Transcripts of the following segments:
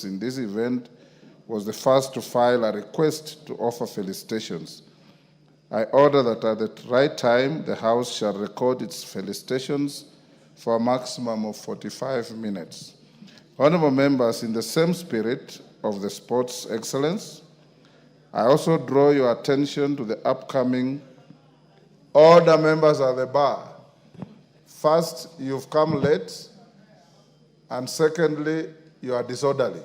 in this event was the first to file a request to offer felicitations. I order that at the right time, the House shall record its felicitations for a maximum of 45 minutes. Honorable members, in the same spirit of the sports excellence, I also draw your attention to the upcoming order members at the bar. First, you've come late, and secondly, you are disorderly.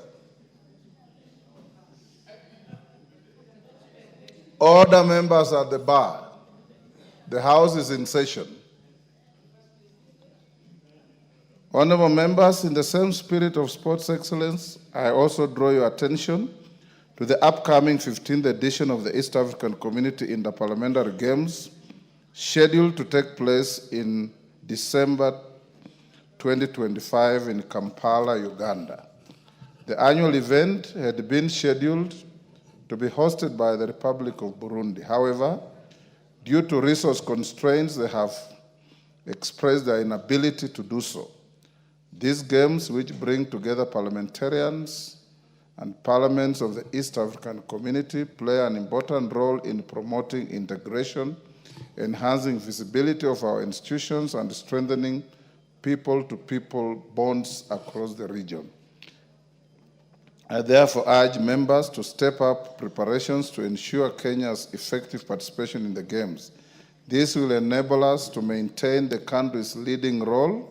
Order members at the bar. The House is in session. Honorable members, in the same spirit of sports excellence, I also draw your attention to the upcoming 15th edition of the East African Community Interparliamentary Games, scheduled to take place in December 2025 in Kampala, Uganda. The annual event had been scheduled to be hosted by the Republic of Burundi. However, due to resource constraints, they have expressed their inability to do so. These games, which bring together parliamentarians and parliaments of the East African community, play an important role in promoting integration, enhancing visibility of our institutions, and strengthening people-to-people bonds across the region. I therefore urge members to step up preparations to ensure Kenya's effective participation in the Games. This will enable us to maintain the country's leading role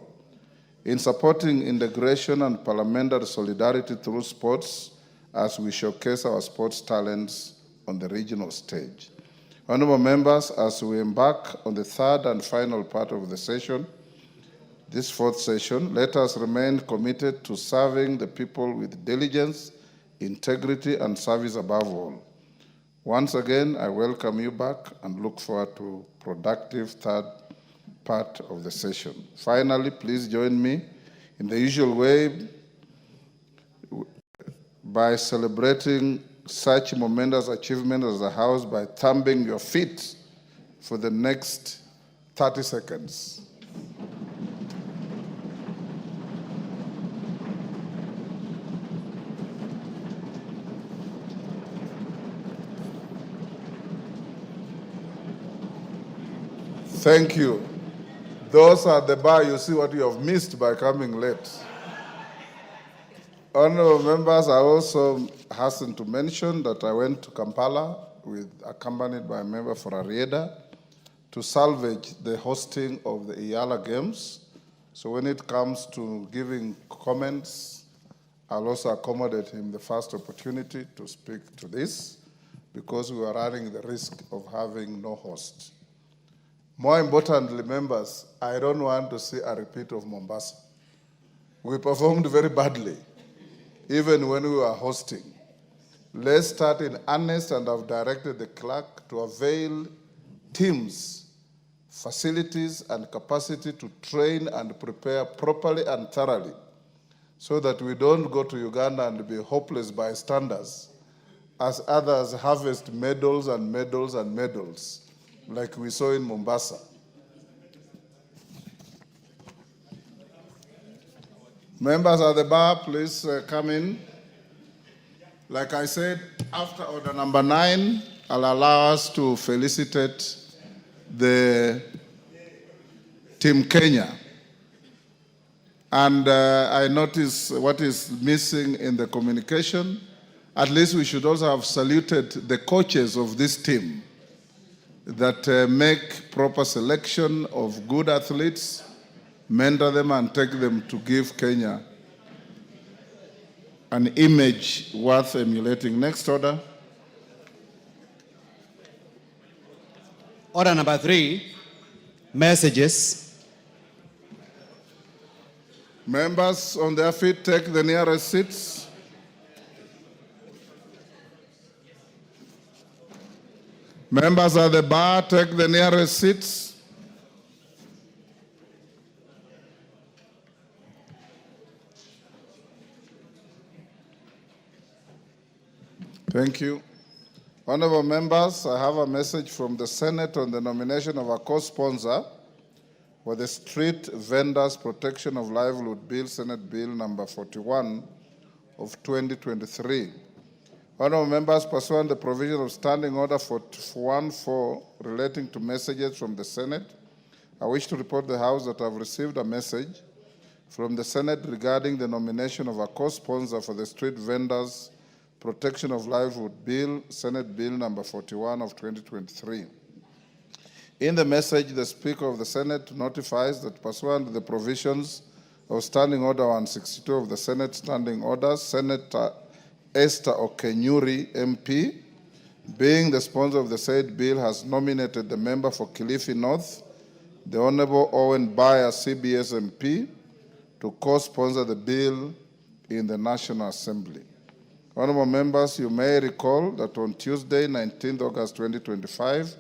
in supporting integration and parliamentary solidarity through sports as we showcase our sports talents on the regional stage. Honorable members, as we embark on the third and final part of the session, this fourth session, let us remain committed to serving the people with diligence, integrity, and service above all. Once again, I welcome you back and look forward to a productive third part of the session. Finally, please join me in the usual way by celebrating such momentous achievements as the House by thumping your feet for the next 30 seconds. Thank you. Those at the bar, you see what you have missed by coming late. Honorable members, I also hasten to mention that I went to Kampala accompanied by a member for Raila to salvage the hosting of the IALA Games. So when it comes to giving comments, I'll also accommodate him the first opportunity to speak to this, because we are running the risk of having no host. More importantly, members, I don't want to see a repeat of Mombasa. We performed very badly, even when we were hosting. Let's start in earnest, and I've directed the clerk to avail teams, facilities, and capacity to train and prepare properly and thoroughly, so that we don't go to Uganda and be hopeless bystanders as others harvest medals and medals and medals, like we saw in Mombasa. Members at the bar, please come in. Like I said, after order number 9, I'll allow us to felicitate the Team Kenya. And I notice what is missing in the communication. At least we should also have saluted the coaches of this team that make proper selection of good athletes, mentor them, and take them to give Kenya an image worth emulating. Next order. Order number 3, messages. Members on their feet, take the nearest seats. Members at the bar, take the nearest seats. Thank you. Honorable members, I have a message from the Senate on the nomination of a co-sponsor for the Street Vendors Protection of Livelihood Bill, Senate Bill number 41, of 2023. Honorable members, pursuant to the provision of Standing Order 414 relating to messages from the Senate, I wish to report to the House that I have received a message from the Senate regarding the nomination of a co-sponsor for the Street Vendors Protection of Livelihood Bill, Senate Bill number 41 of 2023. In the message, the Speaker of the Senate notifies that pursuant to the provisions of Standing Order 162 of the Senate Standing Orders, Senator Esther Okenyuri, MP, being the sponsor of the said bill, has nominated the member for Kilifi North, the Honorable Owen Bayer, CBS MP, to co-sponsor the bill in the National Assembly. Honorable members, you may recall that on Tuesday, 19th August 2025,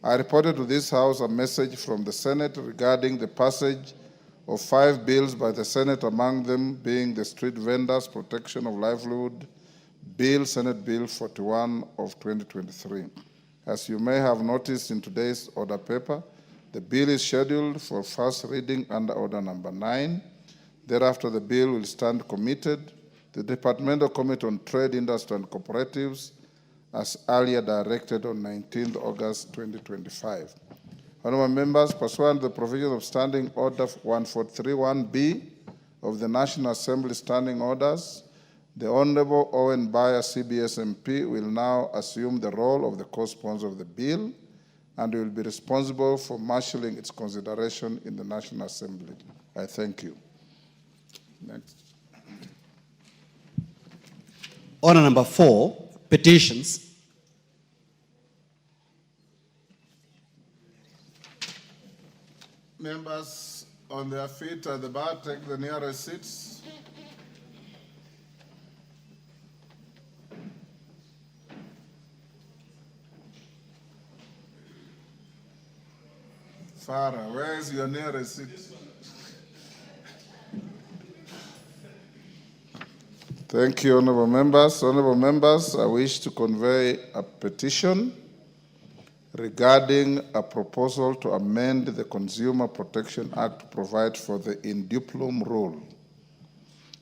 I reported to this House a message from the Senate regarding the passage of 5 bills by the Senate, among them being the Street Vendors Protection of Livelihood Bill, Senate Bill 41 of 2023. As you may have noticed in today's order paper, the bill is scheduled for first reading under order number 9. Thereafter, the bill will stand committed to the Departmental Committee on Trade, Industry and Cooperatives as earlier directed on 19th August 2025. Honorable members, pursuant to the provisions of Standing Order 1431B of the National Assembly Standing Orders, the Honorable Owen Bayer, CBS MP, will now assume the role of the co-sponsor of the bill and will be responsible for marshalling its consideration in the National Assembly. I thank you. Next. Order number 4, petitions. Members on their feet at the bar, take the nearest seats. Farah, where is your nearest seat? Thank you, honorable members. Honorable members, I wish to convey a petition regarding a proposal to amend the Consumer Protection Act to provide for the induploom rule.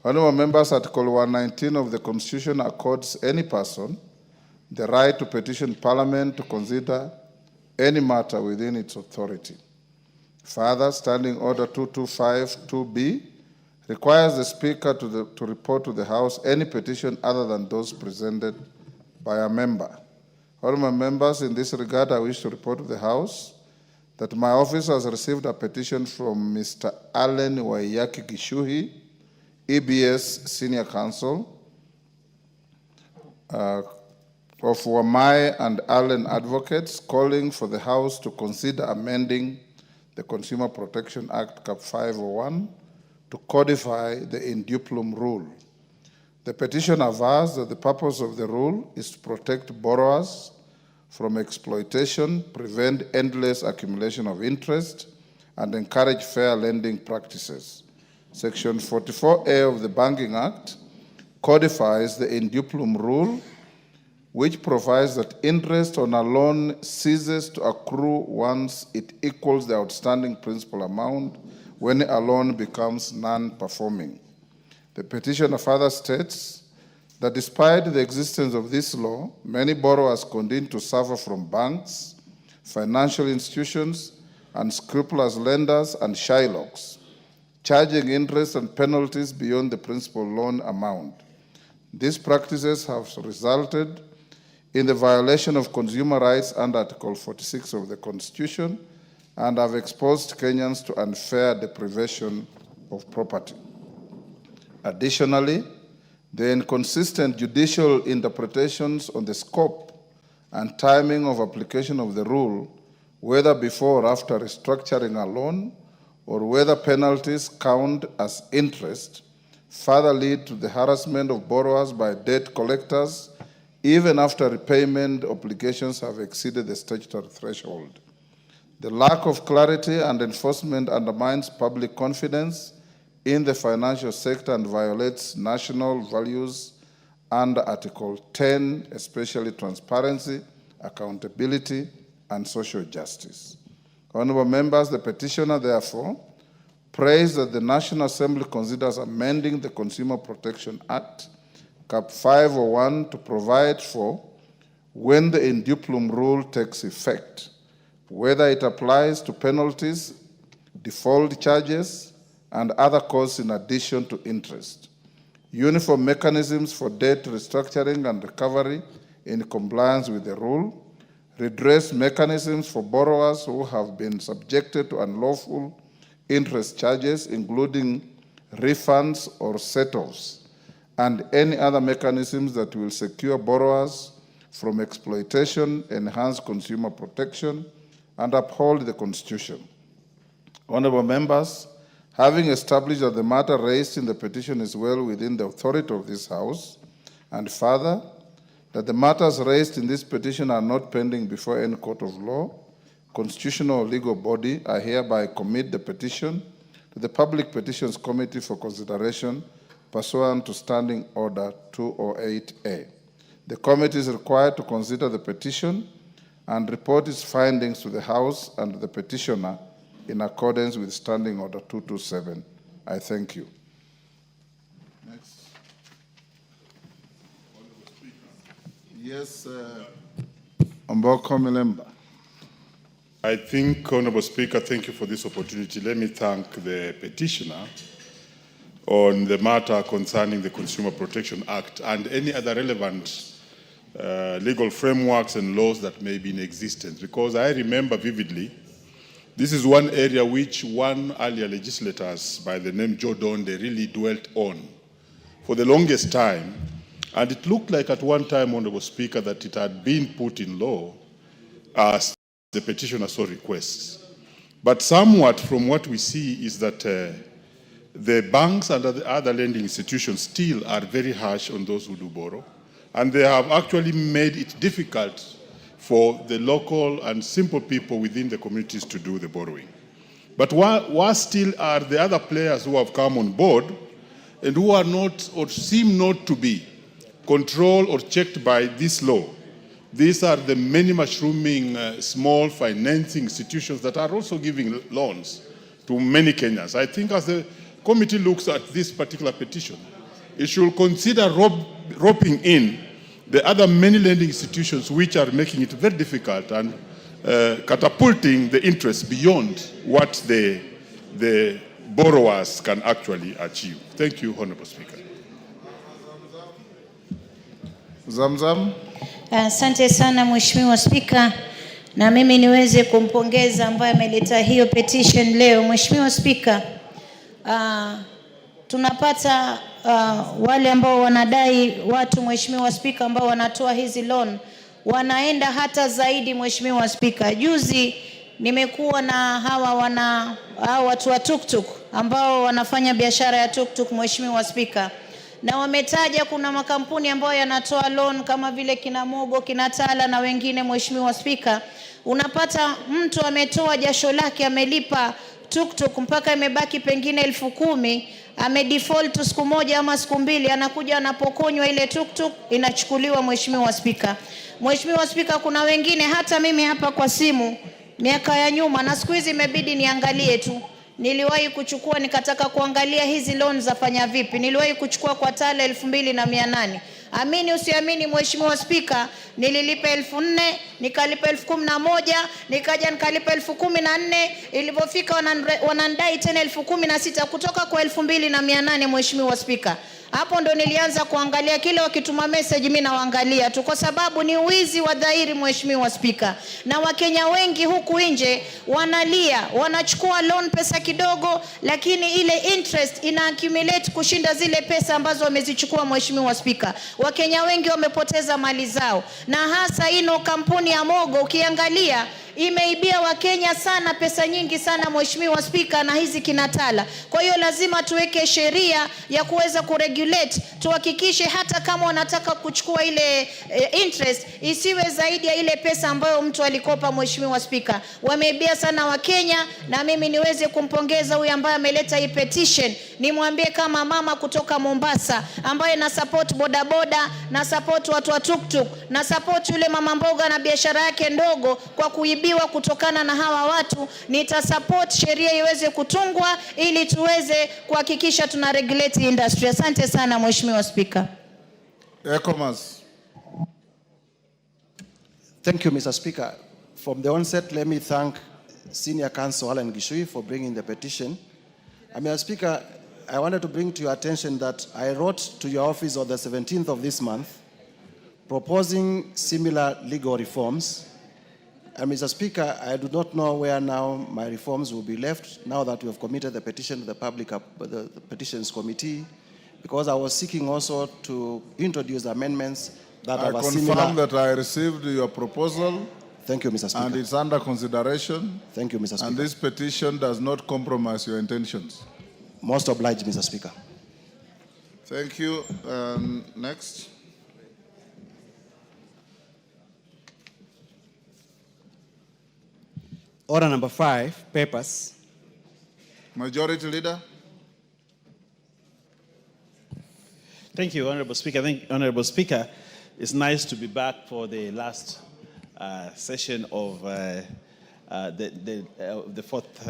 Honorable members, Article 119 of the Constitution accords any person the right to petition Parliament to consider any matter within its authority. Further, Standing Order 2252B requires the Speaker to report to the House any petition other than those presented by a member. Honorable members, in this regard, I wish to report to the House that my office has received a petition from Mr. Allen Waiyaki Gishuhi, EBS Senior Counsel, of Wamai and Allen Advocates, calling for the House to consider amending the Consumer Protection Act, Cap 501, to codify the induploom rule. The petition avers that the purpose of the rule is to protect borrowers from exploitation, prevent endless accumulation of interest, and encourage fair lending practices. Section 44A of the Banking Act codifies the induploom rule, which provides that interest on a loan ceases to accrue once it equals the outstanding principal amount when a loan becomes non-performing. The petitioner further states that despite the existence of this law, many borrowers continue to suffer from banks, financial institutions, unscrupulous lenders, and Shylocks, charging interest and penalties beyond the principal loan amount. These practices have resulted in the violation of consumer rights under Article 46 of the Constitution and have exposed Kenyans to unfair deprivation of property. Additionally, the inconsistent judicial interpretations on the scope and timing of application of the rule, whether before or after restructuring a loan, or whether penalties count as interest, further lead to the harassment of borrowers by debt collectors even after repayment obligations have exceeded the statutory threshold. The lack of clarity and enforcement undermines public confidence in the financial sector and violates national values under Article 10, especially transparency, accountability, and social justice. Honorable members, the petitioner, therefore, prays that the National Assembly considers amending the Consumer Protection Act Cap 501 to provide for when the induplum rule takes effect, whether it applies to penalties, default charges, and other costs in addition to interest. Uniform mechanisms for debt restructuring and recovery in compliance with the rule. Redress mechanisms for borrowers who have been subjected to unlawful interest charges, including refunds or set-offs, and any other mechanisms that will secure borrowers from exploitation, enhance consumer protection, and uphold the Constitution. Honorable members, having established that the matter raised in the petition is well within the authority of this House, and further, that the matters raised in this petition are not pending before any court of law, constitutional or legal body, I hereby commit the petition to the Public Petitions Committee for consideration pursuant to Standing Order 208A. The committee is required to consider the petition and report its findings to the House and the petitioner in accordance with Standing Order 227. I thank you. Next. Yes, Omboko Milemba. I think, Honorable Speaker, thank you for this opportunity. Let me thank the petitioner on the matter concerning the Consumer Protection Act and any other relevant legal frameworks and laws that may be in existence, because I remember vividly, this is one area which one earlier legislators by the name Joe Donde really dwelt on for the longest time, and it looked like at one time, Honorable Speaker, that it had been put in law as the petitioner so requests. But somewhat from what we see is that the banks and the other lending institutions still are very harsh on those who do borrow, and they have actually made it difficult for the local and simple people within the communities to do the borrowing. But what still are the other players who have come on board and who are not or seem not to be controlled or checked by this law. These are the many mushrooming small financing institutions that are also giving loans to many Kenyans. I think as the committee looks at this particular petition, it should consider roping in the other many lending institutions which are making it very difficult and catapulting the interest beyond what the borrowers can actually achieve. Thank you, Honorable Speaker. Zamzam. Asante sana Mheshimiwa Spika, na mimi niweze kumpongeza ambaye ameleta hiyo petition leo. Mheshimiwa Spika, tunapata wale ambao wanadai watu, Mheshimiwa Spika, ambao wanatoa hizi loan wanaenda hata zaidi. Mheshimiwa Spika, juzi nimekuwa na hawa watu wa tuktuk ambao wanafanya biashara ya tuktuk, Mheshimiwa Spika, na wametaja kuna makampuni ambayo yanatoa loan kama vile kina Mogo, kina Tala na wengine. Mheshimiwa Spika, unapata mtu ametoa jasho lake, amelipa tuktuk mpaka imebaki pengine 10,000, amedefault siku moja ama siku mbili, anakuja anapokonywa ile tuktuk inachukuliwa. Mheshimiwa Spika, Mheshimiwa Spika, kuna wengine hata mimi hapa kwa simu miaka ya nyuma, na siku hizi imebidi niangalie tu, niliwahi kuchukua nikataka kuangalia hizi loan zafanya vipi. Niliwahi kuchukua kwa Tala 2,800. Amini usiamini Mheshimiwa Spika, nililipa 4,000, nikalipa 11,000, nikaja nikalipa 14,000, ilipofika wanandai tena 16,000 kutoka kwa 2,800. Mheshimiwa Spika, hapo ndo nilianza kuangalia, kile wakituma message mimi naangalia tu, kwa sababu ni uwizi wa dhahiri. Mheshimiwa Spika, na Wakenya wengi huku nje wanalia, wanachukua loan pesa kidogo, lakini ile interest ina accumulate kushinda zile pesa ambazo wamezichukua. Mheshimiwa Spika, Wakenya wengi wamepoteza mali zao, na hasa ino kampuni ya Mogo ukiangalia imeibia Wakenya sana pesa nyingi sana. Mheshimiwa Spika, na hizi kinatala. Kwa hiyo lazima tuweke sheria ya kuweza kuregulate, tuhakikishe hata kama wanataka kuchukua ile interest isiwe zaidi ya ile pesa ambayo mtu alikopa. Mheshimiwa Spika, wameibia sana Wakenya, na mimi niweze kumpongeza huyu ambaye ameleta hii petition. Nimwambie kama mama kutoka Mombasa ambaye na support bodaboda, na support watu wa tuktuk, na support yule mama mboga na biashara yake ndogo kwa kuibiwa kutokana na hawa watu, nitasupport sheria iweze kutungwa ili tuweze kuhakikisha tuna regulate industry. Asante sana Mheshimiwa Spika. ECOMAS. Thank you, Mr. Speaker. From the onset, let me thank Senior Counsel Alan Gishui for bringing the petition. Mr. Speaker, I wanted to bring to your attention that I wrote to your office on the 17th of this month proposing similar legal reforms. And Mr. Speaker, I do not know where now my reforms will be left now that we have committed the petition to the the Petitions Committee, because I was seeking also to introduce amendments that I are similar. confirm that I received your proposal. Thank you, Mr. Speaker. And it's under consideration. Thank you, Mr. Speaker. And this petition does not compromise your intentions. Most obliged, Mr. Speaker. Thank you. Next. Order number 5, papers. Majority Leader. Thank you, Honorable Speaker. Honorable Speaker, it's nice to be back for the last session of the fourth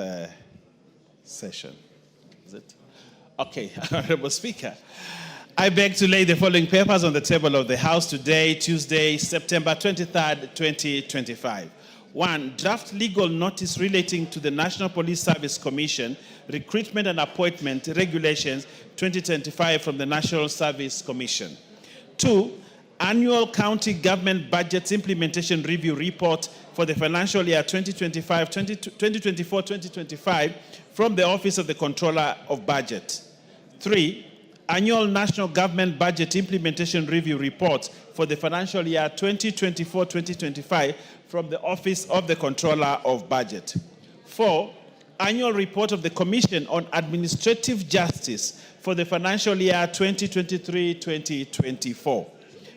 session. Is it? Okay, Honorable Speaker. I beg to lay the following papers on the table of the House today, Tuesday, September 23rd, 2025. 1. Draft legal notice relating to the National Police Service Commission Recruitment and Appointment Regulations 2025 from the National Service Commission. 2. Annual County Government Budgets Implementation Review Report for the financial year 2024-2025 from the Office of the Controller of Budget. 3. Annual National Government Budget Implementation Review Report for the financial year 2024-2025 from the Office of the Controller of Budget. 4. Annual Report of the Commission on Administrative Justice for the financial year 2023-2024.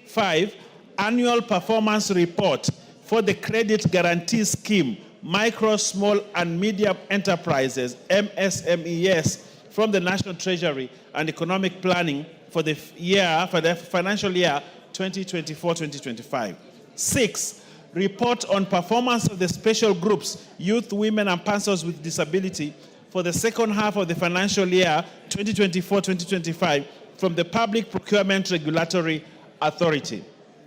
5. Annual Performance Report for the Credit Guarantee Scheme, Micro, Small and Medium Enterprises, MSMES, from the National Treasury and Economic Planning for the financial year 2024-2025. 6. Report on performance of the special groups, youth, women, and persons with disability for the second half of the financial year 2024-2025 from the Public Procurement Regulatory Authority.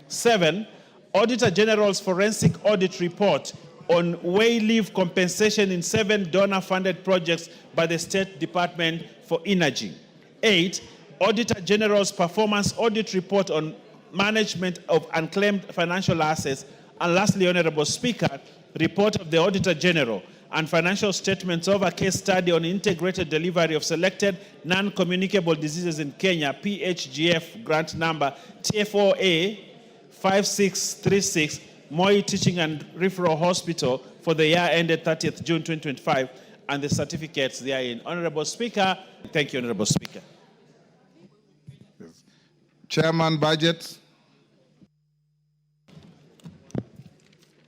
7. Auditor General's Forensic Audit Report on way leave compensation in 7 donor-funded projects by the State Department for Energy. 8. Auditor General's Performance Audit Report on management of unclaimed financial assets. And lastly, Honorable Speaker, report of the Auditor General and financial statements of a case study on integrated delivery of selected non-communicable diseases in Kenya, PHGF grant number TFOA 5636, Moi Teaching and Referral Hospital for the year ended 30th June 2025, and the certificates therein. Honorable Speaker, thank you, Honorable Speaker. Chairman, Budget.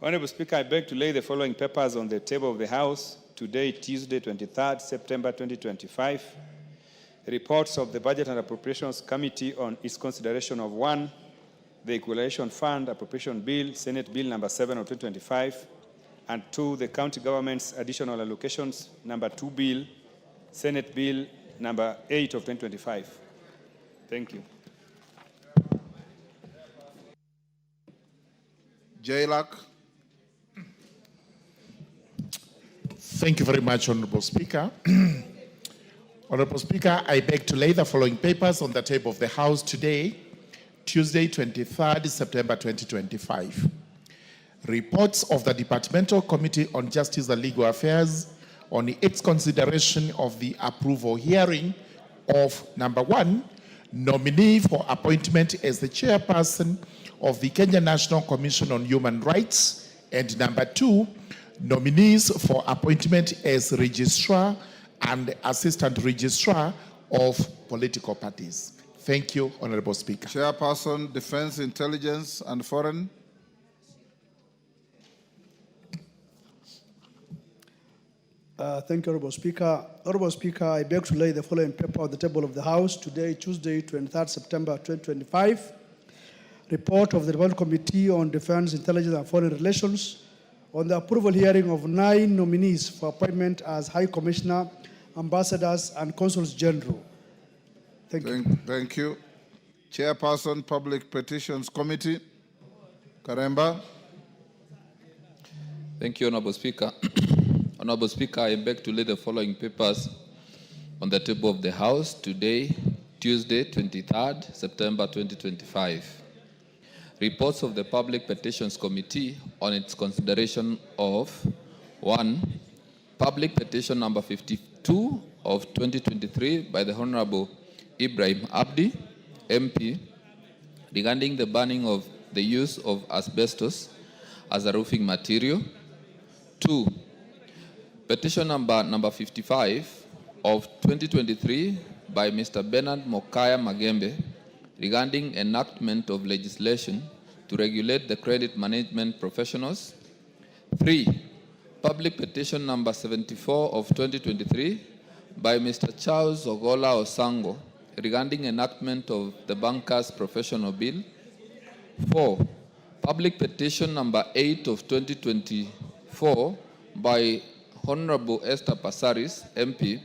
Honorable Speaker, I beg to lay the following papers on the table of the House today, Tuesday, 23rd September 2025. Reports of the Budget and Appropriations Committee on its consideration of 1. The Equalization Fund Appropriation Bill, Senate Bill number 7 of 2025, and 2. The County Government's Additional Allocations number 2 Bill, Senate Bill number 8 of 2025. Thank you. JLAC. Thank you very much, Honorable Speaker. Honorable Speaker, I beg to lay the following papers on the table of the House today, Tuesday, 23rd September 2025. Reports of the Departmental Committee on Justice and Legal Affairs on its consideration of the approval hearing of number 1, nominee for appointment as the chairperson of the Kenya National Commission on Human Rights, and number 2, nominees for appointment as registrar and assistant registrar of political parties. Thank you, Honorable Speaker. Chairperson, Defense, Intelligence and Foreign. Thank you, Honorable Speaker. Honorable Speaker, I beg to lay the following paper on the table of the House today, Tuesday, 23rd September 2025. Report of the Development Committee on Defense, Intelligence and Foreign Relations on the approval hearing of 9 nominees for appointment as High Commissioner, Ambassadors and Consuls General. Thank you. Thank you. Chairperson, Public Petitions Committee, Karemba. Thank you, Honorable Speaker. Honorable Speaker, I beg to lay the following papers on the table of the House today, Tuesday, 23rd September 2025. Reports of the Public Petitions Committee on its consideration of 1. Public Petition number 52 of 2023 by the Honorable Ibrahim Abdi, MP, regarding the banning of the use of asbestos as a roofing material. 2. Petition number 55 of 2023 by Mr. Bernard Mokaya Magembe, regarding enactment of legislation to regulate the credit management professionals. 3. Public petition number 74 of 2023 by Mr. Charles Ogola Osango, regarding enactment of the Bankers Professional Bill. 4. Public petition number 8 of 2024 by Honorable Esther Passaris, MP,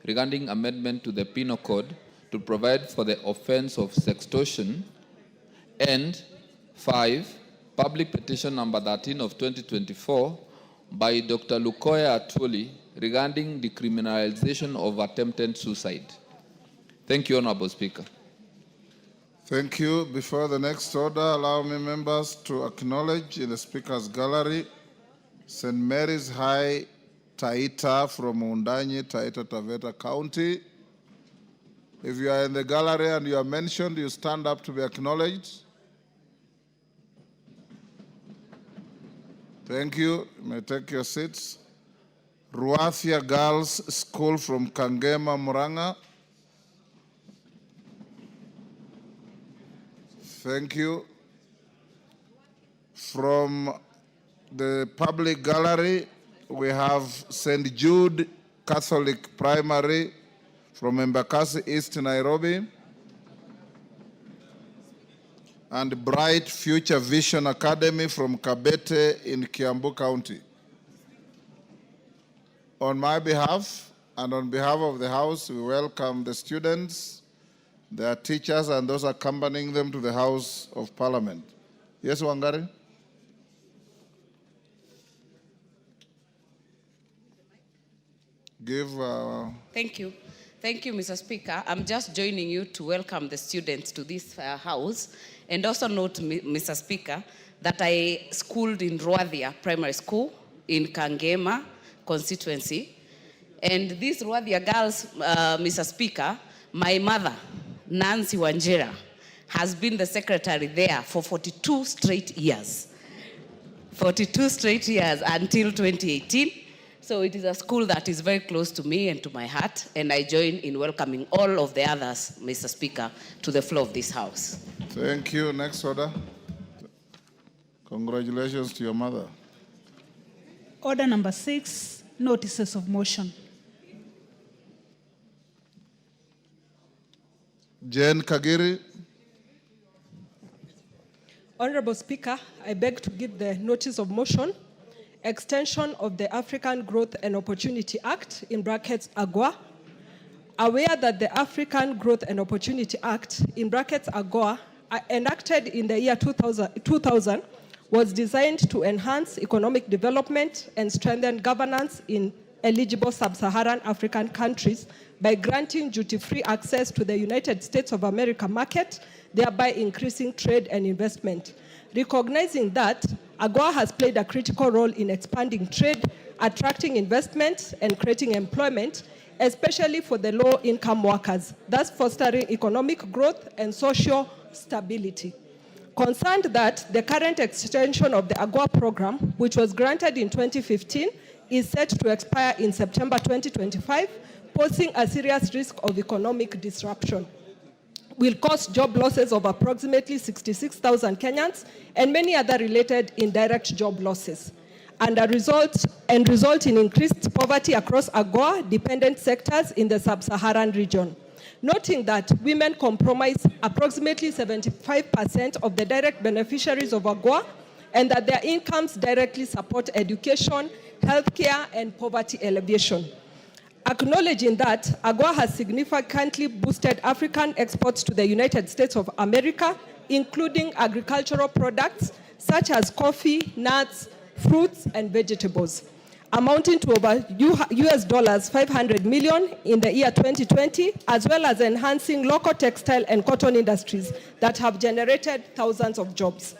regarding amendment to the Penal Code to provide for the offense of sextortion. And 5, public petition number 13 of 2024 by Dr. Lukoya Atuli, regarding decriminalization of attempted suicide. Thank you, Honorable Speaker. Thank you. Before the next order, allow me, members, to acknowledge in the Speaker's gallery St. Mary's High Taita from Undanyi, Taita Taveta County. If you are in the gallery and you are mentioned, you stand up to be acknowledged. Thank you. You may take your seats. Ruathia Girls School from Kangema, Muranga. Thank you. From the public gallery, we have St. Jude Catholic Primary from Embakasi East, Nairobi, and Bright Future Vision Academy from Kabete in Kiambu County. On my behalf and on behalf of the House, we welcome the students, their teachers, and those accompanying them to the House of Parliament. Yes, Wangari? Thank you. Thank you, Mr. Speaker. I'm just joining you to welcome the students to this House, and also note, Mr. Speaker, that I schooled in Ruathia Primary School in Kangema constituency. And these Ruathia girls, Mr. Speaker, my mother, Nancy Wanjira, has been the secretary there for 42 straight years. 42 straight years until 2018. So it is a school that is very close to me and to my heart, and I join in welcoming all of the others, Mr. Speaker, to the floor of this House. Thank you. Next order. Congratulations to your mother. Order number 6, notices of motion. Jane Kagiri. Honorable Speaker, I beg to give the notice of motion. Extension of the African Growth and Opportunity Act, in brackets AGOA. Aware that the African Growth and Opportunity Act, in brackets AGOA, enacted in the year 2000 was designed to enhance economic development and strengthen governance in eligible sub-Saharan African countries by granting duty-free access to the United States of America market, thereby increasing trade and investment. Recognizing that AGOA has played a critical role in expanding trade, attracting investment, and creating employment, especially for the low-income workers, thus fostering economic growth and social stability. Concerned that the current extension of the AGOA program, which was granted in 2015, is set to expire in September 2025, posing a serious risk of economic disruption, will cause job losses of approximately 66,000 Kenyans and many other related indirect job losses, and result in increased poverty across AGOA-dependent sectors in the sub-Saharan region. Noting that women comprise approximately 75% of the direct beneficiaries of AGOA, and that their incomes directly support education, healthcare, and poverty alleviation. Acknowledging that AGOA has significantly boosted African exports to the United States of America, including agricultural products such as coffee, nuts, fruits, and vegetables, amounting to over US dollars 500 million in the year 2020, as well as enhancing local textile and cotton industries that have generated thousands of jobs.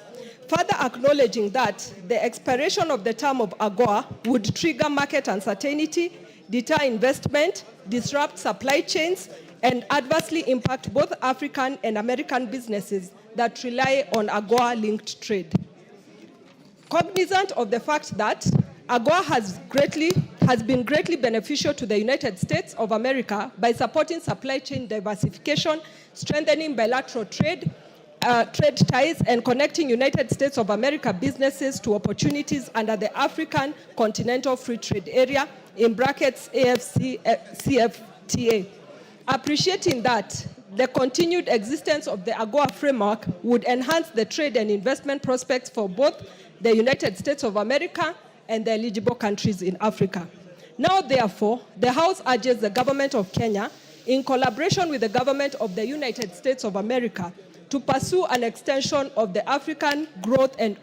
Further acknowledging that the expiration of the term of AGOA would trigger market uncertainty, deter investment, disrupt supply chains, and adversely impact both African and American businesses that rely on AGOA-linked trade. Cognizant of the fact that AGOA has been greatly beneficial to the United States of America by supporting supply chain diversification, strengthening bilateral trade ties, and connecting United States of America businesses to opportunities under the African Continental Free Trade Area, in brackets AFCFTA. Appreciating that the continued existence of the AGOA framework would enhance the trade and investment prospects for both the United States of America and the eligible countries in Africa. Now, therefore, the House urges the government of Kenya, in collaboration with the government of the United States of America, to pursue an extension of the African Growth and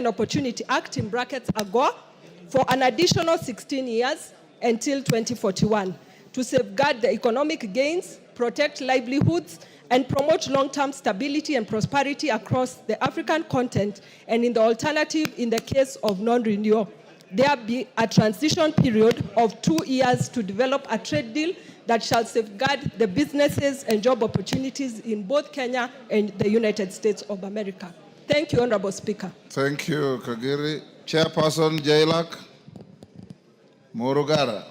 Opportunity Act, in brackets AGOA, for an additional 16 years until 2041, to safeguard the economic gains, protect livelihoods, and promote long-term stability and prosperity across the African continent, and in the alternative, in the case of non-renewal, there be a transition period of 2 years to develop a trade deal that shall safeguard the businesses and job opportunities in both Kenya and the United States of America. Thank you, Honorable Speaker. Thank you, Kagiri. Chairperson Jailak Murugara.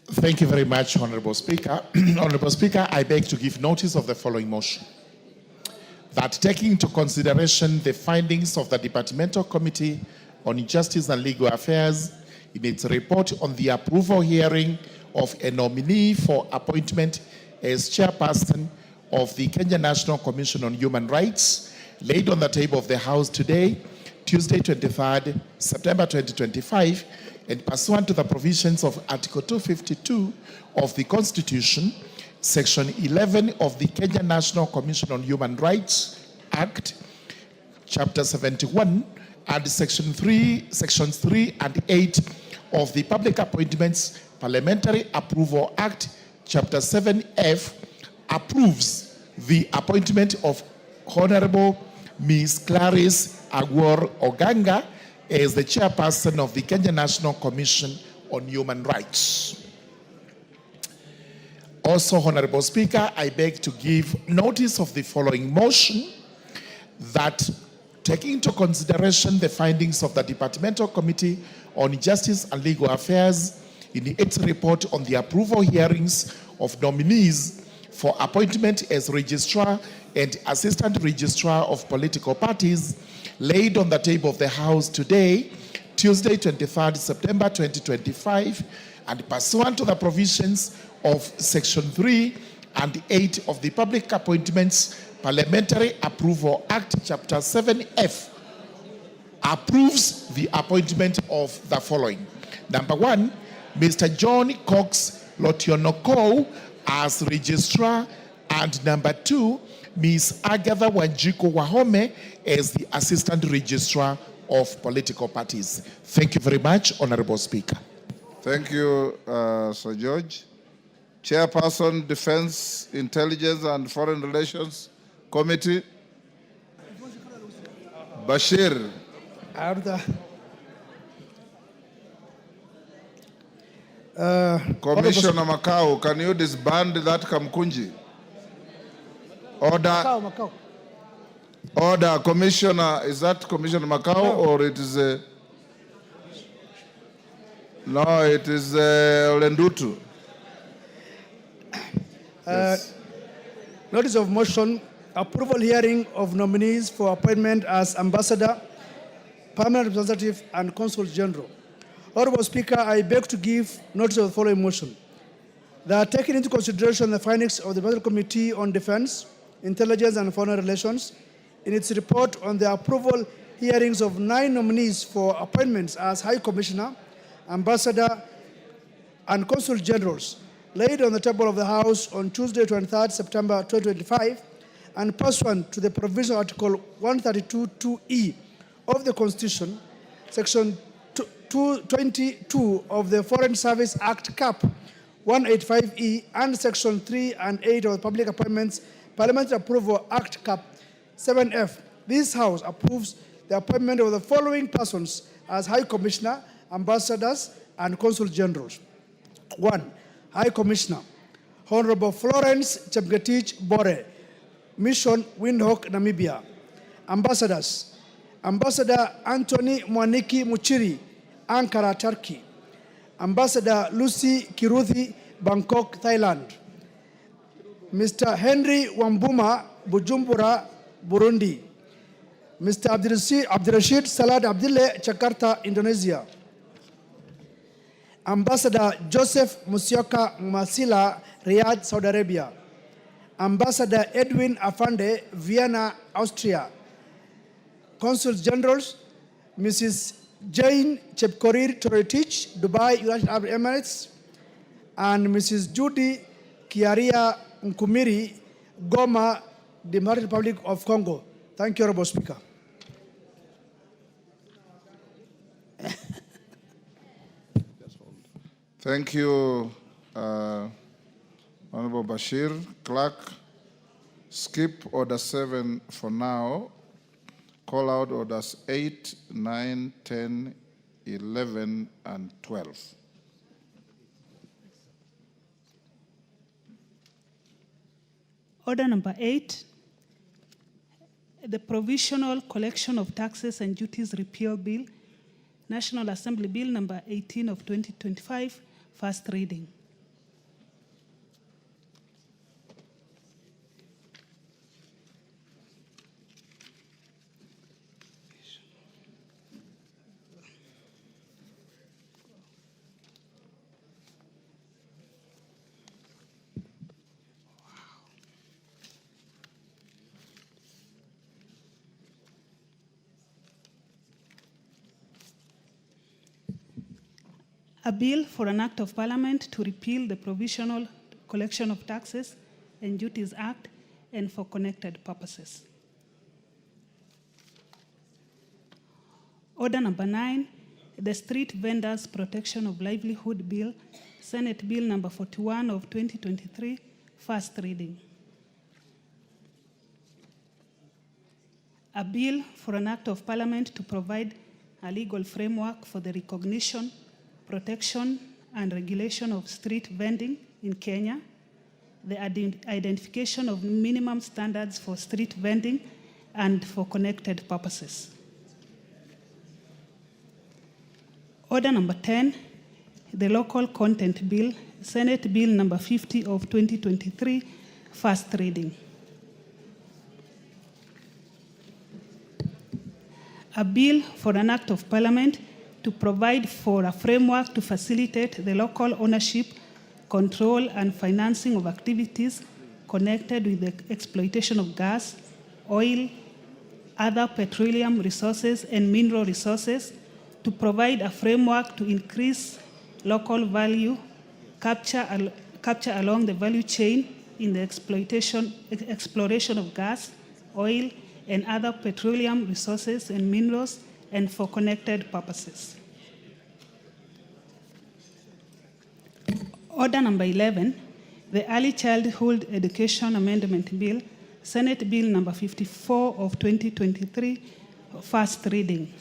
Thank you very much, Honorable Speaker. Honorable Speaker, I beg to give notice of the following motion. That taking into consideration the findings of the Departmental Committee on Justice and Legal Affairs in its report on the approval hearing of a nominee for appointment as chairperson of the Kenya National Commission on Human Rights, laid on the table of the House today, Tuesday, 23rd September 2025, and pursuant to the provisions of Article 252 of the Constitution, Section 11 of the Kenya National Commission on Human Rights Act, Chapter 71, and Sections 3 and 8 of the Public Appointments Parliamentary Approval Act, Chapter 7F, approves the appointment of Honorable Ms. Clarice Agwor Oganga as the chairperson of the Kenya National Commission on Human Rights. Also, Honorable Speaker, I beg to give notice of the following motion, that taking into consideration the findings of the Departmental Committee on Justice and Legal Affairs in its report on the approval hearings of nominees for appointment as Registrar and Assistant Registrar of Political Parties, laid on the table of the House today, Tuesday, 23rd September 2025, and pursuant to the provisions of Section 3 and 8 of the Public Appointments Parliamentary Approval Act, Chapter 7F, approves the appointment of the following. Number 1, Mr. John Cox Lotionoko as Registrar, and number 2, Ms. Agatha Wanjiku Wahome as the Assistant Registrar of Political Parties. Thank you very much, Honorable Speaker. Thank you, Sir George. Chairperson, Defense, Intelligence and Foreign Relations Committee, Bashir. Commissioner Makau, can you disband that Kamkunji? Order. Order, Commissioner. Is that Commissioner Makau or it is a... No, it is Lendutu. Yes. Notice of motion, approval hearing of nominees for appointment as Ambassador, Permanent Representative, and Consul General. Honorable Speaker, I beg to give notice of the following motion. That taking into consideration the findings of the Departmental Committee on Defense, Intelligence and Foreign Relations in its report on the approval hearings of 9 nominees for appointments as High Commissioner, ambassador, and consul generals laid on the table of the House on Tuesday, 23rd September 2025, and pursuant to the provision of Article 132(2)(e) of the Constitution, Section 222 of the Foreign Service Act (CAP) 185(e), and Section 3 and 8 of the Public Appointments Parliamentary Approval Act (CAP) 7F. This House approves the appointment of the following persons as High Commissioner, ambassadors, and consul generals. 1. High Commissioner, Honorable Florence Chepngetich Bore, Mission Windhoek, Namibia. Ambassadors, Ambassador Anthony Mwaniki Muchiri, Ankara, Turkey. Ambassador Lucy Kiruthi, Bangkok, Thailand. Mr. Henry Wambuma, Bujumbura, Burundi. Mr. Abdirashid Salad Abdille, Jakarta, Indonesia. Ambassador Joseph Musyoka Masila, Riyadh, Saudi Arabia. Ambassador Edwin Afande, Vienna, Austria. Consuls Generals, Mrs. Jane Chepkorir Toretich, Dubai, United Arab Emirates, and Mrs. Judy Kiaria Nkumiri, Goma, Democratic Republic of Congo. Thank you, Honorable Speaker. Thank you, Honorable Bashir. Clerk, skip Order 7 for now. Call out Orders 8, 9, 10, 11, and 12. Order number 8, the Provisional Collection of Taxes and Duties Repeal Bill, National Assembly Bill number 18 of 2025, first reading. A bill for an act of parliament to repeal the Provisional Collection of Taxes and Duties Act and for connected purposes. Order number 9, the Street Vendors Protection of Livelihood Bill, Senate Bill number 41 of 2023, first reading. A bill for an act of parliament to provide a legal framework for the recognition, protection, and regulation of street vending in Kenya, the identification of minimum standards for street vending and for connected purposes. Order number 10, the Local Content Bill, Senate Bill number 50 of 2023, first reading. A bill for an act of parliament to provide for a framework to facilitate the local ownership, control, and financing of activities connected with the exploitation of gas, oil, other petroleum resources, and mineral resources, to provide a framework to increase local value capture along the value chain in the exploration of gas, oil, and other petroleum resources and minerals, and for connected purposes. Order number 11, the Early Childhood Education Amendment Bill, Senate Bill number 54 of 2023, first reading.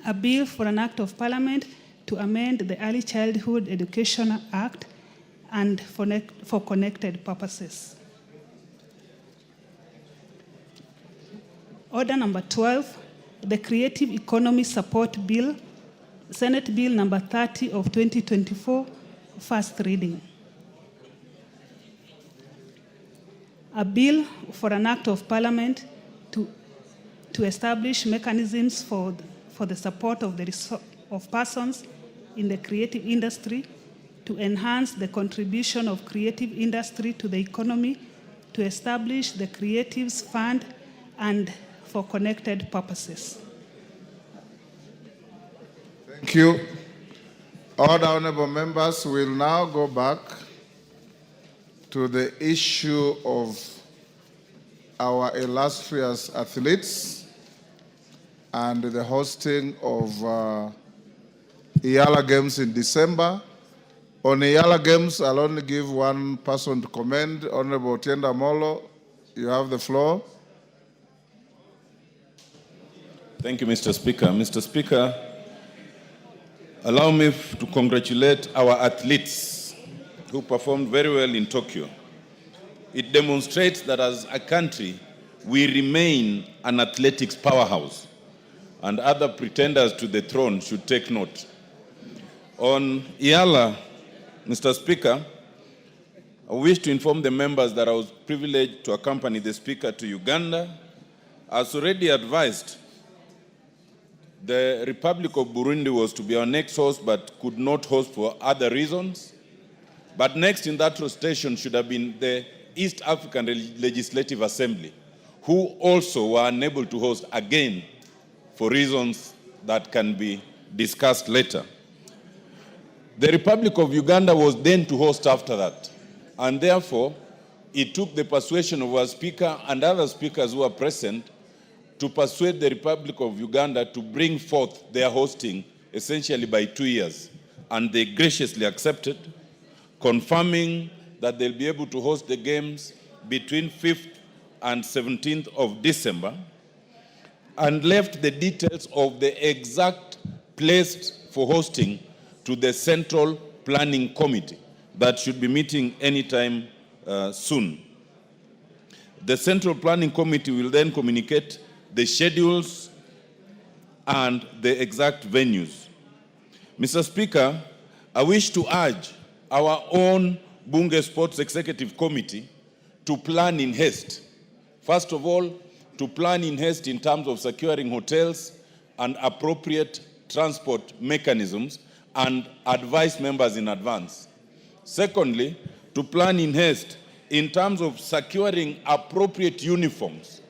A bill for an act of parliament to amend the Early Childhood Education Act and for connected purposes. Order number 12, the Creative Economy Support Bill, Senate Bill number 30 of 2024, first reading. A bill for an act of parliament to establish mechanisms for the support of persons in the creative industry to enhance the contribution of creative industry to the economy, to establish the Creatives Fund, and for connected purposes. Thank you. All the honorable members will now go back to the issue of our illustrious athletes and the hosting of AJAABU Games in December. On AJAABU Games, I'll only give one person to comment. Honorable Otienda Molo, you have the floor. Thank you, Mr. Speaker. Mr. Speaker, allow me to congratulate our athletes who performed very well in Tokyo. It demonstrates that as a country, we remain an athletics powerhouse, and other pretenders to the throne should take note. On AJAABU, Mr. Speaker, I wish to inform the members that I was privileged to accompany the Speaker to Uganda. As already advised, the Republic of Burundi was to be our next host but could not host for other reasons. But next in that rotation should have been the East African Legislative Assembly, who also were unable to host again for reasons that can be discussed later. The Republic of Uganda was then to host after that, and therefore it took the persuasion of our Speaker and other speakers who were present to persuade the Republic of Uganda to bring forth their hosting essentially by 2 years. And they graciously accepted, confirming that they'll be able to host the games between 5th and 17th of December, and left the details of the exact place for hosting to the Central Planning Committee that should be meeting anytime soon. The Central Planning Committee will then communicate the schedules and the exact venues. Mr. Speaker, I wish to urge our own Bunge Sports Executive Committee to plan in haste. First of all, to plan in haste in terms of securing hotels and appropriate transport mechanisms and advise members in advance. Secondly, to plan in haste in terms of securing appropriate uniforms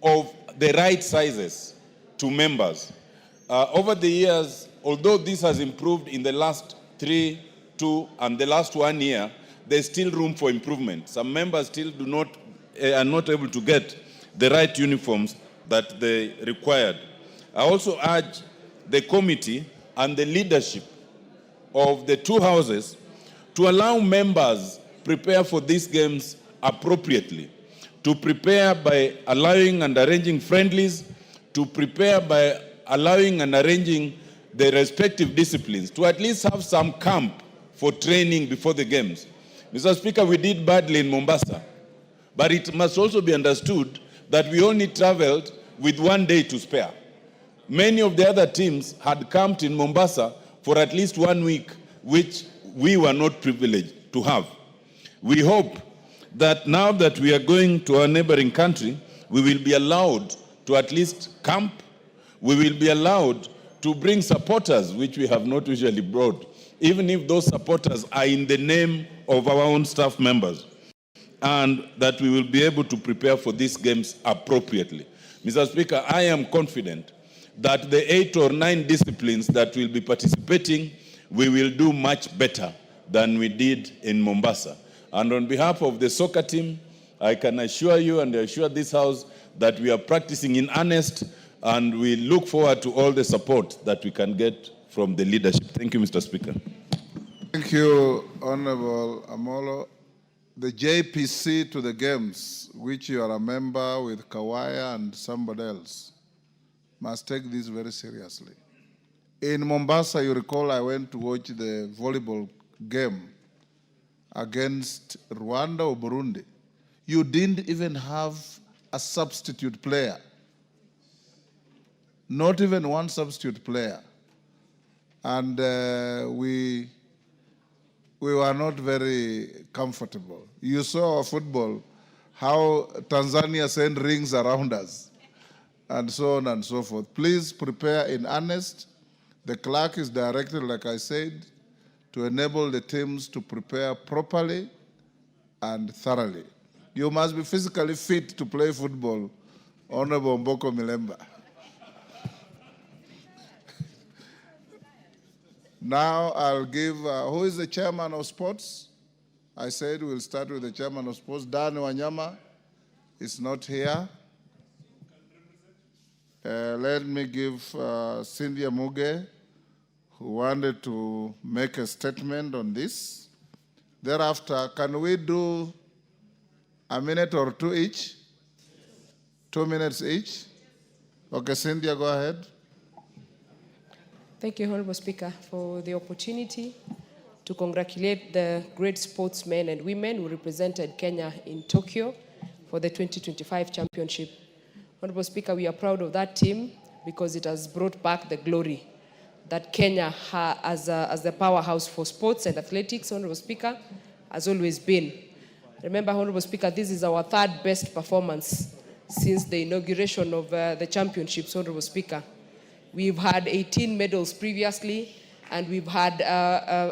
of the right sizes to members. Over the years, although this has improved in the last 3, 2, and the last 1 year, there's still room for improvement. Some members still are not able to get the right uniforms that they required. I also urge the committee and the leadership of the two houses to allow members prepare for these games appropriately, to prepare by allowing and arranging friendlies, to prepare by allowing and arranging the respective disciplines, to at least have some camp for training before the games. Mr. Speaker, we did badly in Mombasa, but it must also be understood that we only traveled with 1 day to spare. Many of the other teams had camped in Mombasa for at least 1 week, which we were not privileged to have. We hope that now that we are going to our neighboring country, we will be allowed to at least camp. We will be allowed to bring supporters, which we have not usually brought, even if those supporters are in the name of our own staff members, and that we will be able to prepare for these games appropriately. Mr. Speaker, I am confident that the 8 or 9 disciplines that will be participating, we will do much better than we did in Mombasa. And on behalf of the soccer team, I can assure you and assure this House that we are practicing in earnest, and we look forward to all the support that we can get from the leadership. Thank you, Mr. Speaker. Thank you, Honorable Amolo. The JPC to the games, which you are a member with Kawaya and somebody else, must take this very seriously. In Mombasa, you recall I went to watch the volleyball game against Rwanda or Burundi. You didn't even have a substitute player. Not even one substitute player. And we were not very comfortable. You saw our football, how Tanzania sent rings around us, and so on and so forth. Please prepare in earnest. The clerk is directed, like I said, to enable the teams to prepare properly and thoroughly. You must be physically fit to play football, Honorable Mboko Milemba. Now I'll give, who is the chairman of sports? I said we'll start with the chairman of sports. Dan Wanyama is not here. Let me give Cynthia Muge, who wanted to make a statement on this. Thereafter, can we do a minute or two each? 2 minutes each? Okay, Cynthia, go ahead. Thank you, Honorable Speaker, for the opportunity to congratulate the great sportsmen and women who represented Kenya in Tokyo for the 2025 championship. Honorable Speaker, we are proud of that team because it has brought back the glory that Kenya as the powerhouse for sports and athletics, Honorable Speaker, has always been. Remember, Honorable Speaker, this is our third best performance since the inauguration of the championships, Honorable Speaker. We've had 18 medals previously, and we've had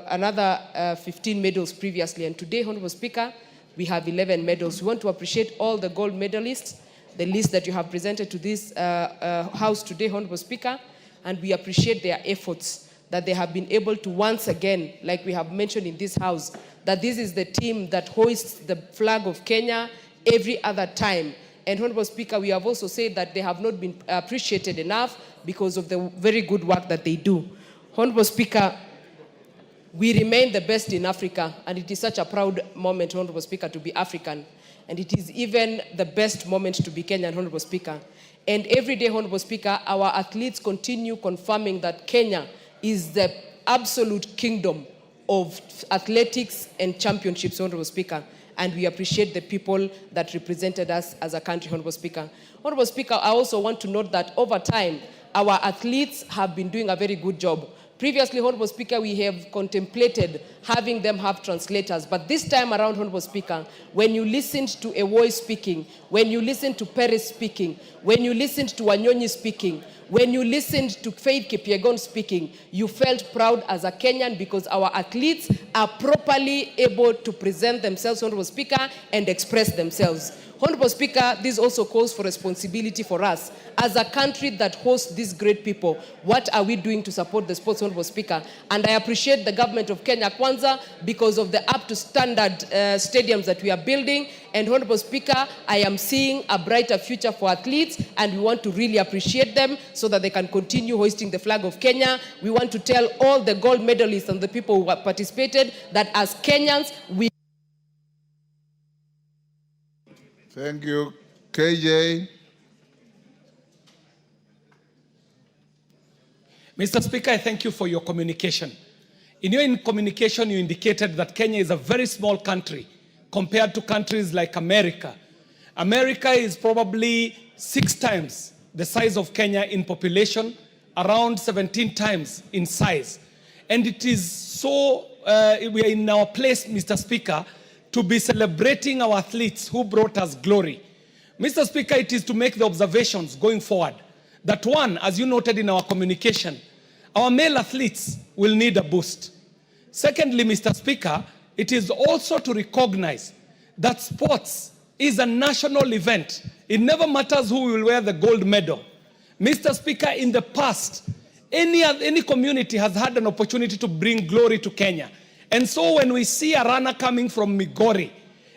another 15 medals previously. And today, Honorable Speaker, we have 11 medals. We want to appreciate all the gold medalists, the list that you have presented to this House today, Honorable Speaker, and we appreciate their efforts that they have been able to once again, like we have mentioned in this House, that this is the team that hoists the flag of Kenya every other time. And Honorable Speaker, we have also said that they have not been appreciated enough because of the very good work that they do. Honorable Speaker, we remain the best in Africa, and it is such a proud moment, Honorable Speaker, to be African. And it is even the best moment to be Kenyan, Honorable Speaker. And every day, Honorable Speaker, our athletes continue confirming that Kenya is the absolute kingdom of athletics and championships, Honorable Speaker. And we appreciate the people that represented us as a country, Honorable Speaker. Honorable Speaker, I also want to note that over time, our athletes have been doing a very good job. Previously, Honorable Speaker, we have contemplated having them have translators. But this time around, Honorable Speaker, when you listened to Ewoy speaking, when you listened to Perez speaking, when you listened to Wanyonyi speaking, when you listened to Faith Kipyegon speaking, you felt proud as a Kenyan because our athletes are properly able to present themselves, Honorable Speaker, and express themselves. Honorable Speaker, this also calls for responsibility for us. As a country that hosts these great people, what are we doing to support the sports, Honorable Speaker? And I appreciate the government of Kenya Kwanza because of the up-to-standard stadiums that we are building. And Honorable Speaker, I am seeing a brighter future for athletes, and we want to really appreciate them so that they can continue hoisting the flag of Kenya. We want to tell all the gold medalists and the people who have participated that as Kenyans, we... Thank you. KJ. Mr. Speaker, I thank you for your communication. In your communication, you indicated that Kenya is a very small country compared to countries like America. America is probably 6 times the size of Kenya in population, around 17 times in size. And it is so, we are in our place, Mr. Speaker, to be celebrating our athletes who brought us glory. Mr. Speaker, it is to make the observations going forward that one, as you noted in our communication, our male athletes will need a boost. Secondly, Mr. Speaker, it is also to recognize that sports is a national event. It never matters who will wear the gold medal. Mr. Speaker, in the past, any community has had an opportunity to bring glory to Kenya. And so when we see a runner coming from Migori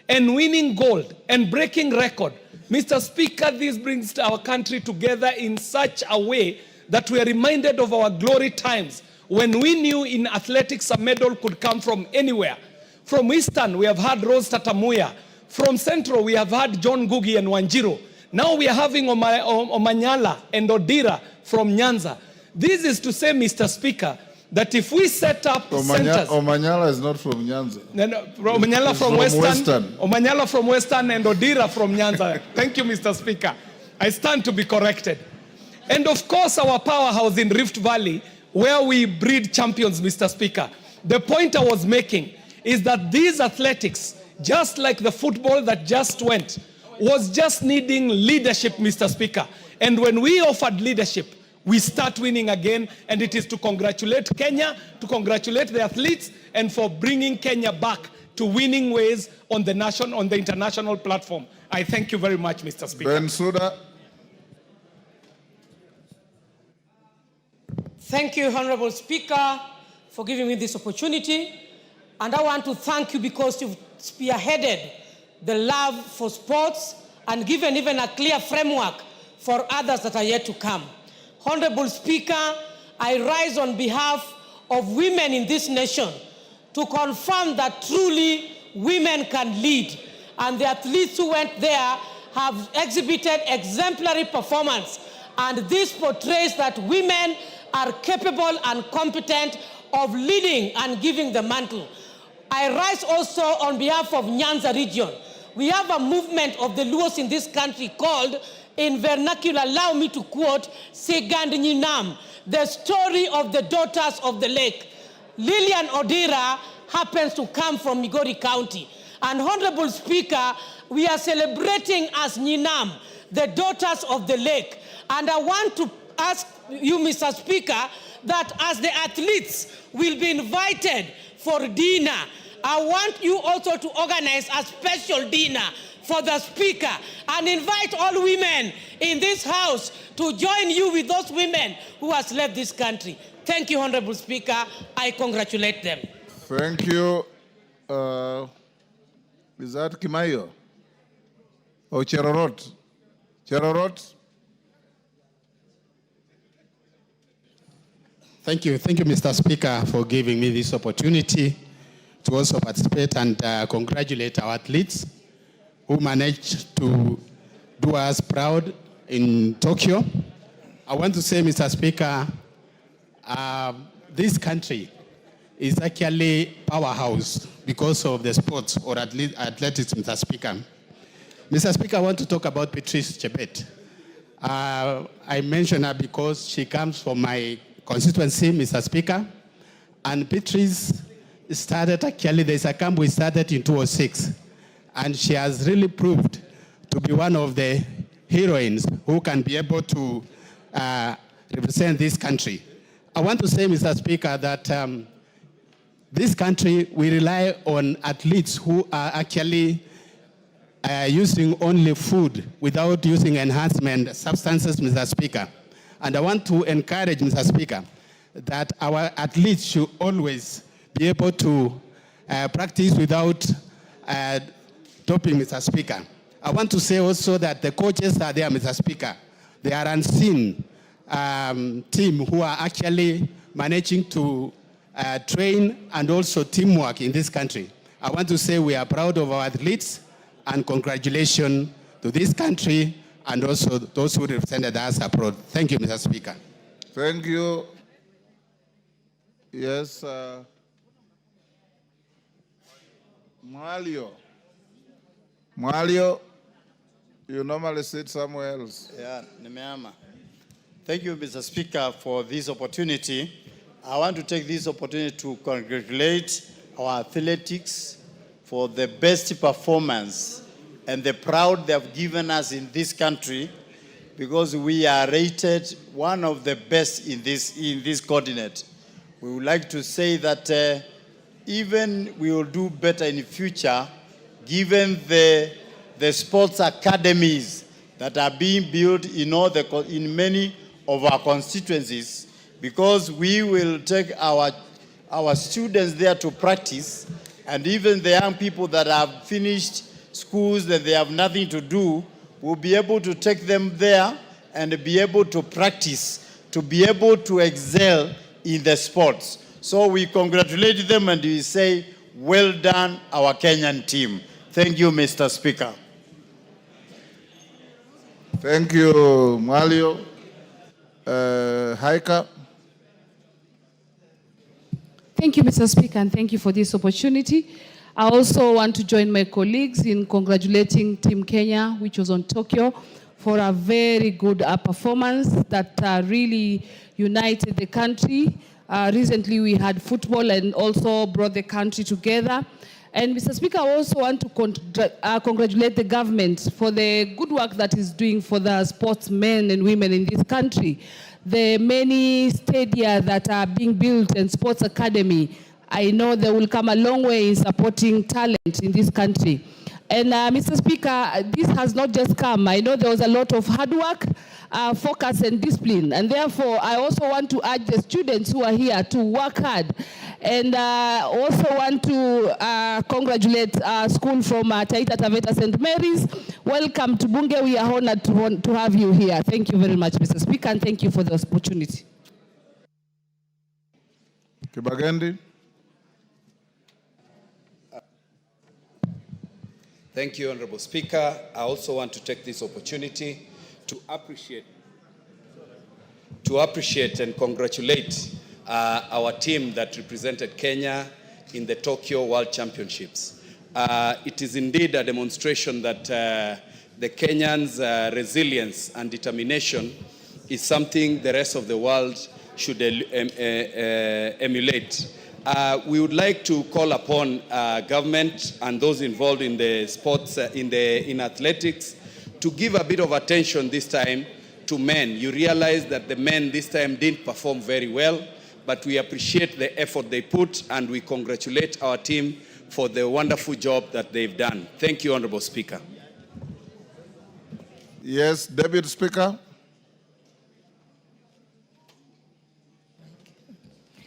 and winning gold and breaking record, Mr. Speaker, this brings our country together in such a way that we are reminded of our glory times when we knew in athletics a medal could come from anywhere. From Eastern, we have had Rose Tatamuya. From Central, we have had John Ngugi and Wanjiru. Now we are having Omanyala and Odira from Nyanza. This is to say, Mr. Speaker, that if we set up centers... Omanyala is not from Nyanza. Omanyala from Western. Omanyala from Western and Odira from Nyanza. Thank you, Mr. Speaker. I stand to be corrected. And of course, our powerhouse in Rift Valley, where we breed champions, Mr. Speaker. The point I was making is that these athletics, just like the football that just went, was just needing leadership, Mr. Speaker. And when we offered leadership, we start winning again, and it is to congratulate Kenya, to congratulate the athletes, and for bringing Kenya back to winning ways on the international platform. I thank you very much, Mr. Speaker. Bensouda. Thank you, Honorable Speaker, for giving me this opportunity. And I want to thank you because you've spearheaded the love for sports and given even a clear framework for others that are yet to come. Honorable Speaker, I rise on behalf of women in this nation to confirm that truly women can lead. And the athletes who went there have exhibited exemplary performance. And this portrays that women are capable and competent of leading and giving the mantle. I rise also on behalf of Nyanza region. We have a movement of the Luos in this country called, in vernacular, allow me to quote, Segand Nyinam, the story of the daughters of the lake. Lillian Odira happens to come from Migori County. And Honorable Speaker, we are celebrating as Nyinam, the daughters of the lake. And I want to ask you, Mr. Speaker, that as the athletes will be invited for dinner, I want you also to organize a special dinner for the Speaker and invite all women in this House to join you with those women who has led this country. Thank you, Honorable Speaker. I congratulate them. Thank you. Is that Kimayo? Or Cherorot? Cherorot? Thank you, Mr. Speaker, for giving me this opportunity to also participate and congratulate our athletes who managed to do us proud in Tokyo. I want to say, Mr. Speaker, this country is actually powerhouse because of the sports or athletics, Mr. Speaker. Mr. Speaker, I want to talk about Patrice Chebet. I mention her because she comes from my constituency, Mr. Speaker, and Patrice started, actually, there's a camp we started in 2006, and she has really proved to be one of the heroines who can be able to represent this country. I want to say, Mr. Speaker, that this country, we rely on athletes who are actually using only food without using enhancement substances, Mr. Speaker. And I want to encourage, Mr. Speaker, that our athletes should always be able to practice without doping, Mr. Speaker. I want to say also that the coaches are there, Mr. Speaker. They are unseen team who are actually managing to train and also teamwork in this country. I want to say we are proud of our athletes and congratulations to this country and also those who represented us abroad. Thank you, Mr. Speaker. Thank you. Yes, Mwalio. Mwalio, you normally sit somewhere else. Yeah, nimeama. Thank you, Mr. Speaker, for this opportunity. I want to take this opportunity to congratulate our athletics for the best performance and the proud they have given us in this country, because we are rated one of the best in this continent. We would like to say that even we will do better in the future, given the sports academies that are being built in many of our constituencies, because we will take our students there to practice, and even the young people that have finished schools that they have nothing to do, will be able to take them there and be able to practice, to be able to excel in the sports. So we congratulate them and we say, well done, our Kenyan team. Thank you, Mr. Speaker. Thank you, Mwalio. Haika. Thank you, Mr. Speaker, and thank you for this opportunity. I also want to join my colleagues in congratulating Team Kenya, which was on Tokyo, for a very good performance that really united the country. Recently, we had football and also brought the country together. And Mr. Speaker, I also want to congratulate the government for the good work that is doing for the sportsmen and women in this country. the many stadia that are being built and sports academy, I know they will come a long way in supporting talent in this country. And Mr. Speaker, this has not just come. I know there was a lot of hard work, focus and discipline. And therefore, I also want to urge the students who are here to work hard. And also want to congratulate our school from Taita Taveta St. Mary's. Welcome to Bunge. We are honored to have you here. Thank you very much, Mr. Speaker, and thank you for the opportunity. Kibagendi. Thank you, Honorable Speaker. I also want to take this opportunity to appreciate and congratulate our team that represented Kenya in the Tokyo World Championships. It is indeed a demonstration that the Kenyans' resilience and determination is something the rest of the world should emulate. We would like to call upon government and those involved in the sports, in athletics, to give a bit of attention this time to men. You realize that the men this time didn't perform very well, but we appreciate the effort they put, and we congratulate our team for the wonderful job that they've done. Thank you, Honorable Speaker. Yes, Deputy Speaker.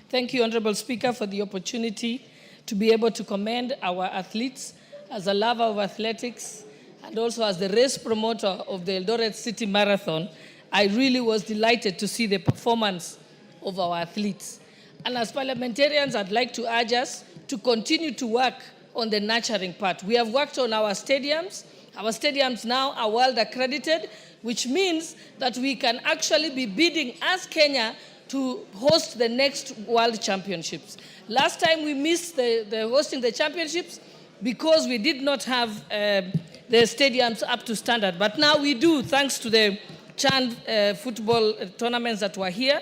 Thank you, Honorable Speaker, for the opportunity to be able to commend our athletes. As a lover of athletics and also as the race promoter of the Eldoret City Marathon, I really was delighted to see the performance of our athletes. And as parliamentarians, I'd like to urge us to continue to work on the nurturing part. We have worked on our stadiums. Our stadiums now are world accredited, which means that we can actually be bidding as Kenya to host the next World Championships. Last time we missed the hosting the championships because we did not have the stadiums up to standard. But now we do, thanks to the CHAN football tournaments that were here.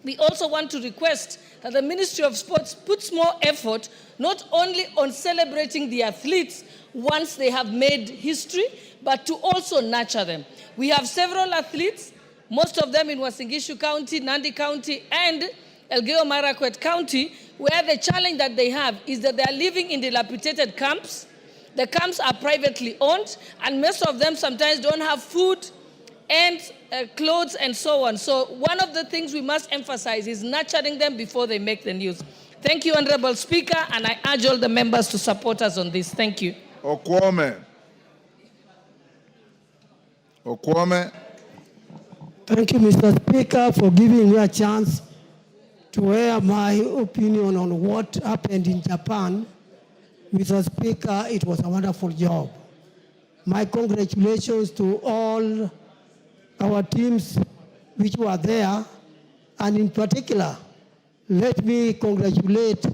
We also want to request that the Ministry of Sports puts more effort not only on celebrating the athletes once they have made history, but to also nurture them. We have several athletes, most of them in Uasin Gishu County, Nandi County, and Elgeyo Marakwet County, where the challenge that they have is that they are living in dilapidated camps. The camps are privately owned, and most of them sometimes don't have food and clothes and so on. So one of the things we must emphasize is nurturing them before they make the news. Thank you, Honorable Speaker, and I urge all the members to support us on this. Thank you. Okwome. Okwome. Thank you, Mr. Speaker, for giving me a chance to air my opinion on what happened in Japan. Mr. Speaker, it was a wonderful job. My congratulations to all our teams which were there, and in particular, let me congratulate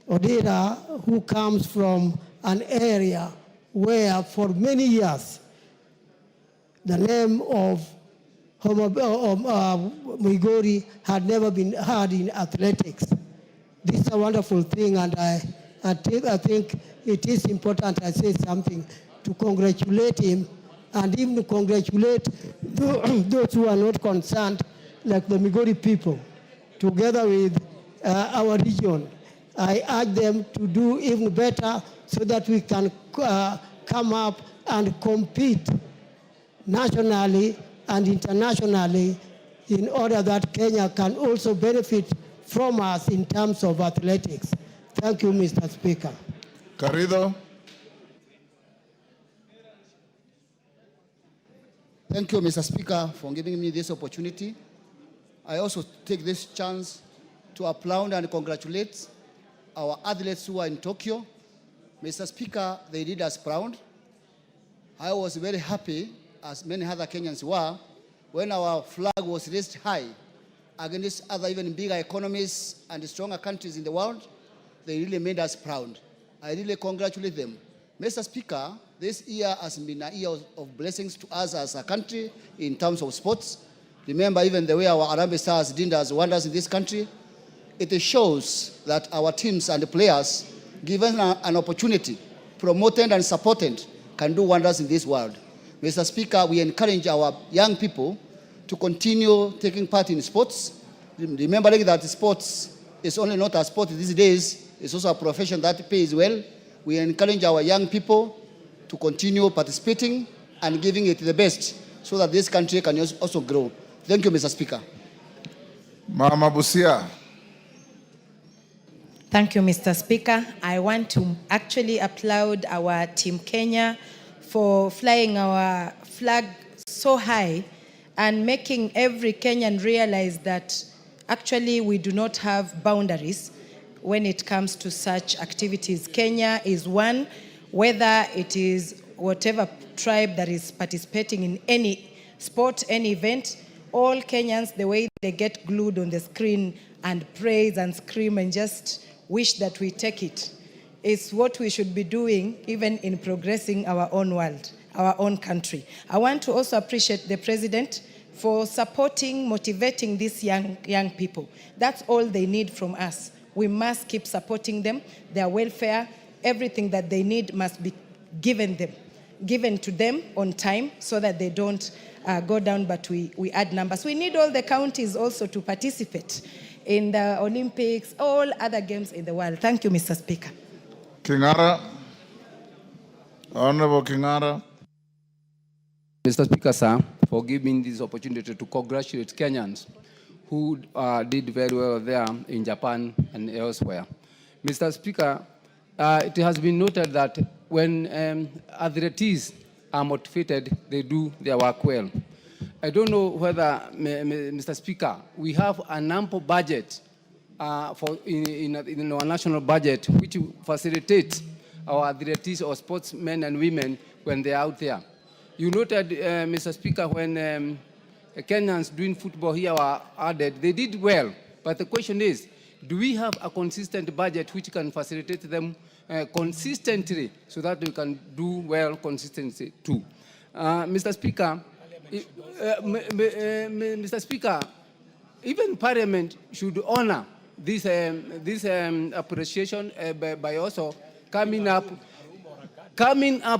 Odinga, who comes from an area where for many years the name of Migori had never been heard in athletics. This is a wonderful thing, and I think it is important I say something to congratulate him, and even to congratulate those who are not concerned, like the Migori people, together with our region. I urge them to do even better so that we can come up and compete nationally and internationally, in order that Kenya can also benefit from us in terms of athletics. Thank you, Mr. Speaker. Carrido. Thank you, Mr. Speaker, for giving me this opportunity. I also take this chance to applaud and congratulate our athletes who are in Tokyo. Mr. Speaker, they did us proud. I was very happy, as many other Kenyans were, when our flag was raised high against other even bigger economies and stronger countries in the world. They really made us proud. I really congratulate them. Mr. Speaker, this year has been a year of blessings to us as a country in terms of sports. Remember even the way our Harambee Stars did us wonders in this country. It shows that our teams and the players, given an opportunity, promoted and supported, can do wonders in this world. Mr. Speaker, we encourage our young people to continue taking part in sports. Remembering that sports is only not a sport these days, it's also a profession that pays well. We encourage our young people to continue participating and giving it the best so that this country can also grow. Thank you, Mr. Speaker. Mama Busia. Thank you, Mr. Speaker. I want to actually applaud our Team Kenya for flying our flag so high and making every Kenyan realize that actually we do not have boundaries when it comes to such activities. Kenya is one, whether it is whatever tribe that is participating in any sport, any event, all Kenyans, the way they get glued on the screen and praise and scream and just wish that we take it, is what we should be doing even in progressing our own world, our own country. I want to also appreciate the President for supporting, motivating these young people. That's all they need from us. We must keep supporting them, their welfare, everything that they need must be given to them on time so that they don't go down, but we add numbers. We need all the counties also to participate in the Olympics, all other games in the world. Thank you, Mr. Speaker. Kingara. Honorable Kingara. Mr. Speaker, sir, for giving this opportunity to congratulate Kenyans who did very well there in Japan and elsewhere. Mr. Speaker, it has been noted that when athletes are motivated, they do their work well. I don't know whether, Mr. Speaker, we have an ample budget in our national budget which facilitates our athletes or sportsmen and women when they're out there. You noted, Mr. Speaker, when Kenyans doing football here were added, they did well. But the question is, do we have a consistent budget which can facilitate them consistently so that we can do well consistently too? Mr. Speaker, Mr. Speaker, even Parliament should honor this appreciation by also coming up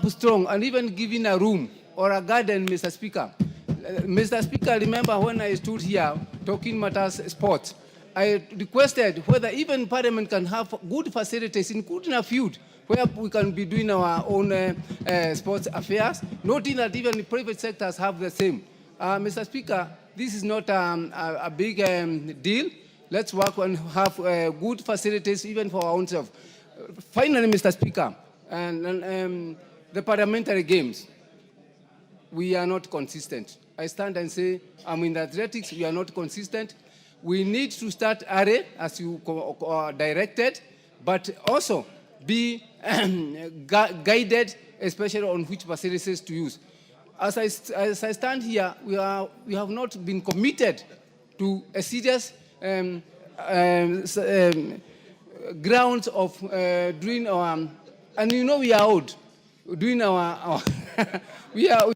strong and even giving a room or a garden, Mr. Speaker. Mr. Speaker, remember when I stood here talking matters sports, I requested whether even Parliament can have good facilities, including a field, where we can be doing our own sports affairs, noting that even the private sectors have the same. Mr. Speaker, this is not a big deal. Let's work and have good facilities even for our own self. Finally, Mr. Speaker, the parliamentary games, we are not consistent. I stand and say, in athletics, we are not consistent. We need to start early, as you directed, but also be guided, especially on which facilities to use. As I stand here, we have not been committed to a serious grounds of doing our, and you know we are old, doing our we are.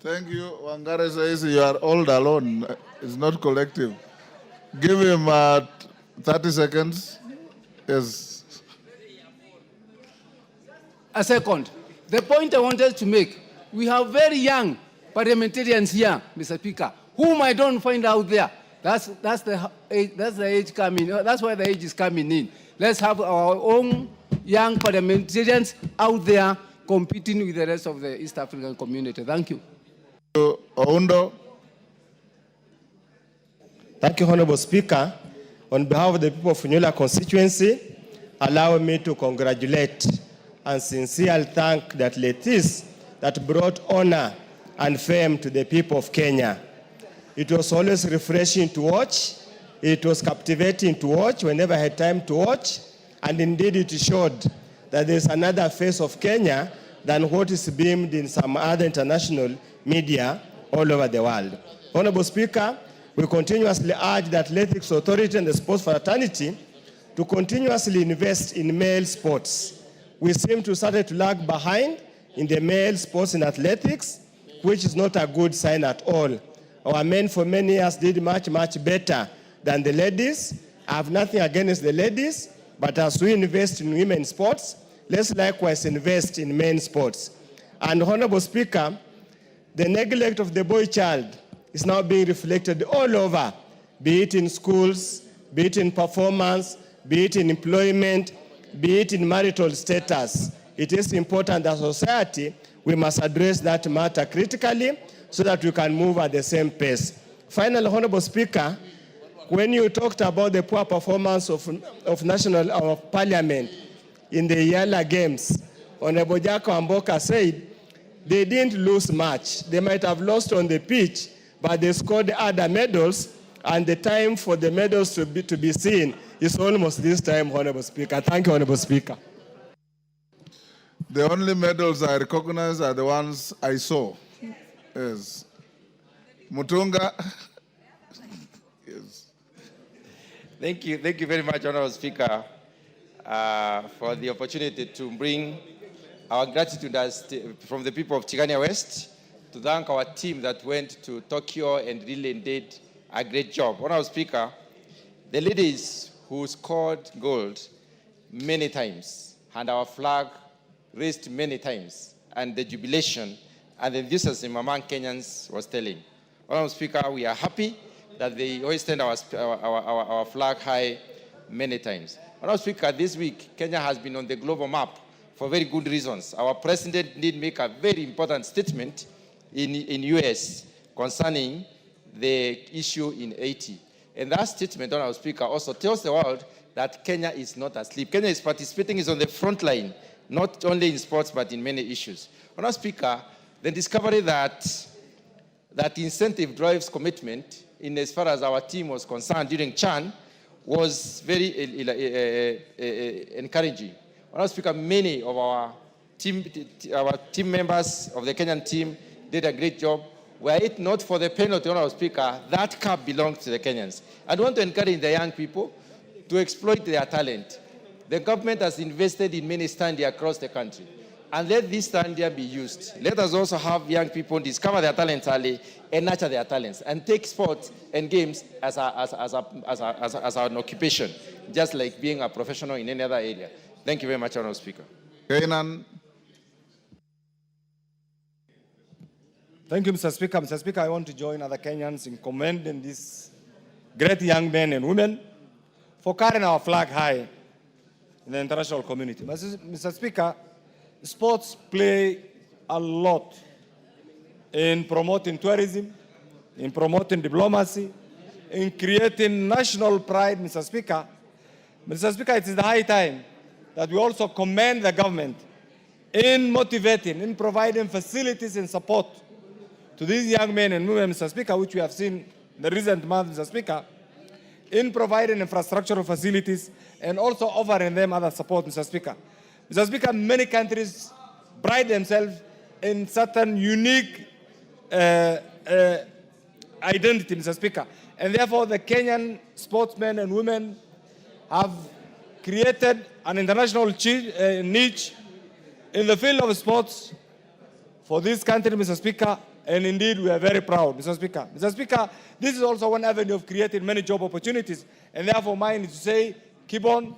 Thank you. Wangare says you are old alone. It's not collective. Give him 30 seconds. Yes. A second. The point I wanted to make, we have very young parliamentarians here, Mr. Speaker, whom I don't find out there. That's the age coming. That's why the age is coming in. Let's have our own young parliamentarians out there competing with the rest of the East African community. Thank you. Oundo. Thank you, Honorable Speaker. On behalf of the people of Funyula constituency, allow me to congratulate and sincerely thank the athletes that brought honor and fame to the people of Kenya. It was always refreshing to watch. It was captivating to watch whenever I had time to watch. And indeed, it showed that there's another face of Kenya than what is beamed in some other international media all over the world. Honorable Speaker, we continuously urge the Athletics Authority and the sports fraternity to continuously invest in male sports. We seem to start to lag behind in the male sports in athletics, which is not a good sign at all. Our men for many years did much, much better than the ladies. I have nothing against the ladies, but as we invest in women's sports, let's likewise invest in men's sports. And Honorable Speaker, The neglect of the boy child is now being reflected all over, be it in schools, be it in performance, be it in employment, be it in marital status. It is important that society, we must address that matter critically so that we can move at the same pace. Finally, Honorable Speaker, when you talked about the poor performance of Parliament in the Yala Games, Honorable Jacko Amboka said they didn't lose much. They might have lost on the pitch, but they scored other medals, and the time for the medals to be seen is almost this time, Honorable Speaker. Thank you, Honorable Speaker. The only medals I recognize are the ones I saw. Yes. Mutunga. Yes. Thank you very much, Honorable Speaker, for the opportunity to bring our gratitude from the people of Tigania West to thank our team that went to Tokyo and really did a great job. Honorable Speaker, the ladies who scored gold many times and our flag raised many times, and the jubilation and the enthusiasm among Kenyans was telling. Honorable Speaker, we are happy that they hoisted our flag high many times. Honorable Speaker, this week, Kenya has been on the global map for very good reasons. Our president did make a very important statement in US concerning the issue in Haiti. And that statement, Honorable Speaker, also tells the world that Kenya is not asleep. Kenya is participating, is on the front line, not only in sports, but in many issues. Honorable Speaker, the discovery that incentive drives commitment, in as far as our team was concerned during CHAN, was very encouraging. Honorable Speaker, many of our team members of the Kenyan team did a great job. Were it not for the penalty, Honorable Speaker, that cup belongs to the Kenyans. I want to encourage the young people to exploit their talent. The government has invested in many stands across the country. And let this standard be used. Let us also have young people discover their talents early and nurture their talents and take sports and games as an occupation, just like being a professional in any other area. Thank you very much, Honorable Speaker. Kainan. Thank you, Mr. Speaker. Mr. Speaker, I want to join other Kenyans in commending these great young men and women for carrying our flag high in the international community. Mr. Speaker, sports play a lot in promoting tourism, in promoting diplomacy, in creating national pride, Mr. Speaker. Mr. Speaker, it is the high time that we also commend the government in motivating, in providing facilities and support to these young men and women, Mr. Speaker, which we have seen in the recent months, Mr. Speaker, in providing infrastructural facilities and also offering them other support, Mr. Speaker. Mr. Speaker, many countries pride themselves in certain unique identity, Mr. Speaker. And therefore, the Kenyan sportsmen and women have created an international niche in the field of sports for this country, Mr. Speaker. And indeed, we are very proud, Mr. Speaker. Mr. Speaker, this is also one avenue of creating many job opportunities. And therefore, mine is to say, keep on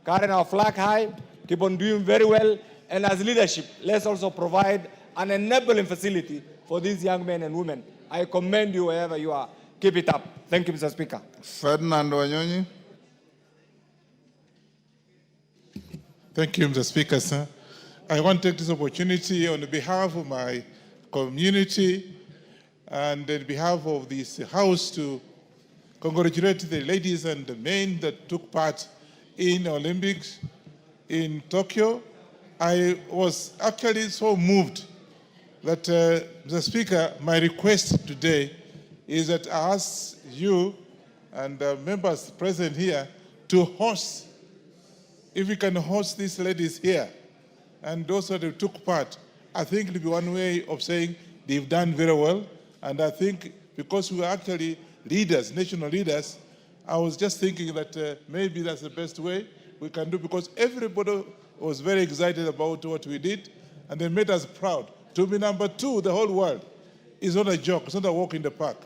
carrying our flag high, keep on doing very well. And as leadership, let's also provide an enabling facility for these young men and women. I commend you wherever you are. Keep it up. Thank you, Mr. Speaker. Ferdinand Wanyonyi. Thank you, Mr. Speaker, sir. I want to take this opportunity on behalf of my community and on behalf of this House to congratulate the ladies and the men that took part in Olympics in Tokyo. I was actually so moved that, Mr. Speaker, my request today is that I ask you and members present here to host, if we can host these ladies here, and those that took part, I think it will be one way of saying they've done very well. And I think because we are actually leaders, national leaders, I was just thinking that maybe that's the best way we can do, because everybody was very excited about what we did, and they made us proud. To be number 2, the whole world, is not a joke, it's not a walk in the park.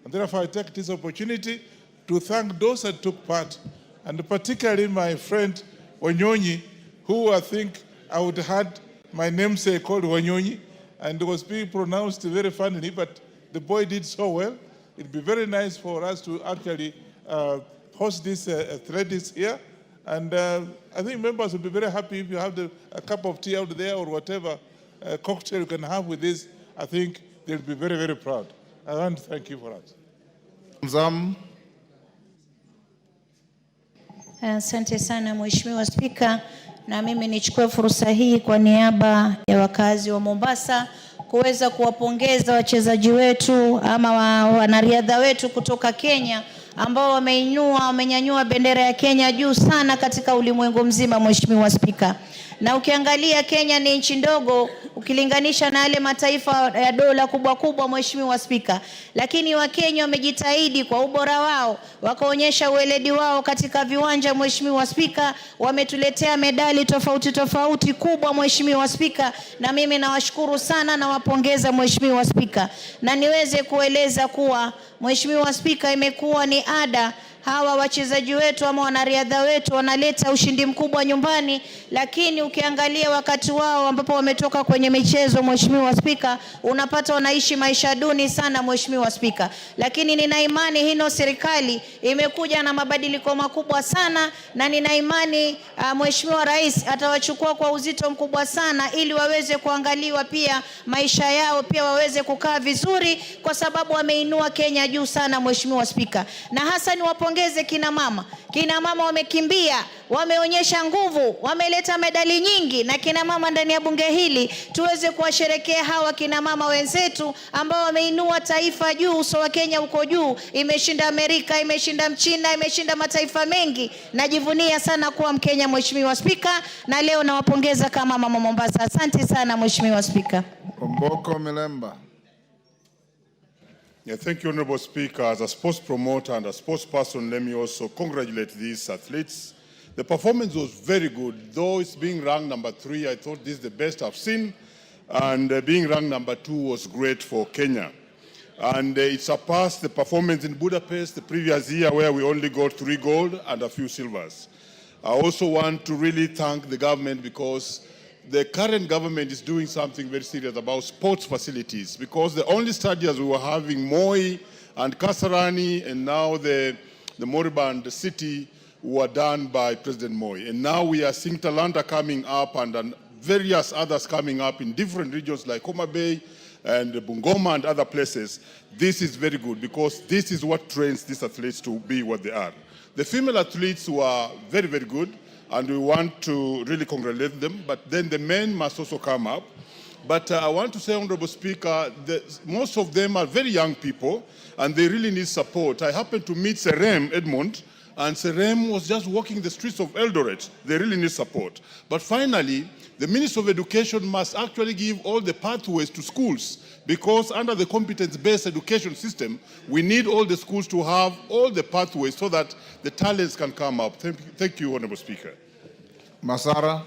And therefore, I take this opportunity to thank those that took part, and particularly my friend Wanyonyi, who I think I would have had my namesake called Wanyonyi, and it was being pronounced very funnily, but the boy did so well. It'd be very nice for us to actually host this athletics here. And I think members will be very happy if you have a cup of tea out there or whatever cocktail you can have with this. I think they'll be very, very proud. I want to thank you for us. Asante sana Mheshimiwa Spika, na mimi nichukue fursa hii kwa niaba ya wakazi wa Mombasa kuweza kuwapongeza wachezaji wetu ama wanariadha wetu kutoka Kenya ambao wamenyanyua bendera ya Kenya juu sana katika ulimwengu mzima, Mheshimiwa Spika. Na ukiangalia Kenya ni nchi ndogo ukilinganisha na yale mataifa ya dola kubwa, Mheshimiwa Spika. Lakini Wakenya wamejitahidi kwa ubora wao, wakaonyesha ueledi wao katika viwanja, Mheshimiwa Spika. Wametuletea medali tofauti kubwa, Mheshimiwa Spika. Na mimi nawashukuru sana na wapongeza, Mheshimiwa Spika. Na niweze kueleza kuwa, Mheshimiwa Spika, imekuwa ni ada hawa wachezaji wetu ama wanariadha wetu wanaleta ushindi mkubwa nyumbani, lakini ukiangalia wakati wao ambapo wametoka kwenye michezo, Mheshimiwa Spika, unapata wanaishi maisha duni sana, Mheshimiwa Spika. Lakini nina imani hino serikali imekuja na mabadiliko makubwa sana, na nina imani Mheshimiwa Rais atawachukua kwa uzito mkubwa sana ili waweze kuangaliwa pia maisha yao pia waweze kukaa vizuri, kwa sababu wameinua Kenya juu sana, Mheshimiwa Spika. Na hasa ni wapongeze kina mama. Kina mama wamekimbia, wameonyesha nguvu, wameleta medali nyingi, na kina mama ndani ya bunge hili tuweze kuwasherekea hawa kina mama wenzetu ambao wameinua taifa juu. Uso wa Kenya uko juu, imeshinda Amerika, imeshinda Mchina, imeshinda mataifa mengi. Najivunia sana kuwa Mkenya, Mheshimiwa Spika, na leo nawapongeza kama mama Mombasa. Asante sana Mheshimiwa Spika. Omboko Milemba. Yeah, thank you, Honorable Speaker. As a sports promoter and a sports person, let me also congratulate these athletes. The performance was very good. Though it's being ranked number 3, I thought this is the best I've seen. And being ranked number 2 was great for Kenya. And it surpassed the performance in Budapest the previous year, where we only got 3 gold and a few silvers. I also want to really thank the government, because the current government is doing something very serious about sports facilities, because the only stadiums we were having, Moi and Kasarani, and now the moribund city, were done by President Moi. And now we are seeing Talanta coming up and various others coming up in different regions like Homa Bay and Bungoma and other places. This is very good, because this is what trains these athletes to be what they are. The female athletes were very, very good, and we want to really congratulate them, but then the men must also come up. But I want to say, Honorable Speaker, most of them are very young people, and they really need support. I happened to meet Serem Edmond, and Serem was just walking the streets of Eldoret. They really need support. But finally, the Minister of Education must actually give all the pathways to schools, because under the competence-based education system, we need all the schools to have all the pathways so that the talents can come up. Thank you, Honorable Speaker. Masara.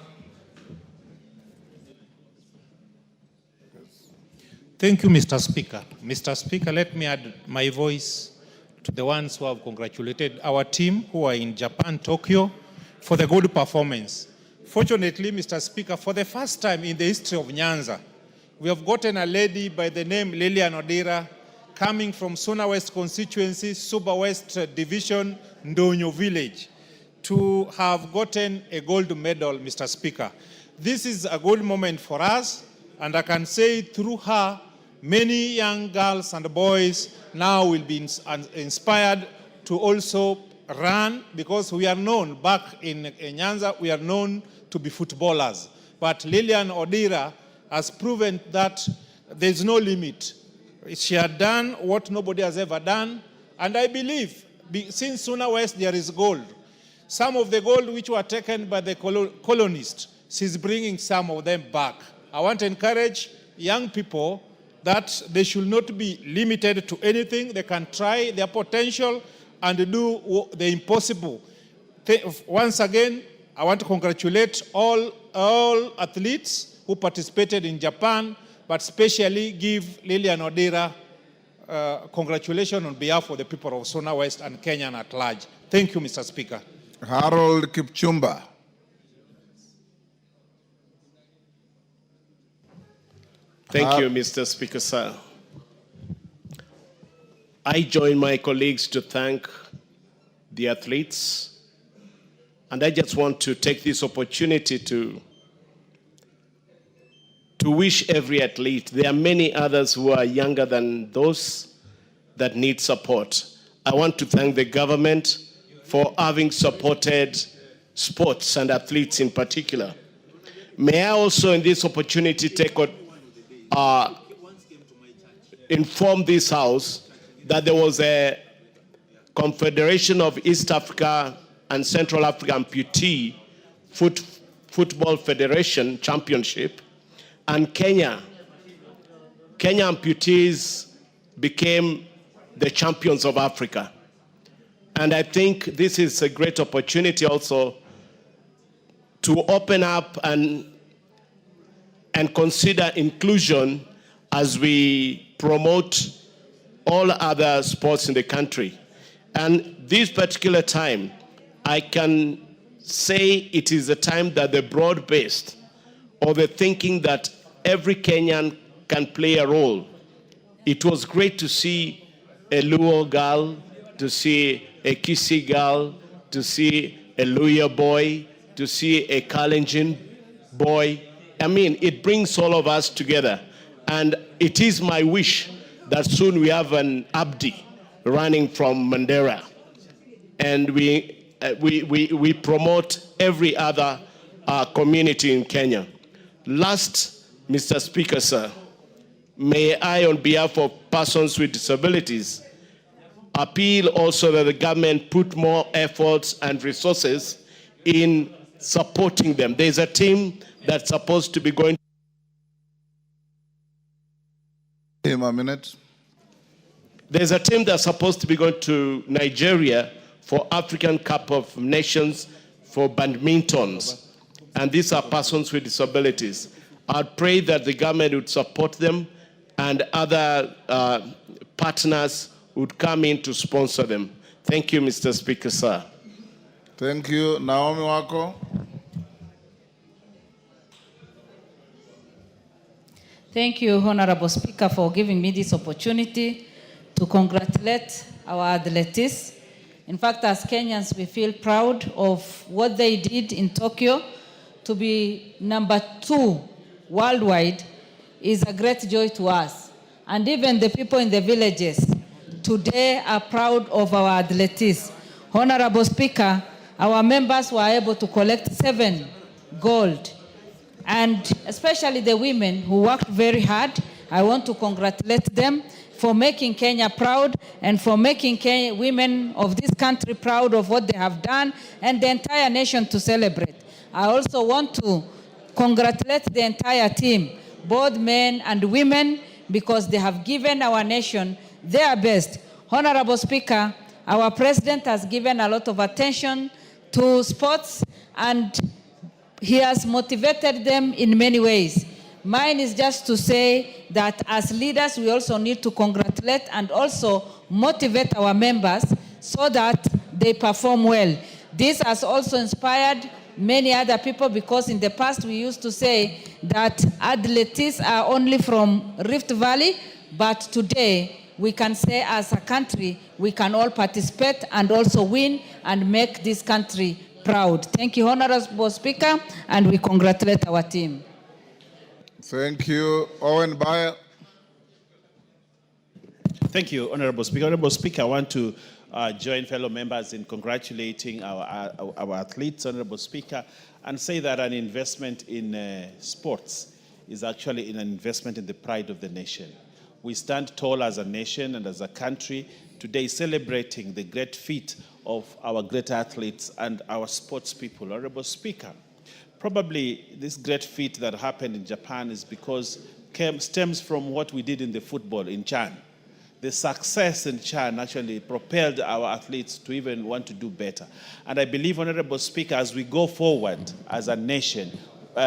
Thank you, Mr. Speaker. Mr. Speaker, let me add my voice to the ones who have congratulated our team who are in Japan, Tokyo, for the good performance. Fortunately, Mr. Speaker, for the first time in the history of Nyanza, we have gotten a lady by the name Lilian Odira, coming from Suna West constituency, Suba West Division, Ndonyo village, to have gotten a gold medal, Mr. Speaker. This is a good moment for us, and I can say through her, many young girls and boys now will be inspired to also run, because we are known back in Nyanza, we are known to be footballers. But Lilian Odira has proven that there is no limit. She had done what nobody has ever done, and I believe since Suna West there is gold. Some of the gold which were taken by the colonists, she's bringing some of them back. I want to encourage young people that they should not be limited to anything. They can try their potential and do the impossible. Once again, I want to congratulate all athletes who participated in Japan, but especially give Lilian Odira congratulations on behalf of the people of Suna West and Kenya at large. Thank you, Mr. Speaker. Harold Kipchumba. Thank you, Mr. Speaker, sir. I join my colleagues to thank the athletes, and I just want to take this opportunity to wish every athlete. There are many others who are younger than those that need support. I want to thank the government for having supported sports and athletes in particular. May I also in this opportunity inform this House that there was a Confederation of East Africa and Central Africa Amputee Football Federation Championship, and Kenya amputees became the champions of Africa. And I think this is a great opportunity also to open up and consider inclusion as we promote all other sports in the country. And this particular time, I can say it is a time that the broad-based or the thinking that every Kenyan can play a role. It was great to see a Luo girl, to see a Kisii girl, to see a Luya boy, to see a Kalenjin boy. I mean, it brings all of us together. And it is my wish that soon we have an Abdi running from Mandera. And we promote every other community in Kenya. Last, Mr. Speaker, sir, may I, on behalf of persons with disabilities, appeal also that the government put more efforts and resources in supporting them. There's a team that's supposed to be going. Him a minute. There's a team that's supposed to be going to Nigeria for African Cup of Nations for badmintons. And these are persons with disabilities. I pray that the government would support them and other partners would come in to sponsor them. Thank you, Mr. Speaker, sir. Thank you. Naomi Wako. Thank you, Honorable Speaker, for giving me this opportunity to congratulate our athletes. In fact, as Kenyans, we feel proud of what they did in Tokyo. To be number 2 worldwide is a great joy to us. And even the people in the villages today are proud of our athletes. Honorable Speaker, our members were able to collect 7 gold. And especially the women who worked very hard, I want to congratulate them for making Kenya proud and for making women of this country proud of what they have done and the entire nation to celebrate. I also want to congratulate the entire team, both men and women, because they have given our nation their best. Honorable Speaker, our president has given a lot of attention to sports and he has motivated them in many ways. Mine is just to say that as leaders, we also need to congratulate and also motivate our members so that they perform well. This has also inspired many other people because in the past we used to say that athletes are only from Rift Valley, but today we can say as a country, we can all participate and also win and make this country proud. Thank you, Honorable Speaker, and we congratulate our team. Thank you. Owen Bayer. Thank you, Honorable Speaker. Honorable Speaker, I want to join fellow members in congratulating our athletes, Honorable Speaker, and say that an investment in sports is actually an investment in the pride of the nation. We stand tall as a nation and as a country today celebrating the great feat of our great athletes and our sports people. Honorable Speaker, probably this great feat that happened in Japan is because stems from what we did in the football in Chan. The success in Chan actually propelled our athletes to even want to do better. And I believe, Honorable Speaker, as we go forward as a nation,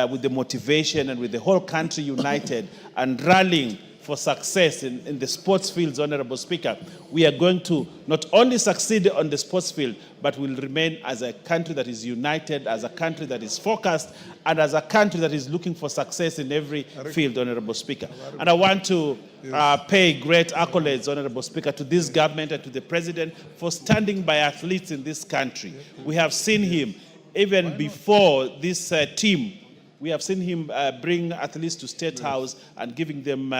with the motivation and with the whole country united and rallying for success in the sports fields, Honorable Speaker, we are going to not only succeed on the sports field, but will remain as a country that is united, as a country that is focused, and as a country that is looking for success in every field, Honorable Speaker. And I want to pay great accolades, Honorable Speaker, to this government and to the President for standing by athletes in this country. We have seen him, even before this team, we have seen him bring athletes to State House and giving them,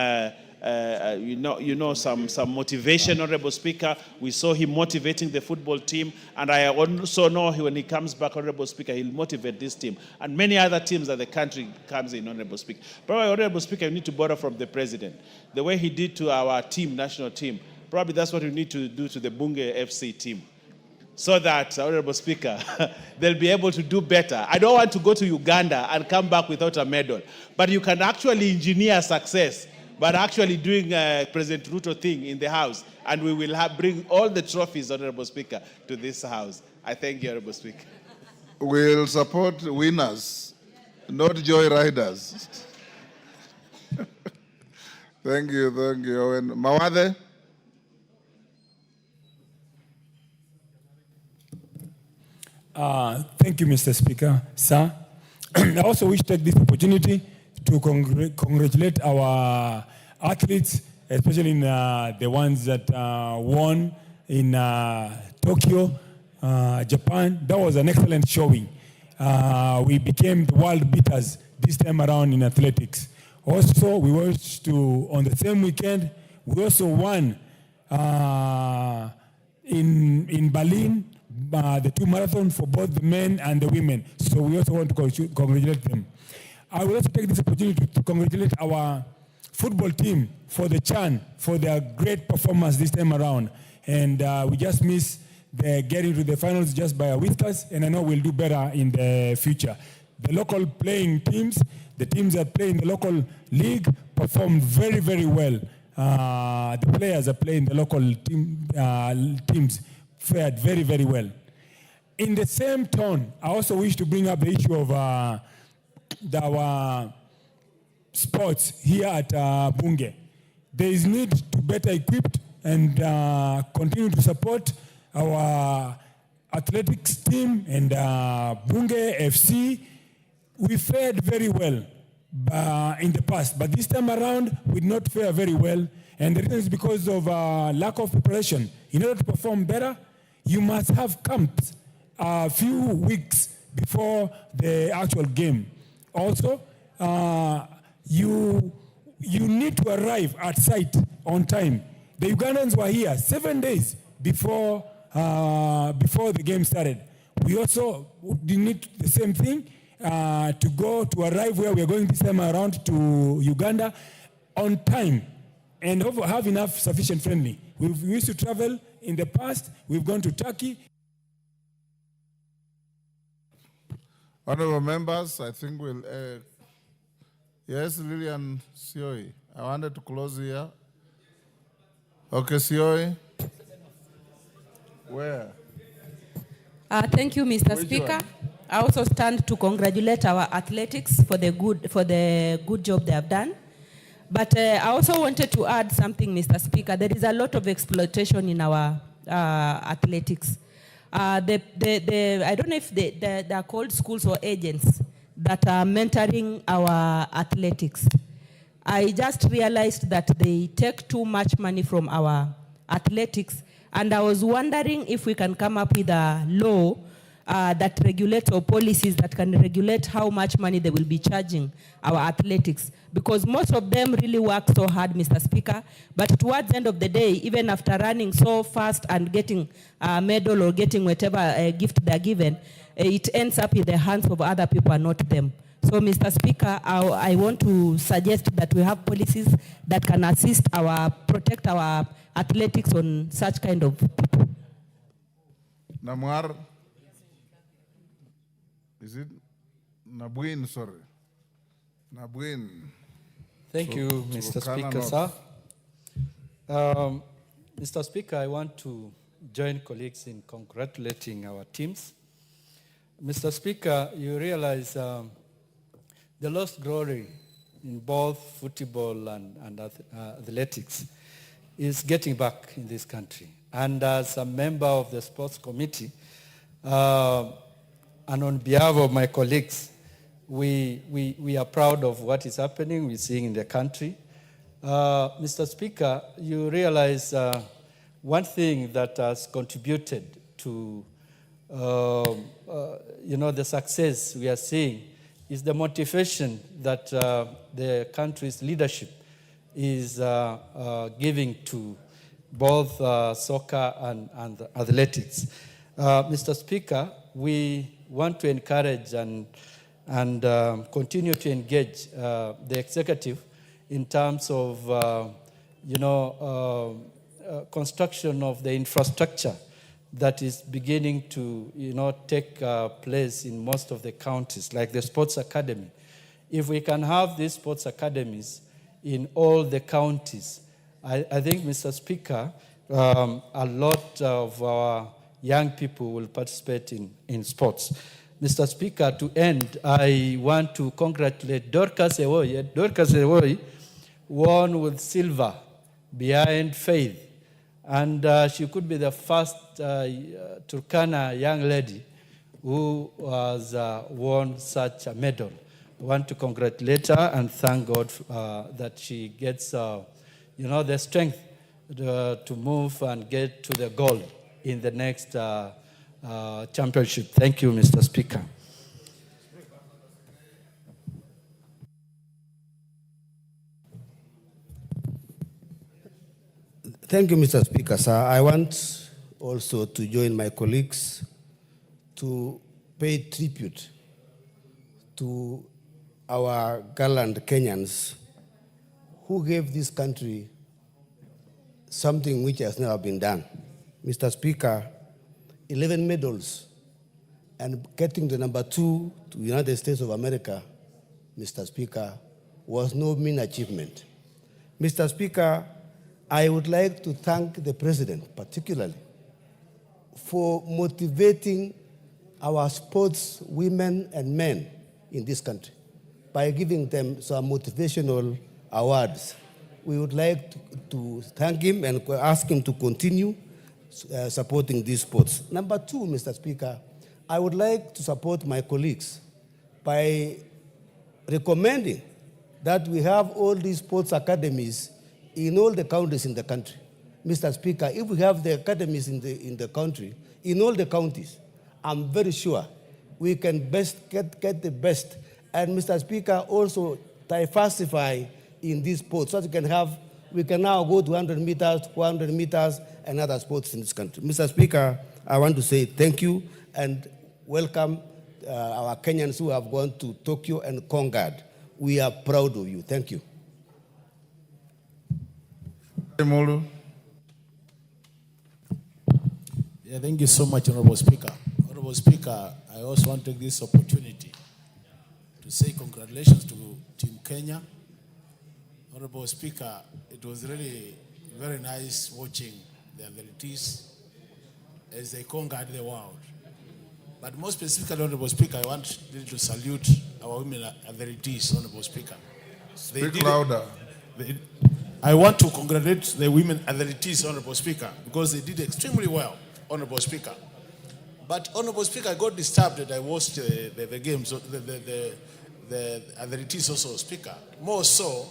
some motivation, Honorable Speaker. We saw him motivating the football team, and I also know when he comes back, Honorable Speaker, he'll motivate this team and many other teams that the country comes in, Honorable Speaker. Probably, Honorable Speaker, you need to borrow from the President. The way he did to our team, national team, probably that's what we need to do to the Bunge FC team, so that, Honorable Speaker, they'll be able to do better. I don't want to go to Uganda and come back without a medal, but you can actually engineer success by actually doing President Ruto thing in the House, and we will bring all the trophies, Honorable Speaker, to this House. I thank you, Honorable Speaker. We'll support winners, not joy riders. Thank you, Owen. Mawade? Thank you, Mr. Speaker. Sir, I also wish to take this opportunity to congratulate our athletes, especially in the ones that won in Tokyo, Japan. That was an excellent showing. We became the world beaters this time around in athletics. Also, we wish to, on the same weekend, we also won in Berlin, the 2 marathons for both the men and the women. So we also want to congratulate them. I will also take this opportunity to congratulate our football team for the CHAN, for their great performance this time around. And we just missed getting to the finals just by a whiskers, and I know we'll do better in the future. The local playing teams, the teams that play in the local league, performed very, very well. The players that play in the local teams fared very, very well. In the same tone, I also wish to bring up the issue of our sports here at Bunge. There is need to better equipped and continue to support our athletics team and Bunge FC. We fared very well in the past, but this time around we did not fare very well, and the reason is because of lack of preparation. In order to perform better, you must have camps a few weeks before the actual game. Also, you need to arrive at site on time. The Ugandans were here 7 days before the game started. We also need the same thing to arrive where we are going this time around to Uganda on time and have enough sufficient friendly. We used to travel in the past. We've gone to Turkey. Honorable members, I think we'll... yes, Lillian Sioi. I wanted to close here. Okay, Sioi. Where? Thank you, Mr. Speaker. I also stand to congratulate our athletics for the good job they have done. But I also wanted to add something, Mr. Speaker. There is a lot of exploitation in our athletics. I don't know if they are called schools or agents that are mentoring our athletics. I just realized that they take too much money from our athletics, and I was wondering if we can come up with a law that regulates, or policies that can regulate how much money they will be charging our athletics. Because most of them really work so hard, Mr. Speaker, but towards the end of the day, even after running so fast and getting a medal or getting whatever gift they're given, it ends up in the hands of other people and not them. So, Mr. Speaker, I want to suggest that we have policies that can protect our athletics on such kind of people. Namwar. Is it Nabwin, sorry. Nabwin. Thank you, Mr. Speaker, sir. Mr. Speaker, I want to join colleagues in congratulating our teams. Mr. Speaker, you realize the lost glory in both football and athletics is getting back in this country. And as a member of the sports committee, and on behalf of my colleagues, we are proud of what is happening, we're seeing in the country. Mr. Speaker, you realize one thing that has contributed to the success we are seeing is the motivation that the country's leadership is giving to both soccer and athletics. Mr. Speaker, we want to encourage and continue to engage the executive in terms of, construction of the infrastructure that is beginning to, take place in most of the counties, like the sports academy. If we can have these sports academies in all the counties, I think, Mr. Speaker, a lot of our young people will participate in sports. Mr. Speaker, to end, I want to congratulate Dorcas Ewoye. Dorcas Ewoye won with silver behind Faith. And she could be the first Turkana young lady who has won such a medal. I want to congratulate her and thank God that she gets, the strength to move and get to the goal in the next championship. Thank you, Mr. Speaker. Thank you, Mr. Speaker, sir. I want also to join my colleagues to pay tribute to our gallant Kenyans who gave this country something which has never been done. Mr. Speaker, 11 medals and getting the number 2 to the United States of America, Mr. Speaker, was no mean achievement. Mr. Speaker, I would like to thank the President particularly for motivating our sports women and men in this country by giving them some motivational awards. We would like to thank him and ask him to continue supporting these sports. Number 2, Mr. Speaker, I would like to support my colleagues by recommending that we have all these sports academies in all the counties in the country. Mr. Speaker, if we have the academies in the country, in all the counties, I'm very sure we can best get the best. And Mr. Speaker, also diversify in these sports so that we can now go to 100 meters, 400 meters, and other sports in this country. Mr. Speaker, I want to say thank you and welcome our Kenyans who have gone to Tokyo and conquered. We are proud of you. Thank you. Yeah, thank you so much, Honorable Speaker. Honorable Speaker, I also want to take this opportunity to say congratulations to Team Kenya. Honorable Speaker, it was really very nice watching the athletes as they conquered the world. But more specifically, Honorable Speaker, I want to salute our women athletes, Honorable Speaker. Speak louder. I want to congratulate the women athletes, Honorable Speaker, because they did extremely well, Honorable Speaker. But, Honorable Speaker, I got disturbed that I watched the games, the athletes also, Speaker. More so,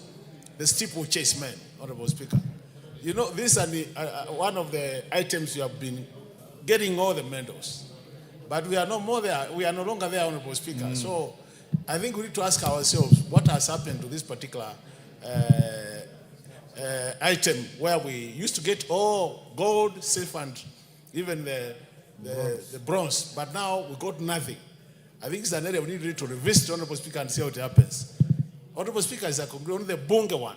the steeplechase men, Honorable Speaker. You know, this is one of the items you have been getting all the medals. But we are no more there. We are no longer there, Honorable Speaker. So I think we need to ask ourselves what has happened to this particular item where we used to get all gold, silver, and even the bronze. But now we got nothing. I think it's an area we need to revisit, Honorable Speaker, and see how it happens. Honorable Speaker, is only the Bunga one.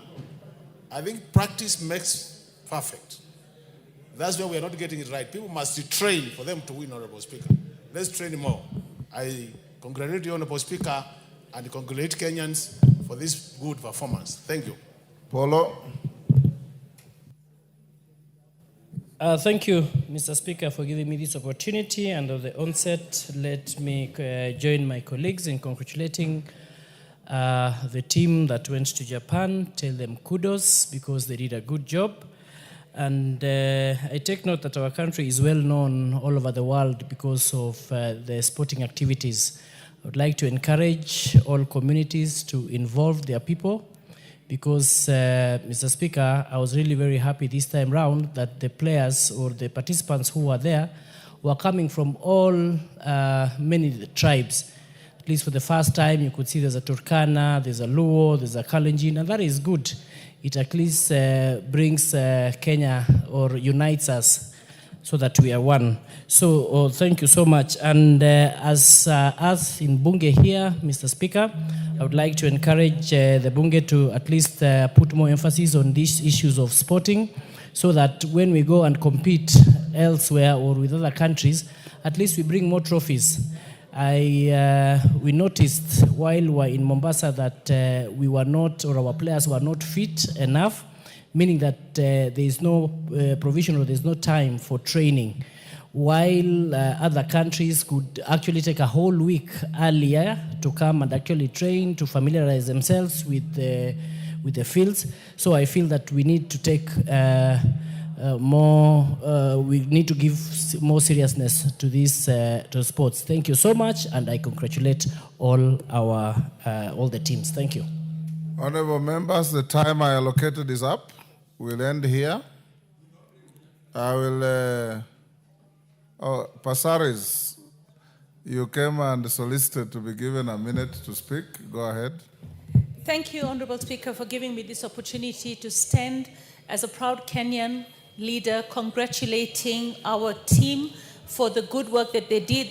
I think practice makes perfect. That's where we are not getting it right. People must train for them to win, Honorable Speaker. Let's train more. I congratulate you, Honorable Speaker, and congratulate Kenyans for this good performance. Thank you. Polo. Thank you, Mr. Speaker, for giving me this opportunity. And at the onset, let me join my colleagues in congratulating The team that went to Japan, tell them kudos because they did a good job. And I take note that our country is well known all over the world because of the sporting activities. I would like to encourage all communities to involve their people because, Mr. Speaker, I was really very happy this time round that the players or the participants who were there were coming from all many tribes. At least for the first time, you could see there's a Turkana, there's a Luo, there's a Kalenjin, and that is good. It at least brings Kenya or unites us so that we are one. So thank you so much. And as us in Bunge here, Mr. Speaker, I would like to encourage the Bunge to at least put more emphasis on these issues of sporting so that when we go and compete elsewhere or with other countries, at least we bring more trophies. We noticed while we were in Mombasa that we were not, or our players were not fit enough, meaning that there is no provision or there is no time for training. While other countries could actually take a whole week earlier to come and actually train, to familiarize themselves with the fields. So I feel that we need to take we need to give more seriousness to these to sports. Thank you so much, and I congratulate all the teams. Thank you. Honorable members, the time I allocated is up. We'll end here. I will. Pasaris, you came and solicited to be given a minute to speak. Go ahead. Thank you, Honorable Speaker, for giving me this opportunity to stand as a proud Kenyan leader congratulating our team for the good work that they did.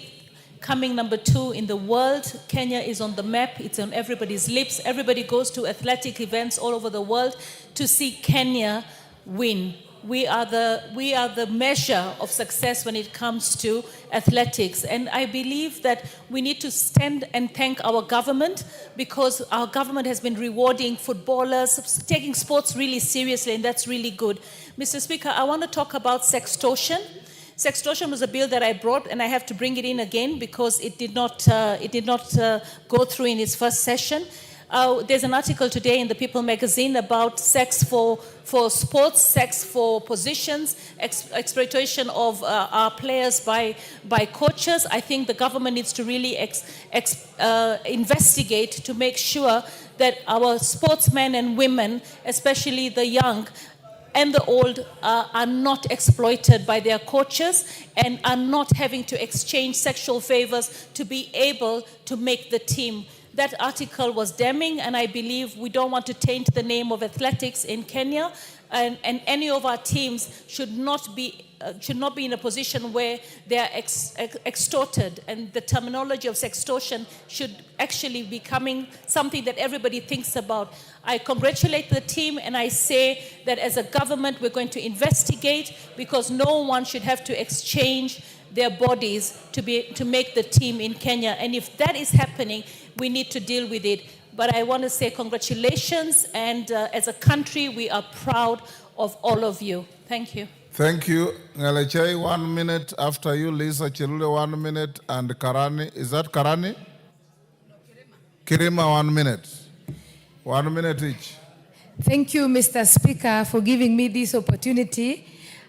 Coming number 2 in the world, Kenya is on the map. It's on everybody's lips. Everybody goes to athletic events all over the world to see Kenya win. We are the measure of success when it comes to athletics. And I believe that we need to stand and thank our government because our government has been rewarding footballers, taking sports really seriously, and that's really good. Mr. Speaker, I want to talk about sextortion. Sextortion was a bill that I brought, and I have to bring it in again because it did not go through in its first session. There's an article today in the People magazine about sex for sports, sex for positions, exploitation of our players by coaches. I think the government needs to really investigate to make sure that our sportsmen and women, especially the young and the old, are not exploited by their coaches and are not having to exchange sexual favors to be able to make the team. That article was damning, and I believe we don't want to taint the name of athletics in Kenya, and any of our teams should not be in a position where they are extorted, and the terminology of sextortion should actually be becoming something that everybody thinks about. I congratulate the team, and I say that as a government we're going to investigate because no one should have to exchange their bodies to make the team in Kenya, and if that is happening, we need to deal with it. But I want to say congratulations, and as a country, we are proud of all of you. Thank you. Thank you. Ngalechei, 1 minute. After you, Lisa Chilule, 1 minute. And Karani, is that Karani? Kirima, 1 minute. 1 minute each. Thank you, Mr. Speaker, for giving me this opportunity.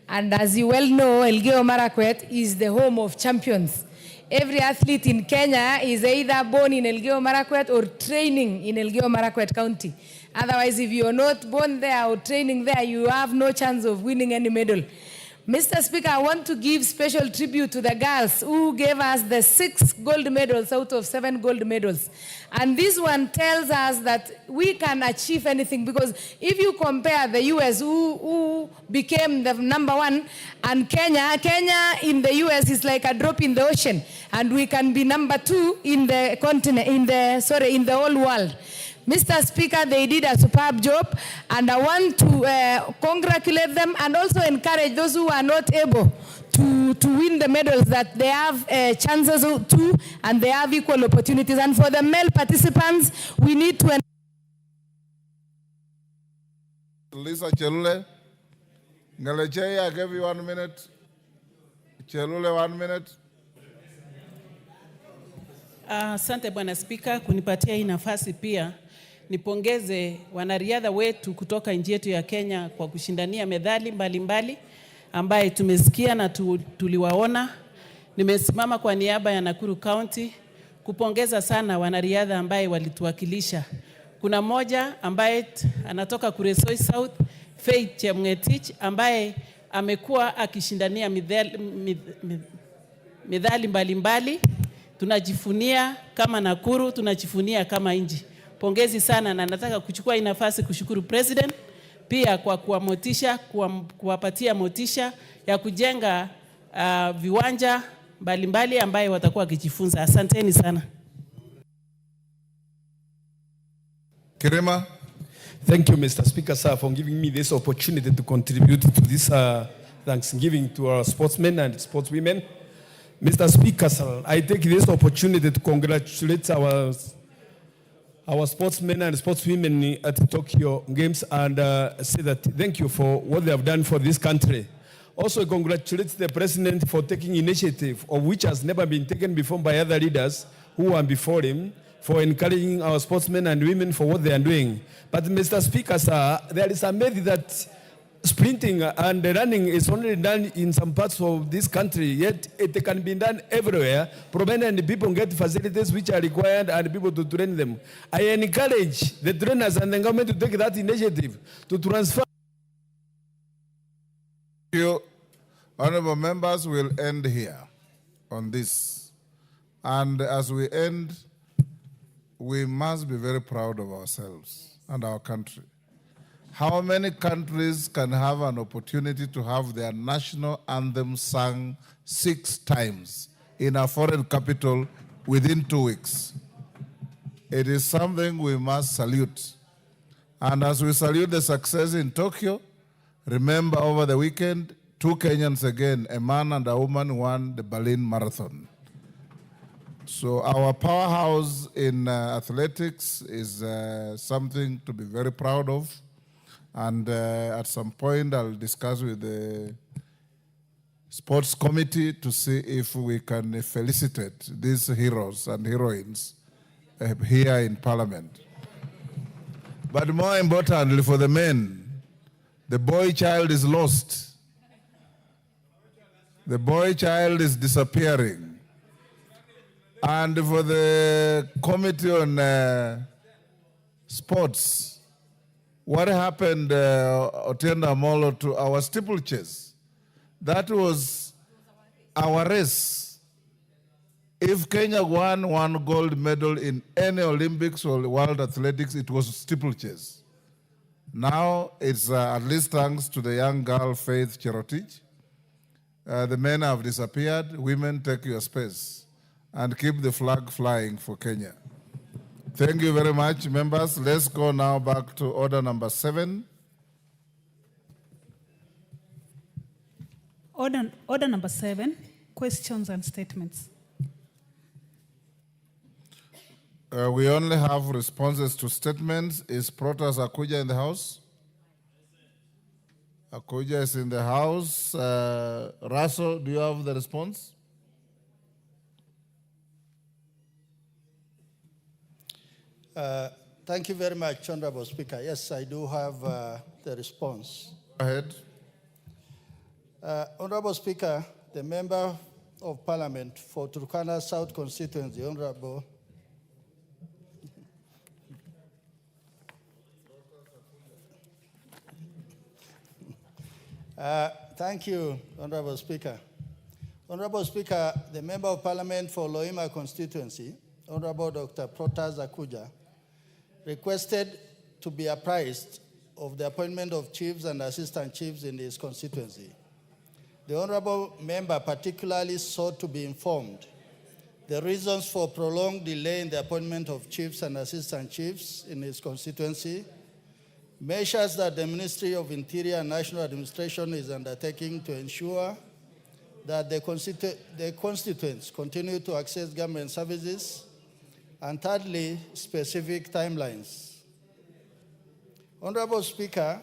And as you well know, Elgeyo Marakwet is the home of champions. Every athlete in Kenya is either born in Elgeyo Marakwet or training in Elgeyo Marakwet County. Otherwise, if you are not born there or training there, you have no chance of winning any medal. Mr. Speaker, I want to give special tribute to the girls who gave us the 6 gold medals out of 7 gold medals. And this one tells us that we can achieve anything, because if you compare the US who became the #1 and Kenya in the US is like a drop in the ocean, and we can be #2 in the continent, in the whole world. Mr. Speaker, they did a superb job, and I want to congratulate them and also encourage those who are not able to win the medals that they have chances to, and they have equal opportunities. And for the male participants, we need to... Lisa Chelule. Ngalechei, I gave you 1 minute. Chelule, 1 minute. Asante Bwana Spika kunipatia hii nafasi pia. Nipongeze wanariadha wetu kutoka nchi yetu ya Kenya kwa kushindania medali mbalimbali ambaye tumesikia na tuliwaona. Nimesimama kwa niaba ya Nakuru County kupongeza sana wanariadha ambaye walituwakilisha. Kuna mmoja ambaye anatoka Resurface South, Faith Chemngetich, ambaye amekuwa akishindania medali mbalimbali. Tunajifunia kama Nakuru, tunajifunia kama nchi. Pongezi sana, na nataka kuchukua hii nafasi kushukuru President pia kwa kuwamotisha, kuwapatia motisha ya kujenga viwanja mbalimbali ambaye watakuwa wakijifunza. Asanteni sana. Kirema. Thank you, Mr. Speaker, sir, for giving me this opportunity to contribute to this Thanksgiving to our sportsmen and sportswomen. Mr. Speaker, sir, I take this opportunity to congratulate our sportsmen and sportswomen at the Tokyo Games and say that thank you for what they have done for this country. Also congratulate the President for taking initiative of which has never been taken before by other leaders who are before him, for encouraging our sportsmen and women for what they are doing. But Mr. Speaker, sir, there is a myth that sprinting and running is only done in some parts of this country, yet it can be done everywhere, provided people get facilities which are required and people to train them. I encourage the trainers and the government to take that initiative to transfer. Thank you. Honorable members, will end here on this. And as we end, we must be very proud of ourselves and our country. How many countries can have an opportunity to have their national anthem sung 6 times in a foreign capital within 2 weeks? It is something we must salute. And as we salute the success in Tokyo, remember over the weekend, 2 Kenyans again, a man and a woman, won the Berlin Marathon. So our powerhouse in athletics is something to be very proud of. And at some point, I'll discuss with the sports committee to see if we can felicitate these heroes and heroines here in Parliament. But more importantly, for the men, the boy child is lost. The boy child is disappearing. And for the Committee on Sports, what happened, Otienda Molo, to our steeplechase? That was our race. If Kenya won 1 gold medal in any Olympics or World Athletics, it was steeplechase. Now it's at least thanks to the young girl, Faith Cherotich. The men have disappeared. Women, take your space and keep the flag flying for Kenya. Thank you very much, members. Let's go now back to order number 7. Order number 7, questions and statements. We only have responses to statements. Is Protas Akuja in the house? Akuja is in the house. Raso, do you have the response? Thank you very much, Honorable Speaker. Yes, I do have the response. Go ahead. Honorable Speaker, the Member of Parliament for Turkana South Constituency, Honorable thank you, Honorable Speaker. Honorable Speaker, the Member of Parliament for Loima Constituency, Honorable Dr. Protas Akuja, requested to be apprised of the appointment of chiefs and assistant chiefs in his constituency. The honorable member particularly sought to be informed the reasons for prolonged delay in the appointment of chiefs and assistant chiefs in his constituency, measures that the Ministry of Interior and National Administration is undertaking to ensure that the constituents continue to access government services, and thirdly, specific timelines. Honorable Speaker,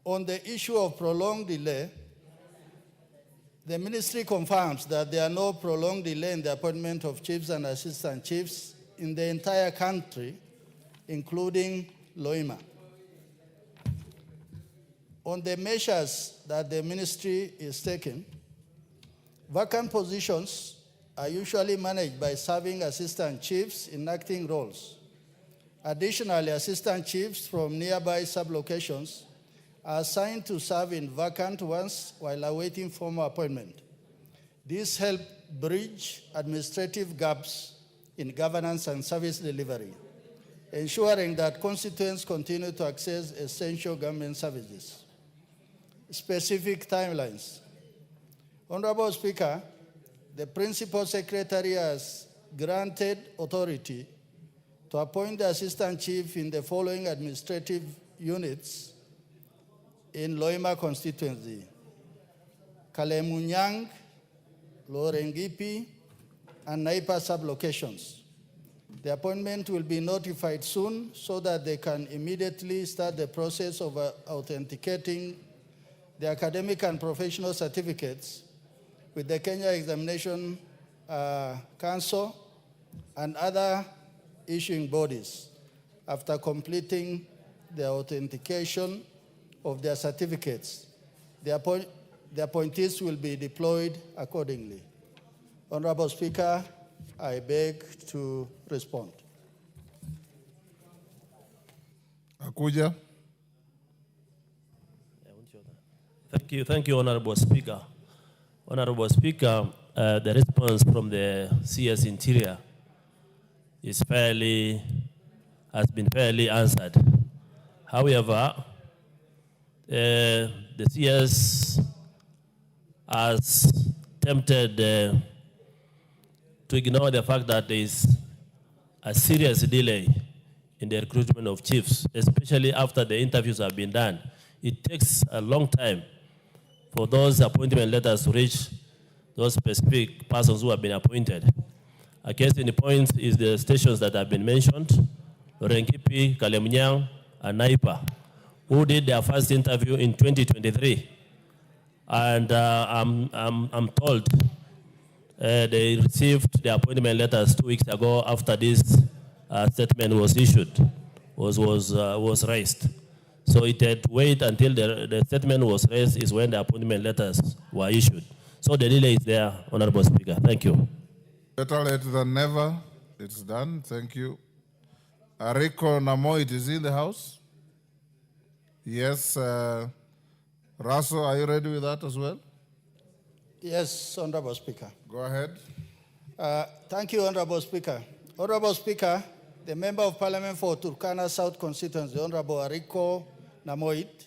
on the issue of prolonged delay, The ministry confirms that there are no prolonged delay in the appointment of chiefs and assistant chiefs in the entire country, including Loima. On the measures that the ministry is taking, vacant positions are usually managed by serving assistant chiefs in acting roles. Additionally, assistant chiefs from nearby sub-locations are assigned to serve in vacant ones while awaiting formal appointment. This helps bridge administrative gaps in governance and service delivery, ensuring that constituents continue to access essential government services. Specific timelines. Honorable Speaker, the Principal Secretary has granted authority to appoint the Assistant Chief in the following administrative units in Loima constituency: Kalemunyang, Lorengipi, and Naipa sub-locations. The appointment will be notified soon so that they can immediately start the process of authenticating the academic and professional certificates with the Kenya Examination Council and other issuing bodies after completing the authentication of their certificates. The appointees will be deployed accordingly. Honorable Speaker, I beg to respond. Akuja. Thank you, Honorable Speaker. Honorable Speaker, the response from the CS Interior has been fairly answered. However, the CS has attempted to ignore the fact that there is a serious delay in the recruitment of chiefs, especially after the interviews have been done. It takes a long time for those appointment letters to reach those specific persons who have been appointed. A case in point is the stations that have been mentioned, Lorengipi, Kalemunyang, and Naipa, who did their first interview in 2023. And I'm told they received the appointment letters 2 weeks ago after this statement was issued, was raised. So it had to wait until the statement was raised is when the appointment letters were issued. So the delay is there, Honorable Speaker. Thank you. Better late than never. It's done. Thank you. Ariko Namoit is in the house. Yes. Raso, are you ready with that as well? Yes, Honorable Speaker. Go ahead. Thank you, Honorable Speaker. Honorable Speaker, the Member of Parliament for Turkana South Constituency, Honorable Ariko Namoit,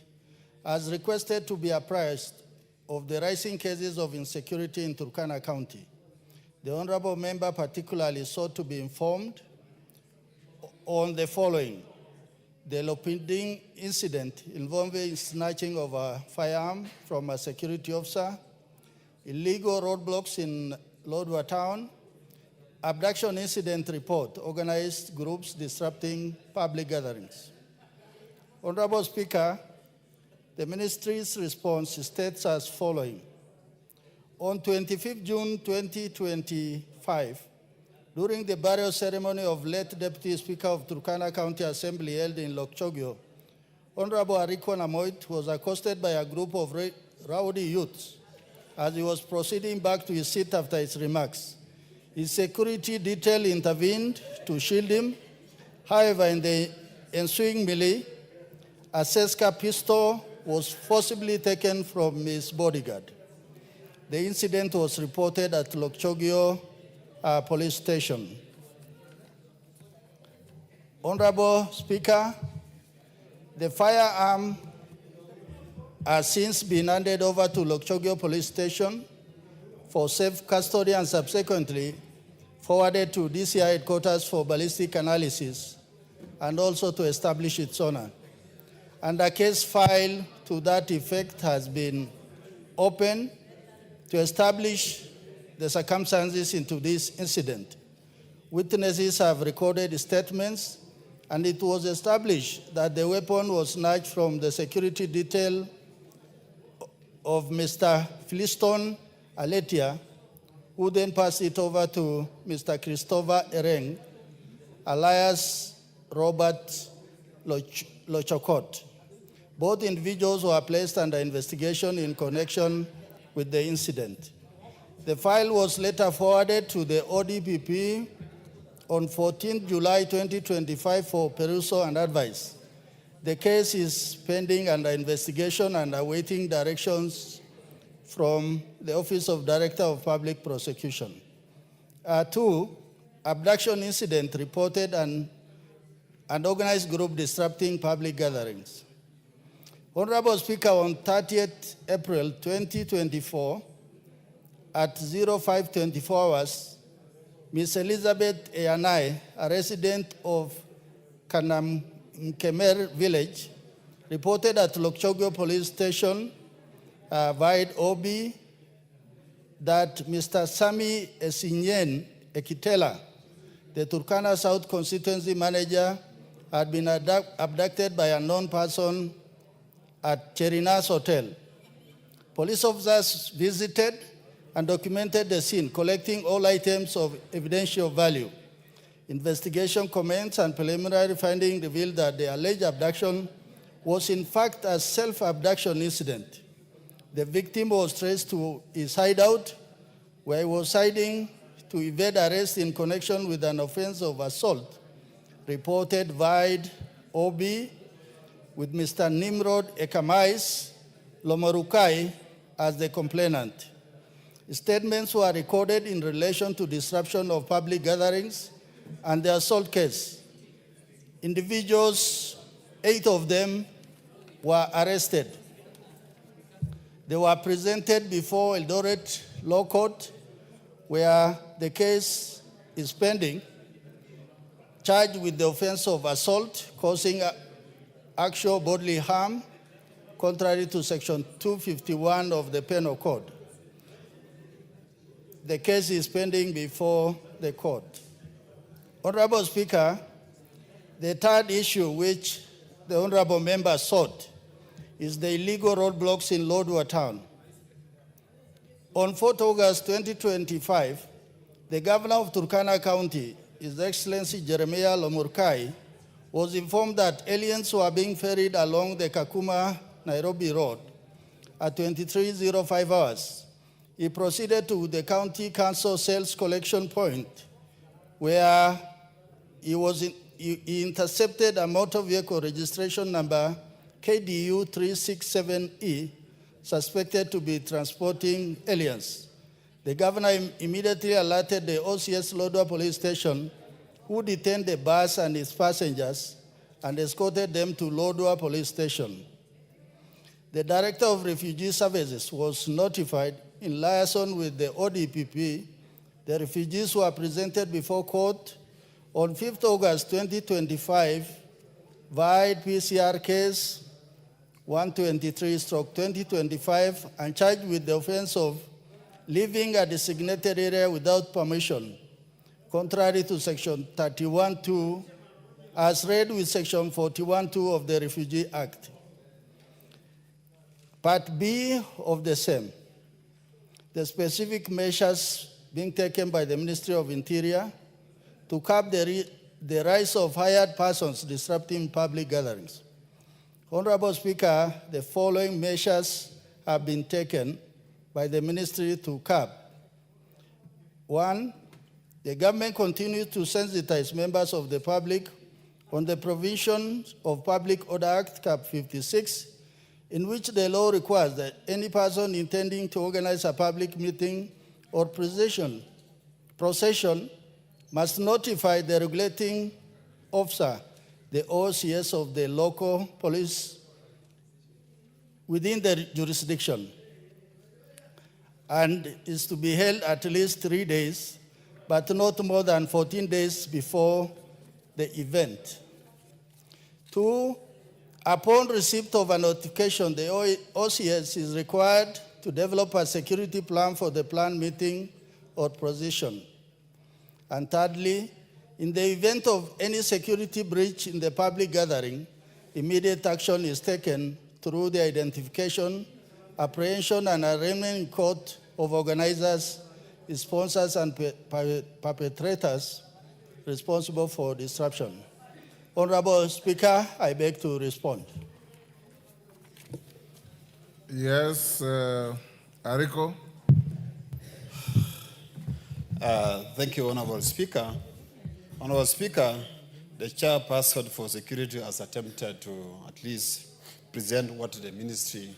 has requested to be apprised of the rising cases of insecurity in Turkana County. The Honorable Member particularly sought to be informed on the following: the Lopinding incident involving snatching of a firearm from a security officer, illegal roadblocks in Lodwar town, abduction incident report, organized groups disrupting public gatherings. Honorable Speaker, the ministry's response states as following. On 25th June 2025, during the burial ceremony of late Deputy Speaker of Turkana County Assembly held in Lokchogio, Honorable Ariko Namoit was accosted by a group of rowdy youths as he was proceeding back to his seat after his remarks. His security detail intervened to shield him. However, in the ensuing melee, a Seska pistol was forcibly taken from his bodyguard. The incident was reported at Lokchogio police station. Honorable Speaker, the firearm has since been handed over to Lokchogio police station for safe custody and subsequently forwarded to DCI headquarters for ballistic analysis and also to establish its owner. And a case file to that effect has been opened to establish the circumstances into this incident. Witnesses have recorded statements, and it was established that the weapon was snatched from the security detail of Mr. Philistone Aletia, who then passed it over to Mr. Christopher Ereng, alias Robert Lochokot. Both individuals were placed under investigation in connection with the incident. The file was later forwarded to the ODPP on 14 July 2025 for perusal and advice. The case is pending under investigation and awaiting directions from the Office of Director of Public Prosecution. 2, abduction incident reported and an organized group disrupting public gatherings. Honorable Speaker, on 30th April 2024, at 0524 hours, Ms. Elizabeth Eyanai, a resident of Kanamkemer village, reported at Lokchogyo Police Station, Vide Obi, that Mr. Sami Esinyen Ekitela, the Turkana South constituency manager, had been abducted by a known person at Cherinas Hotel. Police officers visited and documented the scene, collecting all items of evidential value. Investigation commenced and preliminary findings revealed that the alleged abduction was in fact a self-abduction incident. The victim was traced to his hideout, where he was hiding to evade arrest in connection with an offense of assault, reported via OB with Mr. Nimrod Ekamais Lomarukai as the complainant. Statements were recorded in relation to disruption of public gatherings and the assault case. Individuals, 8 of them, were arrested. They were presented before Eldoret Law Court, where the case is pending, charged with the offense of assault causing actual bodily harm, contrary to Section 251 of the Penal Code. The case is pending before the court. Honorable Speaker, the third issue which the honorable member sought is the illegal roadblocks in Lodwar town. On 4th August 2025, the governor of Turkana County, His Excellency Jeremiah Lomurkai, was informed that aliens were being ferried along the Kakuma-Nairobi Road at 23:05 hours. He proceeded to the county council sales collection point, where he intercepted a motor vehicle registration number KDU 367E, suspected to be transporting aliens. The governor immediately alerted the OCS Lodwar Police Station, who detained the bus and its passengers and escorted them to Lodwar Police Station. The Director of Refugee Services was notified in liaison with the ODPP. The refugees were presented before court on 5th August 2025 via PCR case 123/2025 and charged with the offense of leaving a designated area without permission, contrary to Section 31(2), as read with Section 41(2) of the Refugee Act. Part B of the same, the specific measures being taken by the Ministry of Interior to curb the rise of hired persons disrupting public gatherings. Honorable Speaker, the following measures have been taken by the ministry to curb. 1, the government continues to sensitize members of the public on the provisions of Public Order Act, Cap 56, in which the law requires that any person intending to organize a public meeting or procession must notify the regulating officer, the OCS of the local police within the jurisdiction, and is to be held at least 3 days, but not more than 14 days before the event. 2, upon receipt of a notification, the OCS is required to develop a security plan for the planned meeting or procession. And thirdly, in the event of any security breach in the public gathering, immediate action is taken through the identification, apprehension, and arraignment in court of organizers, sponsors, and perpetrators responsible for disruption. Honorable Speaker, I beg to respond. Yes, Ariko. Thank you, Honorable Speaker. Honorable Speaker, the chairperson for security has attempted to at least present what the ministry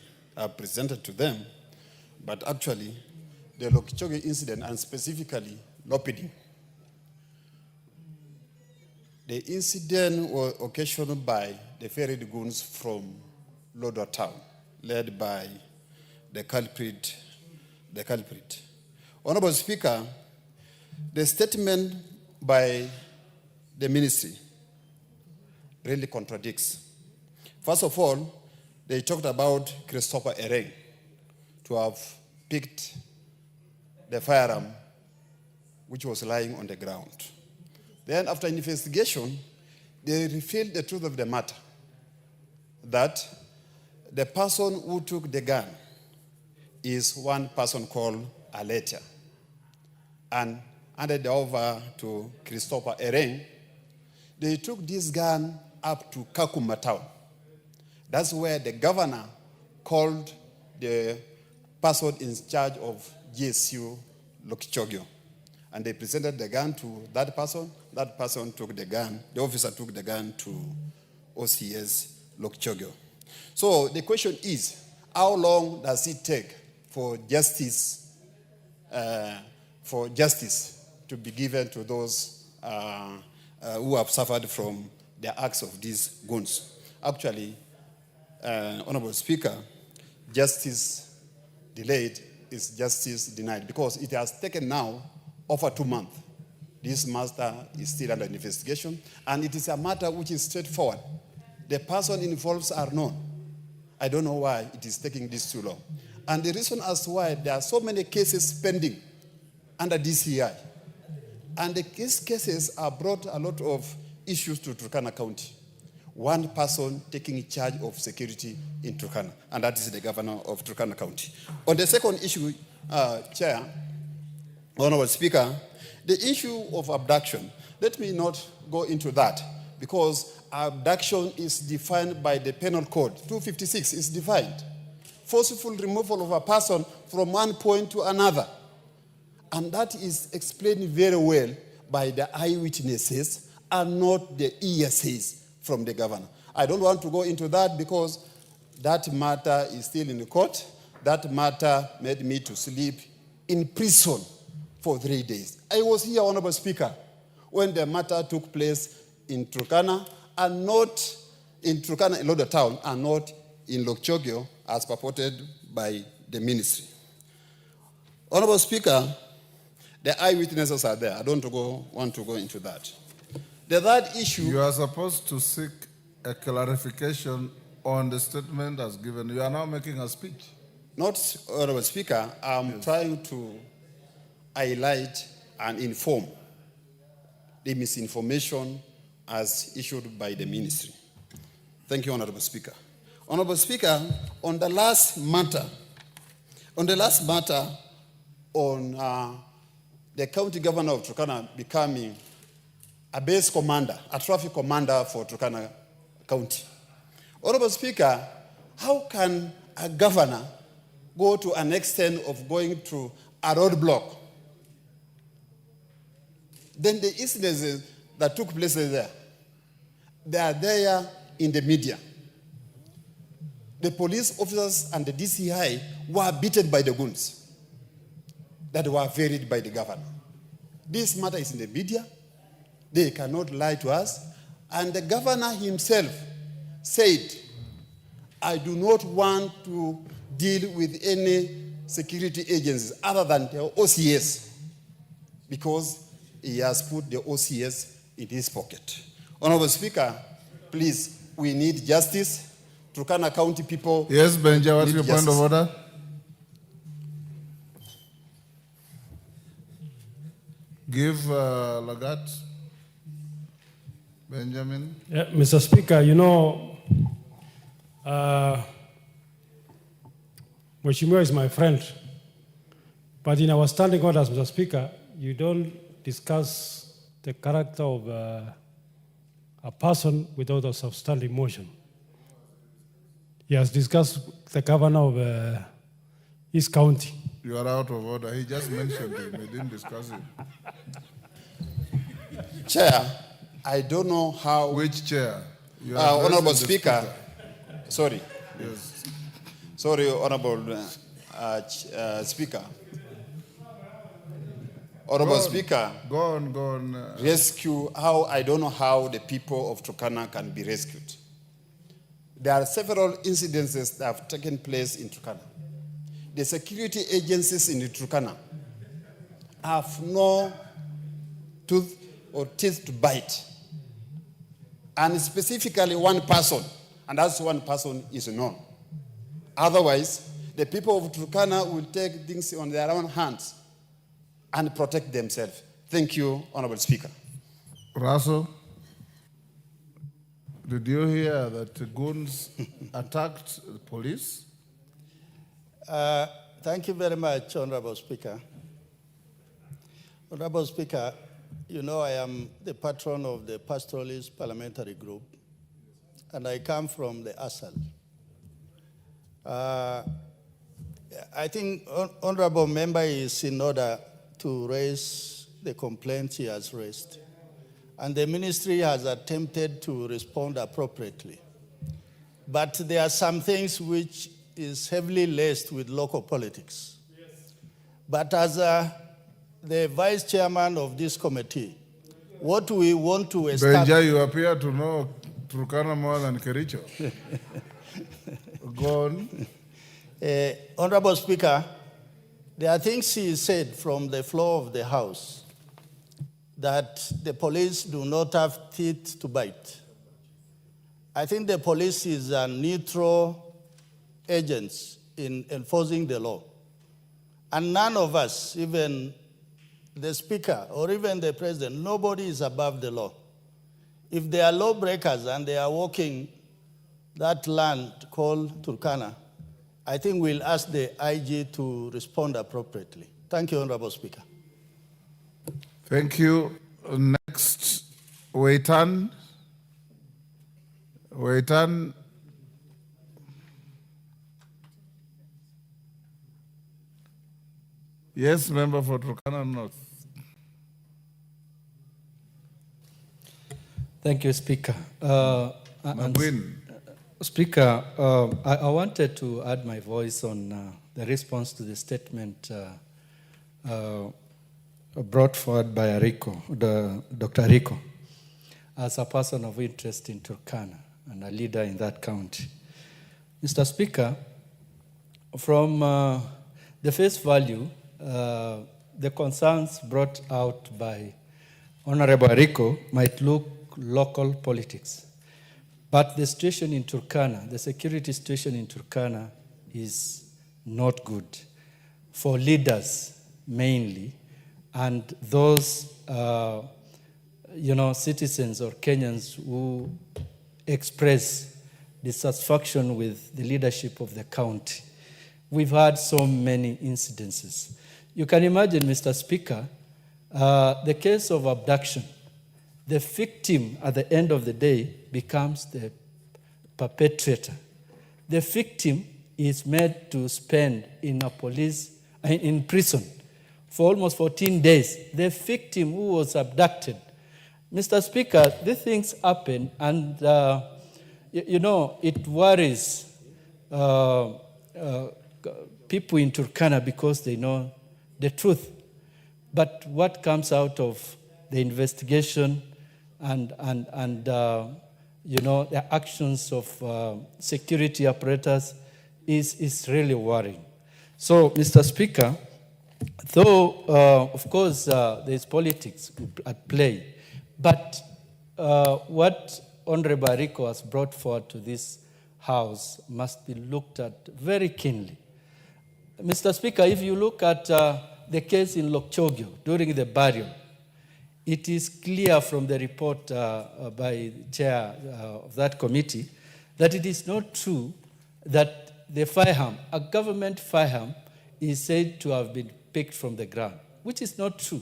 presented to them, but actually, the Lokichoge incident, and specifically Lopidi, the incident was occasioned by the ferried goons from Lodwar town, led by the culprit. Honorable Speaker, the statement by the ministry really contradicts. First of all, they talked about Christopher Ereng to have picked the firearm which was lying on the ground. Then after investigation, they revealed the truth of the matter, that the person who took the gun is one person called Aletia, and handed over to Christopher Ereng. They took this gun up to Kakuma town. That's where the governor called the person in charge of GSU Lokichogyo. And they presented the gun to that person. That person took the gun. The officer took the gun to OCS Lokichogyo. So the question is, how long does it take for justice to be given to those who have suffered from the acts of these goons? Actually, Honorable Speaker, justice delayed is justice denied, because it has taken now over 2 months. This matter is still under investigation, and it is a matter which is straightforward. The person involved are known. I don't know why it is taking this too long. And the reason as to why there are so many cases pending under DCI, and these cases have brought a lot of issues to Turkana County. One person taking charge of security in Turkana, and that is the governor of Turkana County. On the second issue, Chair, Honorable Speaker, the issue of abduction, let me not go into that, because abduction is defined by the Penal Code. 256 is defined. Forceful removal of a person from one point to another. And that is explained very well by the eyewitnesses and not the hearsays from the governor. I don't want to go into that because that matter is still in the court. That matter made me to sleep in prison for 3 days. I was here, Honorable Speaker, when the matter took place in Turkana, and not in Turkana, in Lodwar town, and not in Lokchogyo, as purported by the ministry. Honorable Speaker, the eyewitnesses are there. I don't want to go into that. The third issue... You are supposed to seek a clarification on the statement as given. You are now making a speech. Not, Honorable Speaker, I'm trying to highlight and inform the misinformation as issued by the ministry. Thank you, Honorable Speaker. Honorable Speaker, on the last matter on the county governor of Turkana becoming a base commander, a traffic commander for Turkana County. Honorable Speaker, how can a governor go to an extent of going to a roadblock? Then the incidents that took place there, they are there in the media. The police officers and the DCI were beaten by the goons that were varied by the governor. This matter is in the media. They cannot lie to us. And the governor himself said, I do not want to deal with any security agencies other than the OCS, because he has put the OCS in his pocket. Honorable Speaker, please, we need justice. Turkana County people... Yes, Benja, what's your point of order? Give Lagat. Benjamin. Yeah, Mr. Speaker, you know, Mheshimiwa is my friend. But in our standing orders, Mr. Speaker, you don't discuss the character of a person without a substantive motion. He has discussed the governor of his county. You are out of order. He just mentioned him. He didn't discuss him. Chair, I don't know how... Which chair? You are Honorable Speaker. Sorry. Yes. Sorry, Honorable Speaker. Honorable Speaker. Go on. Rescue, how I don't know how the people of Turkana can be rescued. There are several incidences that have taken place in Turkana. The security agencies in Turkana have no tooth or teeth to bite. And specifically one person, and that's one person is known. Otherwise, the people of Turkana will take things on their own hands and protect themselves. Thank you, Honorable Speaker. Russell, did you hear that the goons attacked the police? Thank you very much, Honorable Speaker. Honorable Speaker, you know I am the patron of the Pastoralist Parliamentary Group, and I come from the ASAL. I think Honorable Member is in order to raise the complaints he has raised, and the ministry has attempted to respond appropriately. But there are some things which is heavily laced with local politics. Yes. But as the vice chairman of this committee, what we want to establish... Benja, you appear to know Turkana more than Kericho. Go on. Honorable Speaker, there are things he said from the floor of the House that the police do not have teeth to bite. I think the police is a neutral agent in enforcing the law. And none of us, even the Speaker or even the President, nobody is above the law. If they are lawbreakers and they are walking that land called Turkana, I think we'll ask the IG to respond appropriately. Thank you, Honorable Speaker. Thank you. Next, Waitan. Yes, member for Turkana North. Thank you, Speaker. Speaker, I wanted to add my voice on the response to the statement brought forward by Dr. Rico, as a person of interest in Turkana and a leader in that county. Mr. Speaker, from the face value, the concerns brought out by Honorable Rico might look local politics. But the situation in Turkana, the security situation in Turkana is not good for leaders mainly, and those citizens or Kenyans who express dissatisfaction with the leadership of the county. We've had so many incidences. You can imagine, Mr. Speaker, the case of abduction. The victim at the end of the day becomes the perpetrator. The victim is made to spend in prison for almost 14 days. The victim who was abducted. Mr. Speaker, these things happen, and it worries people in Turkana because they know the truth. But what comes out of the investigation and the actions of security apparatus is really worrying. So, Mr. Speaker, though, of course, there is politics at play, but what Honorable Rico has brought forward to this House must be looked at very keenly. Mr. Speaker, if you look at the case in Lokchogyo during the burial, it is clear from the report by the chair of that committee that it is not true that the firearm, a government firearm, is said to have been picked from the ground, which is not true.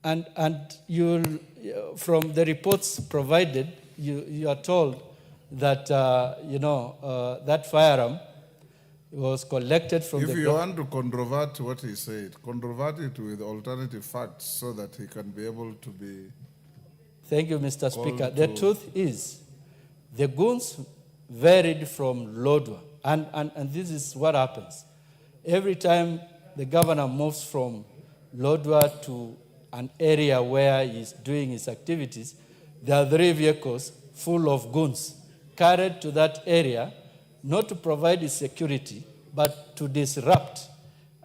And you'll, from the reports provided, you are told that, that firearm was collected from the ground. If you want to controvert what he said, controvert it with alternative facts so that he can be able to be... Thank you, Mr. Speaker. The truth is, the goons varied from Lodwar, and this is what happens. Every time the governor moves from Lodwar to an area where he's doing his activities, there are 3 vehicles full of goons carried to that area, not to provide his security, but to disrupt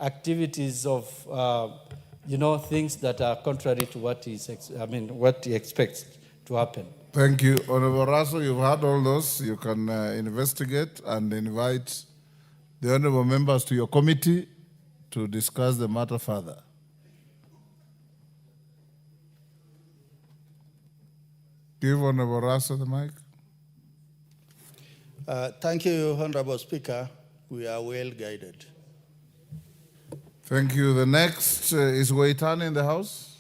activities of, things that are contrary to what he expects to happen. Thank you. Honorable Russell, you've heard all those. You can investigate and invite the honorable members to your committee to discuss the matter further. Give Honorable Russell the mic. Thank you, Honorable Speaker. We are well guided. Thank you. The next is Waitan in the House.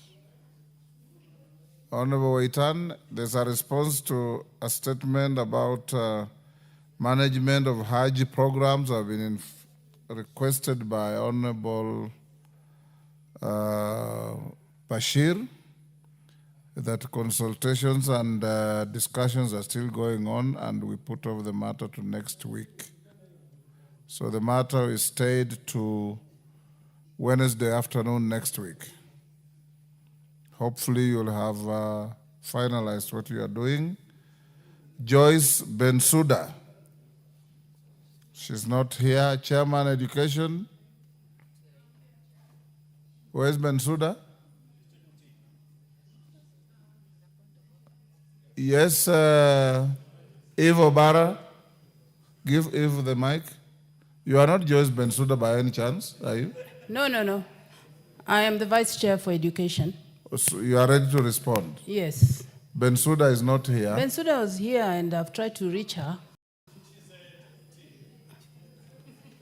Honorable Waitan, there's a response to a statement about management of Hajj programs have been requested by Honorable Bashir, that consultations and discussions are still going on, and we put off the matter to next week. So the matter is stayed to Wednesday afternoon next week. Hopefully you'll have finalized what you are doing. Joyce Bensouda. She's not here. Chairman Education. Where's Bensouda? Yes, Eve Obara. Give Eve the mic. You are not Joyce Bensouda by any chance, are you? No. I am the Vice Chair for Education. So you are ready to respond? Yes. Bensouda is not here. Bensouda was here and I've tried to reach her.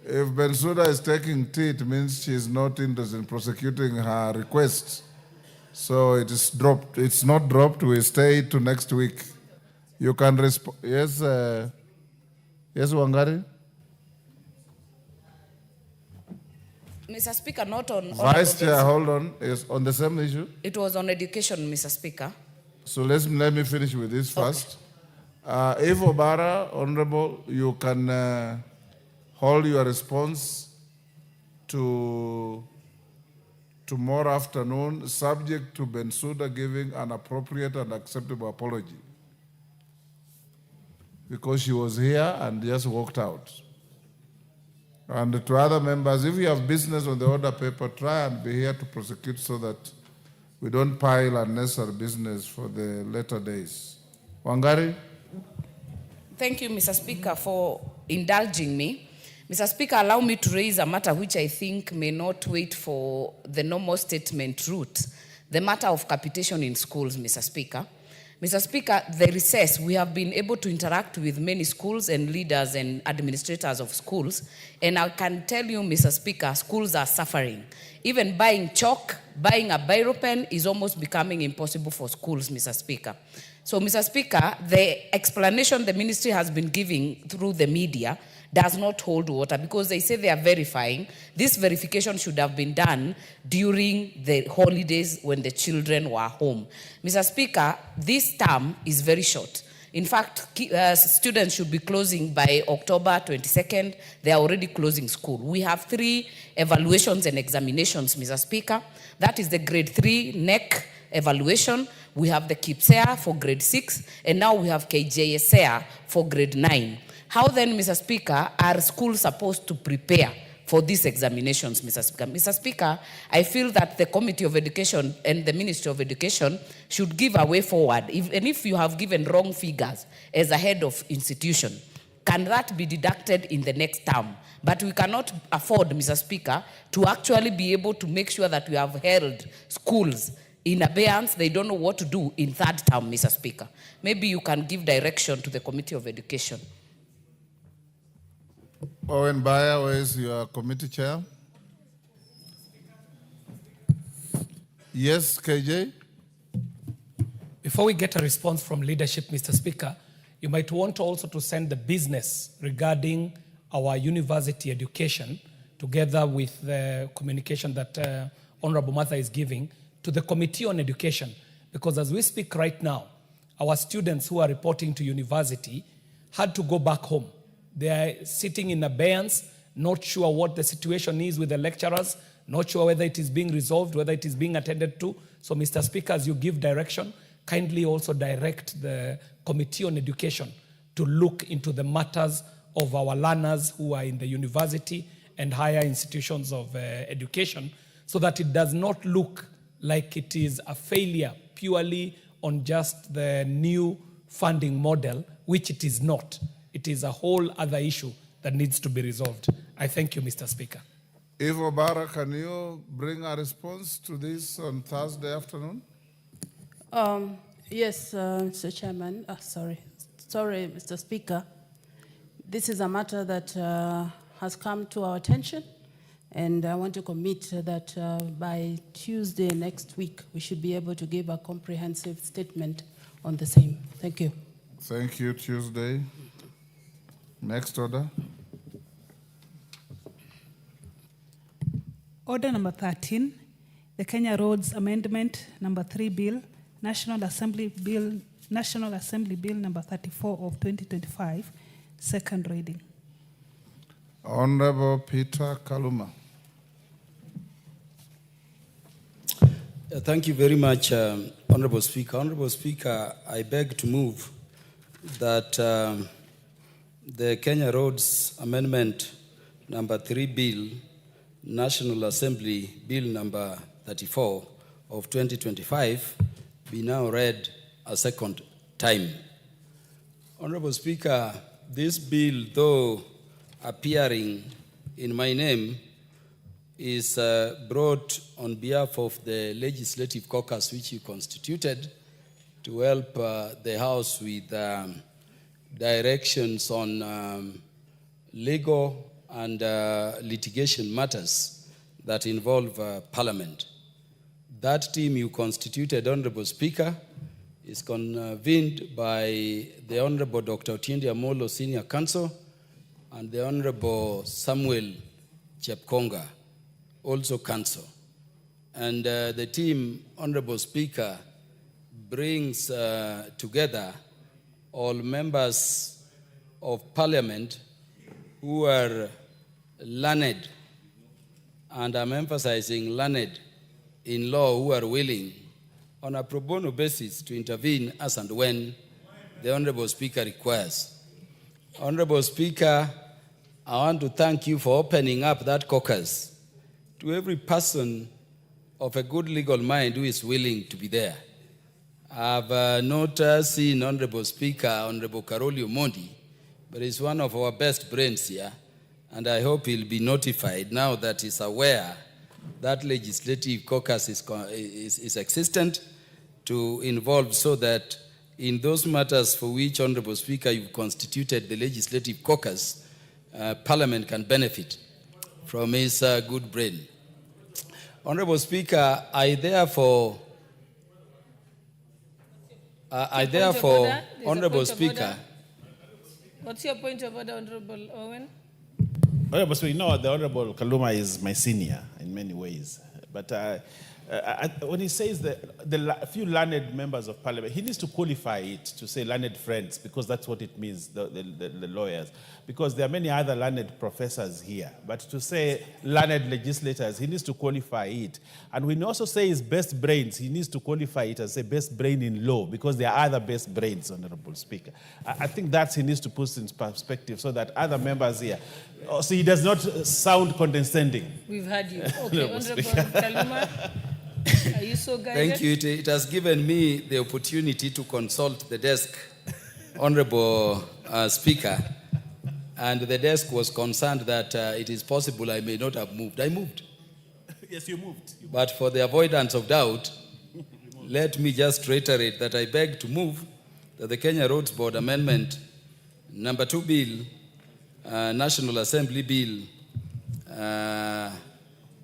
If Bensouda is taking tea, it means she is not interested in prosecuting her request. So it is dropped. It's not dropped. We stay to next week. You can respond. Yes, yes, Wangari? Mr. Speaker, not on... Vice Chair, hold on. Yes, on the same issue? It was on education, Mr. Speaker. So let me finish with this first. Okay. If Obara, Honorable, you can hold your response to tomorrow afternoon, subject to Bensouda giving an appropriate and acceptable apology. Because she was here and just walked out. And to other members, if you have business on the order paper, try and be here to prosecute so that we don't pile unnecessary business for the later days. Wangari? Thank you, Mr. Speaker, for indulging me. Mr. Speaker, allow me to raise a matter which I think may not wait for the normal statement route, the matter of capitation in schools, Mr. Speaker. Mr. Speaker, the recess, we have been able to interact with many schools and leaders and administrators of schools, and I can tell you, Mr. Speaker, schools are suffering. Even buying chalk, buying a biro pen is almost becoming impossible for schools, Mr. Speaker. So, Mr. Speaker, the explanation the ministry has been giving through the media does not hold water because they say they are verifying. This verification should have been done during the holidays when the children were home. Mr. Speaker, this term is very short. In fact, students should be closing by October 22nd. They are already closing school. We have 3 evaluations and examinations, Mr. Speaker. That is the grade 3 NEC evaluation. We have the KIPSEA for grade 6, and now we have KJSEA for grade 9. How then, Mr. Speaker, are schools supposed to prepare for these examinations, Mr. Speaker? Mr. Speaker, I feel that the Committee of Education and the Ministry of Education should give a way forward. If you have given wrong figures as a head of institution, can that be deducted in the next term? But we cannot afford, Mr. Speaker, to actually be able to make sure that we have held schools in abeyance. They don't know what to do in 3rd term, Mr. Speaker. Maybe you can give direction to the Committee of Education. Owen Baya, where is your committee chair? Yes, KJ? Before we get a response from leadership, Mr. Speaker, you might want also to send the business regarding our university education, together with the communication that Honorable Martha is giving, to the Committee on Education. Because as we speak right now, our students who are reporting to university had to go back home. They are sitting in abeyance, not sure what the situation is with the lecturers, not sure whether it is being resolved, whether it is being attended to. So, Mr. Speaker, as you give direction, kindly also direct the Committee on Education to look into the matters of our learners who are in the university and higher institutions of education, so that it does not look like it is a failure purely on just the new funding model, which it is not. It is a whole other issue that needs to be resolved. I thank you, Mr. Speaker. Ivo Barra, can you bring a response to this on Thursday afternoon? Yes, Mr. Chairman. Sorry, Mr. Speaker. This is a matter that has come to our attention, and I want to commit that by Tuesday next week, we should be able to give a comprehensive statement on the same. Thank you. Thank you, Tuesday. Next order. Order number 13, the Kenya Roads Amendment number 3 Bill, National Assembly Bill number 34 of 2025, second reading. Honorable Peter Kaluma. Thank you very much, Honorable Speaker. Honorable Speaker, I beg to move that the Kenya Roads Amendment number 3 Bill, National Assembly Bill number 34 of 2025 be now read a second time. Honorable Speaker, this bill, though appearing in my name, is brought on behalf of the Legislative Caucus which you constituted to help the House with directions on legal and litigation matters that involve Parliament. That team you constituted, Honorable Speaker, is convened by the Honorable Dr. Otiende Amolo, Senior Counsel, and the Honorable Samuel Chepkonga, also Counsel. And the team, Honorable Speaker, brings together all members of Parliament who are learned, and I'm emphasizing learned, in law, who are willing on a pro bono basis to intervene as and when the Honorable Speaker requires. Honorable Speaker, I want to thank you for opening up that caucus to every person of a good legal mind who is willing to be there. I've not seen Honorable Speaker, Honorable Karoli Omondi, but he's one of our best brains here, and I hope he'll be notified now that he's aware that legislative caucus is existent to involve, so that in those matters for which, Honorable Speaker, you've constituted the legislative caucus, Parliament can benefit from his good brain. Honorable Speaker, I therefore, Honorable Speaker. What's your point of order, Honorable Owen? Honorable Speaker, you know, the Honorable Kaluma is my senior in many ways. But when he says the few learned members of Parliament, he needs to qualify it to say learned friends, because that's what it means, the lawyers. Because there are many other learned professors here. But to say learned legislators, he needs to qualify it. And when he also says best brains, he needs to qualify it as a best brain in law, because there are other best brains, Honorable Speaker. I think that he needs to put in perspective so that other members here, so he does not sound condescending. We've had you. Okay, Honorable Kaluma, are you so guided? Thank you. It has given me the opportunity to consult the desk, Honorable Speaker, and the desk was concerned that it is possible I may not have moved. I moved. Yes, you moved. But for the avoidance of doubt, let me just reiterate that I beg to move that the Kenya Roads Board Amendment number 2 Bill, National Assembly Bill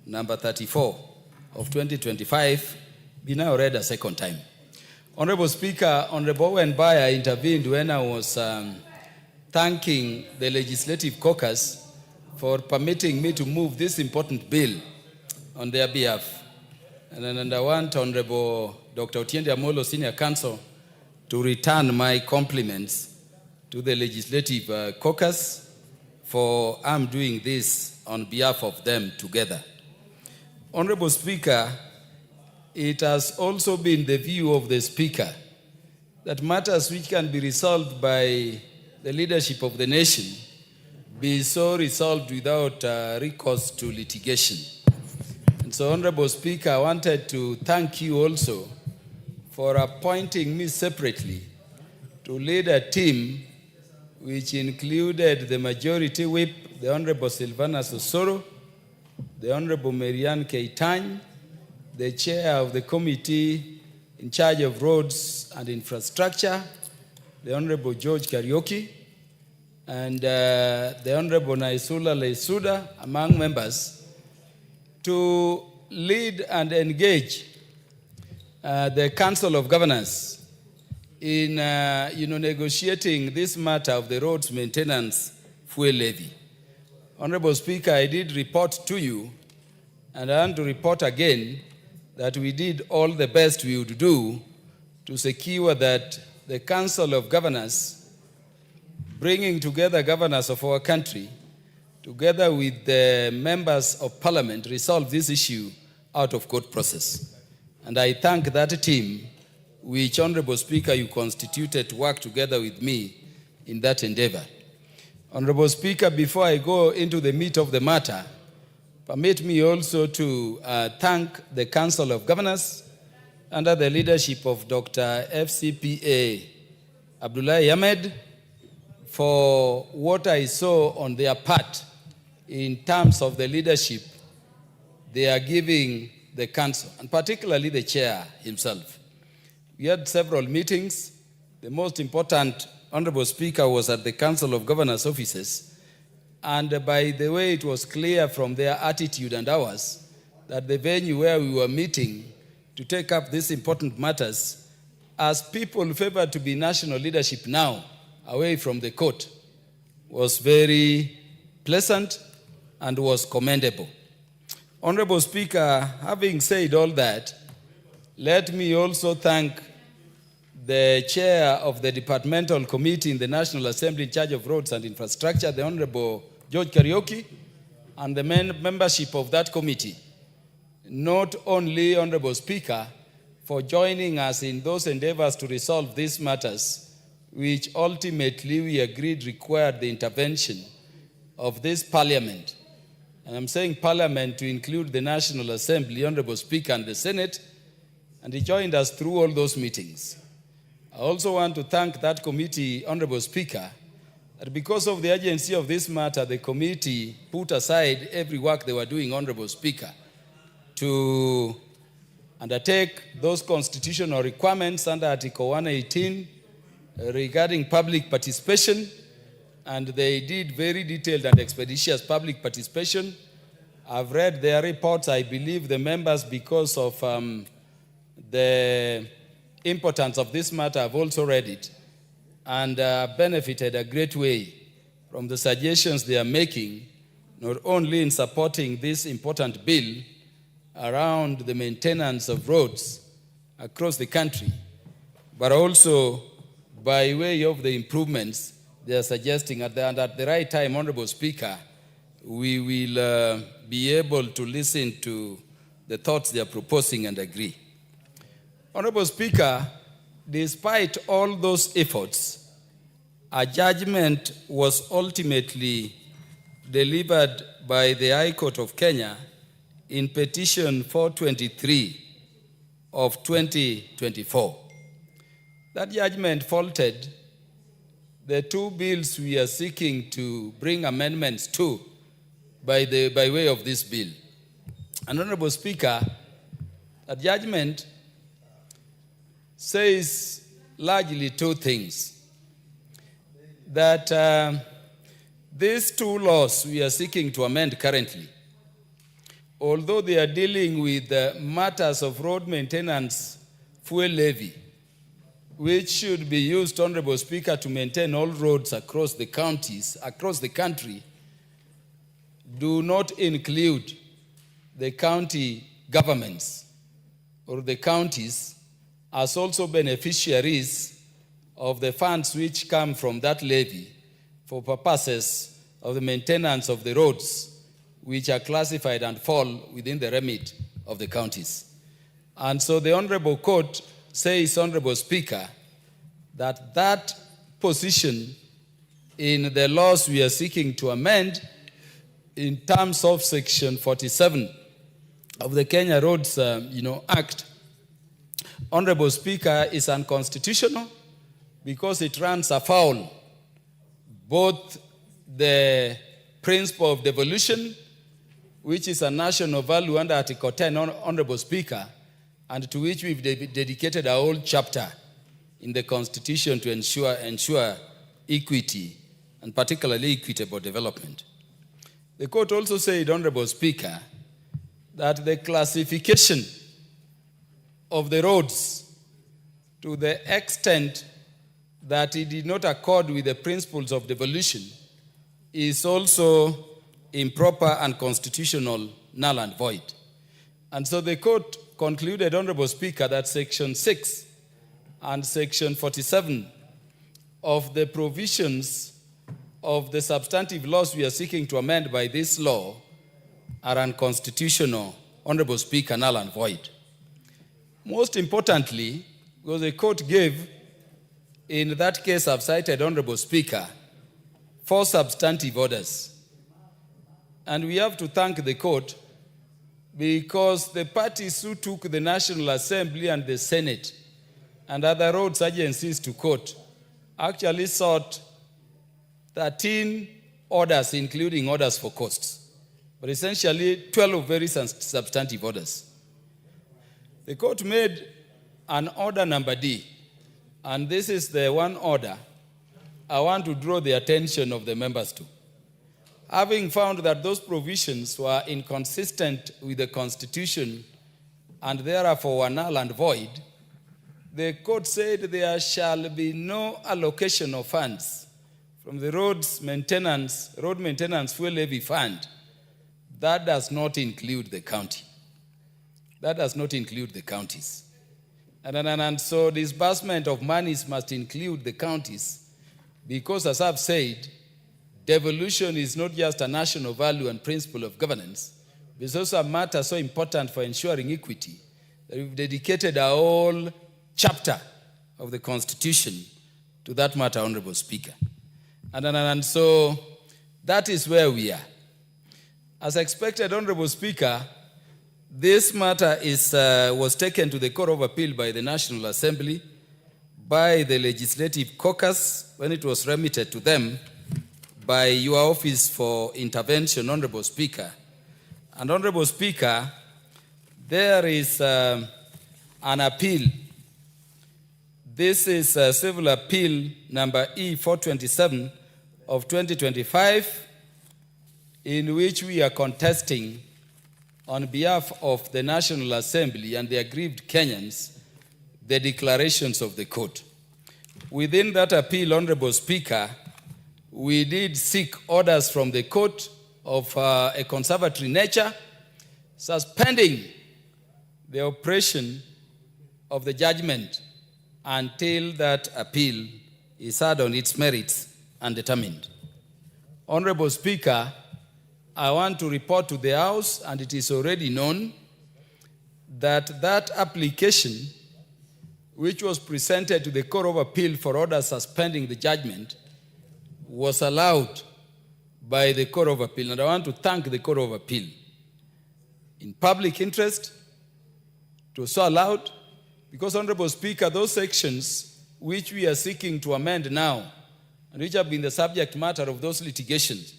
number 34 of 2025 be now read a second time. Honorable Speaker, Honorable Wenbaya intervened when I was thanking the Legislative Caucus for permitting me to move this important bill on their behalf. And I want Honorable Dr. Otiende Amolo, Senior Counsel, to return my compliments to the Legislative Caucus for I'm doing this on behalf of them together. Honorable Speaker, it has also been the view of the Speaker that matters which can be resolved by the leadership of the nation be so resolved without recourse to litigation. And so, Honorable Speaker, I wanted to thank you also for appointing me separately to lead a team which included the Majority Whip, the Honorable Silvana Sosoro, the Honorable Marianne Keitany, the Chair of the Committee in charge of Roads and Infrastructure, the Honorable George Kariuki, and the Honorable Naisula Leisuda, among members, to lead and engage the Council of Governors in negotiating this matter of the roads maintenance fuel levy. Honorable Speaker, I did report to you, and I want to report again that we did all the best we would do to secure that the Council of Governors, bringing together governors of our country, together with the members of Parliament, resolve this issue out of court process. And I thank that team, which, Honorable Speaker, you constituted to work together with me in that endeavor. Honorable Speaker, before I go into the meat of the matter, permit me also to thank the Council of Governors under the leadership of Dr. FCPA Abdullahi Ahmed for what I saw on their part in terms of the leadership they are giving the Council, and particularly the Chair himself. We had several meetings. The most important, Honorable Speaker, was at the Council of Governors offices. And by the way, it was clear from their attitude and ours that the venue where we were meeting to take up these important matters, as people favored to be national leadership now, away from the court, was very pleasant and was commendable. Honorable Speaker, having said all that, let me also thank the chair of the departmental committee in the National Assembly in charge of roads and infrastructure, the Honorable George Kariuki, and the membership of that committee. Not only, Honorable Speaker, for joining us in those endeavors to resolve these matters, which ultimately we agreed required the intervention of this Parliament. And I'm saying Parliament to include the National Assembly, Honorable Speaker, and the Senate, and he joined us through all those meetings. I also want to thank that committee, Honorable Speaker, that because of the urgency of this matter, the committee put aside every work they were doing, Honorable Speaker, to undertake those constitutional requirements under Article 118 regarding public participation, and they did very detailed and expeditious public participation. I've read their reports. I believe the members, because of the importance of this matter, have also read it and benefited a great way from the suggestions they are making, not only in supporting this important bill around the maintenance of roads across the country, but also by way of the improvements they are suggesting. At the right time, Honorable Speaker, we will be able to listen to the thoughts they are proposing and agree. Honorable Speaker, despite all those efforts, a judgment was ultimately delivered by the High Court of Kenya in Petition 423 of 2024. That judgment faulted the two bills we are seeking to bring amendments to by way of this bill. And Honorable Speaker, that judgment says largely two things. That these two laws we are seeking to amend currently, although they are dealing with matters of road maintenance fuel levy, which should be used, Honorable Speaker, to maintain all roads across the counties, across the country, do not include the county governments or the counties as also beneficiaries of the funds which come from that levy for purposes of the maintenance of the roads which are classified and fall within the remit of the counties. And so the Honorable Court says, Honorable Speaker, that that position in the laws we are seeking to amend in terms of Section 47 of the Kenya Roads Act, Honorable Speaker, is unconstitutional because it runs afoul both the principle of devolution, which is a national value under Article 10, Honorable Speaker, and to which we've dedicated a whole chapter in the Constitution to ensure equity, and particularly equitable development. The court also said, Honorable Speaker, that the classification of the roads to the extent that it did not accord with the principles of devolution is also improper and constitutional, null and void. And so the court concluded, Honorable Speaker, that Section 6 and Section 47 of the provisions of the substantive laws we are seeking to amend by this law are unconstitutional, Honorable Speaker, null and void. Most importantly, because the court gave, in that case I've cited, Honorable Speaker, 4 substantive orders. And we have to thank the court because the parties who took the National Assembly and the Senate and other roads agencies to court actually sought 13 orders, including orders for costs, but essentially 12 very substantive orders. The court made an order number D, and this is the one order I want to draw the attention of the members to. Having found that those provisions were inconsistent with the Constitution and therefore were null and void, the court said there shall be no allocation of funds from the road maintenance fuel levy fund. That does not include the county. That does not include the counties. And so disbursement of monies must include the counties because, as I've said, devolution is not just a national value and principle of governance, but it's also a matter so important for ensuring equity that we've dedicated a whole chapter of the Constitution to that matter, Honorable Speaker. And so that is where we are. As expected, Honorable Speaker, this matter was taken to the Court of Appeal by the National Assembly, by the Legislative Caucus, when it was remitted to them by your Office for Intervention, Honorable Speaker. And Honorable Speaker, there is an appeal. This is Civil Appeal number E427 of 2025, in which we are contesting on behalf of the National Assembly and the aggrieved Kenyans the declarations of the court. Within that appeal, Honorable Speaker, we did seek orders from the court of a conservatory nature, suspending the operation of the judgment until that appeal is heard on its merits and determined. Honorable Speaker, I want to report to the House, and it is already known, that that application, which was presented to the Court of Appeal for order suspending the judgment, was allowed by the Court of Appeal. And I want to thank the Court of Appeal. In public interest, it was so allowed because, Honorable Speaker, those sections which we are seeking to amend now and which have been the subject matter of those litigations,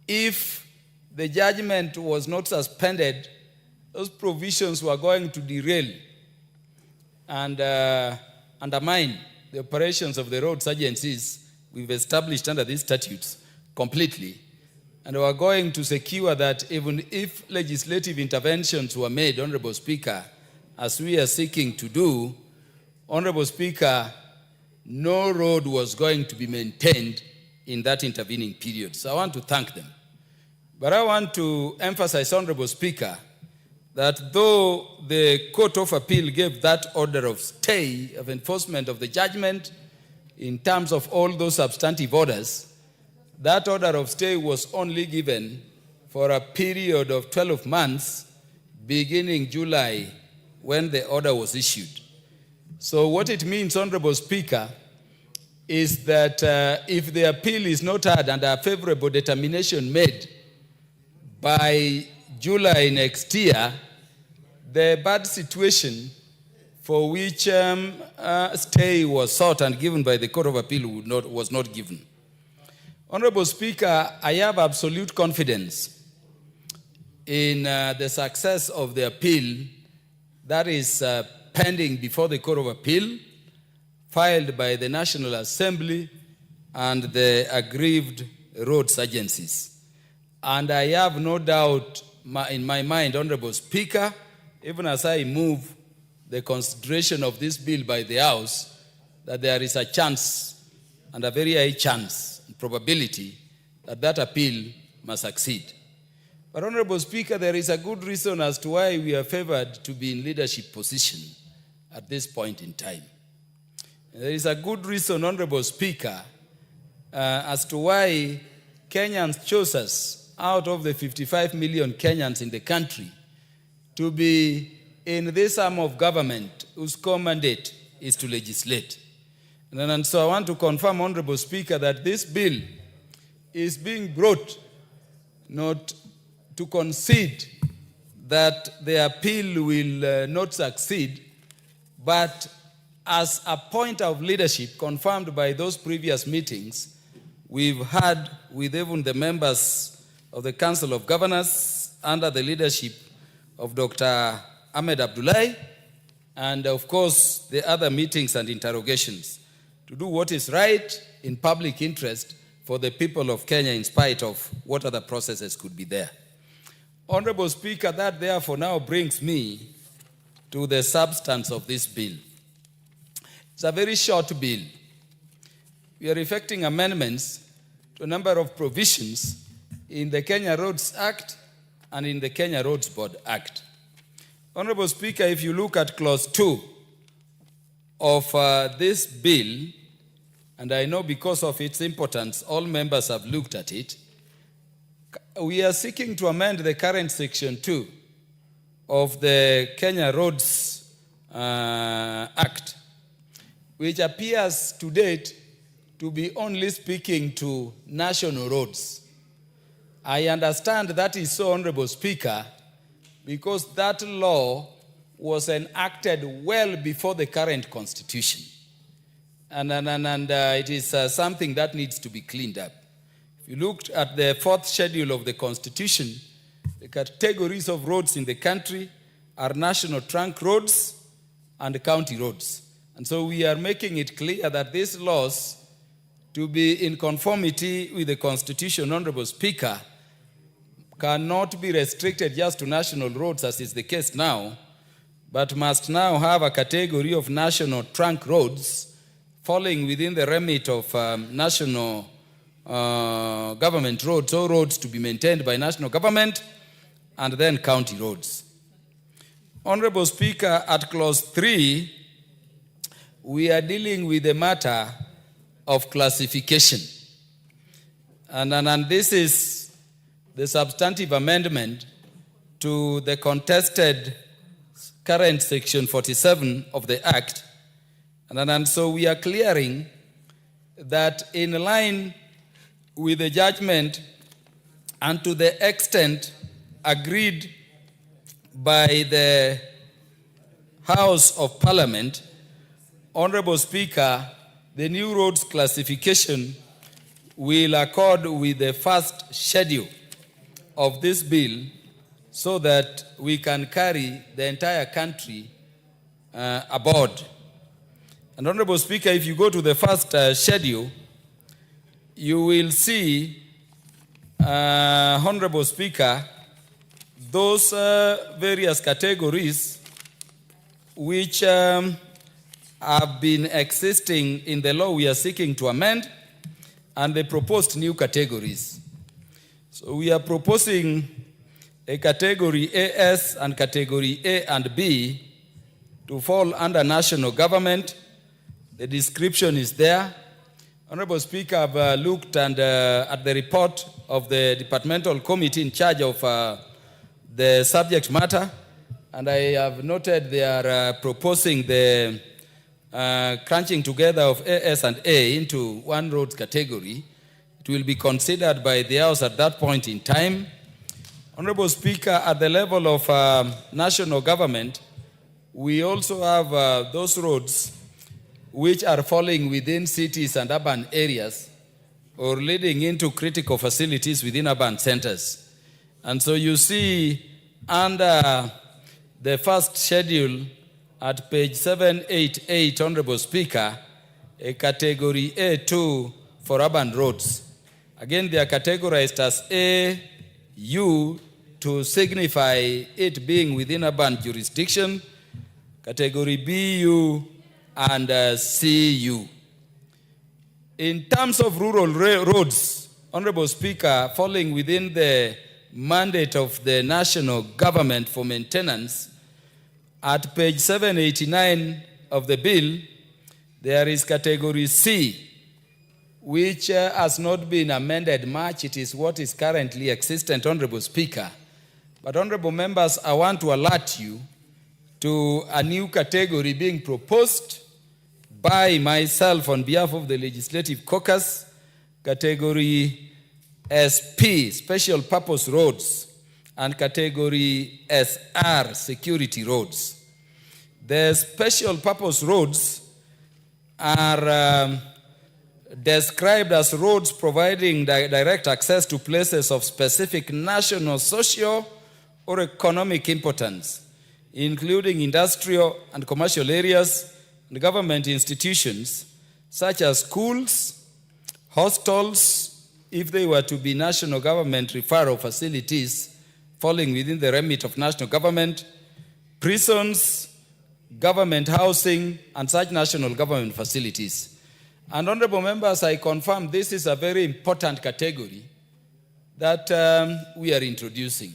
if the judgment was not suspended, those provisions were going to derail and undermine the operations of the roads agencies we've established under these statutes completely. And we are going to secure that even if legislative interventions were made, Honorable Speaker, as we are seeking to do, Honorable Speaker, no road was going to be maintained in that intervening period. So I want to thank them. But I want to emphasize, Honorable Speaker, that though the Court of Appeal gave that order of stay of enforcement of the judgment in terms of all those substantive orders, that order of stay was only given for a period of 12 months, beginning July, when the order was issued. So what it means, Honorable Speaker, is that if the appeal is not heard and a favorable determination made by July next year, the bad situation for which stay was sought and given by the Court of Appeal was not given. Honorable Speaker, I have absolute confidence in the success of the appeal that is pending before the Court of Appeal, filed by the National Assembly and the aggrieved roads agencies. And I have no doubt in my mind, Honorable Speaker, even as I move the consideration of this bill by the House, that there is a chance, and a very high chance, probability, that that appeal must succeed. But Honorable Speaker, there is a good reason as to why we are favored to be in leadership position at this point in time. There is a good reason, Honorable Speaker, as to why Kenyans chose us out of the 55 million Kenyans in the country to be in this arm of government whose core mandate is to legislate. And so I want to confirm, Honorable Speaker, that this bill is being brought not to concede that the appeal will not succeed, but as a point of leadership confirmed by those previous meetings we've had with even the members of the Council of Governors under the leadership of Dr. Ahmed Abdullahi, and of course the other meetings and interrogations, to do what is right in public interest for the people of Kenya in spite of what other processes could be there. Honorable Speaker, that therefore now brings me to the substance of this bill. It's a very short bill. We are effecting amendments to a number of provisions in the Kenya Roads Act and in the Kenya Roads Board Act. Honorable Speaker, if you look at clause 2 of this bill, and I know because of its importance, all members have looked at it, we are seeking to amend the current section 2 of the Kenya Roads Act, which appears to date to be only speaking to national roads. I understand that is so, Honorable Speaker, because that law was enacted well before the current constitution. And it is something that needs to be cleaned up. If you looked at the 4th schedule of the constitution, the categories of roads in the country are national trunk roads and county roads. And so we are making it clear that these laws, to be in conformity with the Constitution, Honorable Speaker, cannot be restricted just to national roads as is the case now, but must now have a category of national trunk roads falling within the remit of national government roads, or roads to be maintained by national government, and then county roads. Honorable Speaker, at clause 3, we are dealing with the matter of classification. And this is the substantive amendment to the contested current section 47 of the Act. And so we are clearing that in line with the judgment and to the extent agreed by the House of Parliament, Honorable Speaker, the new roads classification will accord with the first schedule of this bill so that we can carry the entire country aboard. And Honorable Speaker, if you go to the first schedule, you will see, Honorable Speaker, those various categories which have been existing in the law we are seeking to amend, and the proposed new categories. So we are proposing a category AS and category A and B to fall under national government. The description is there. Honorable Speaker, I've looked at the report of the departmental committee in charge of the subject matter, and I have noted they are proposing the crunching together of AS and A into one road category. It will be considered by the House at that point in time. Honorable Speaker, at the level of national government, we also have those roads which are falling within cities and urban areas or leading into critical facilities within urban centers. And so you see under the first schedule at page 788, Honorable Speaker, a category A2 for urban roads. Again, they are categorized as AU to signify it being within urban jurisdiction, category BU, and CU. In terms of rural roads, Honorable Speaker, falling within the mandate of the national government for maintenance, at page 789 of the bill, there is category C, which has not been amended much. It is what is currently existent, Honorable Speaker. But Honorable Members, I want to alert you to a new category being proposed by myself on behalf of the Legislative Caucus, category SP, Special Purpose Roads, and category SR, Security Roads. The Special Purpose Roads are described as roads providing direct access to places of specific national, social, or economic importance, including industrial and commercial areas and government institutions, such as schools, hostels, if they were to be national government referral facilities falling within the remit of national government, prisons, government housing, and such national government facilities. And Honorable Members, I confirm this is a very important category that we are introducing.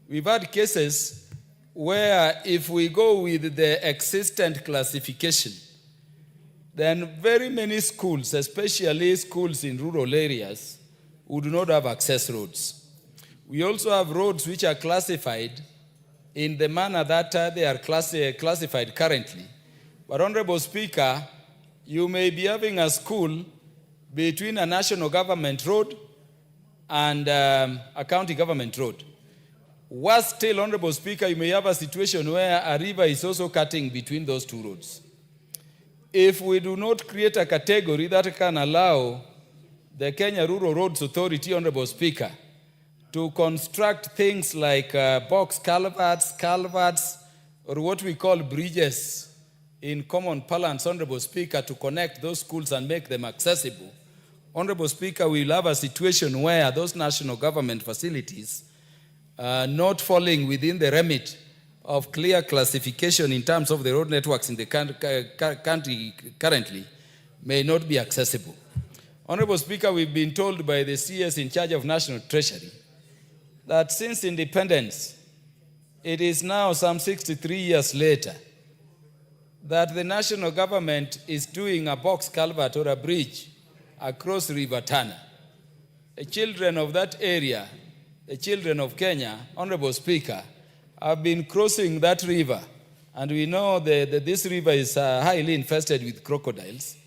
We've had cases where if we go with the existent classification, then very many schools, especially schools in rural areas, would not have access roads. We also have roads which are classified in the manner that they are classified currently. But Honorable Speaker, you may be having a school between a national government road and a county government road. Worse still, Honorable Speaker, you may have a situation where a river is also cutting between those two roads. If we do not create a category that can allow the Kenya Rural Roads Authority, Honorable Speaker, to construct things like box culverts, or what we call bridges in common parlance, Honorable Speaker, to connect those schools and make them accessible, Honorable Speaker, we will have a situation where those national government facilities not falling within the remit of clear classification in terms of the road networks in the country currently may not be accessible. Honorable Speaker, we've been told by the CS in charge of National Treasury that since independence, it is now some 63 years later, that the national government is doing a box culvert or a bridge across River Tana. The children of that area, the children of Kenya, Honorable Speaker, have been crossing that river, and we know that this river is highly infested with crocodiles,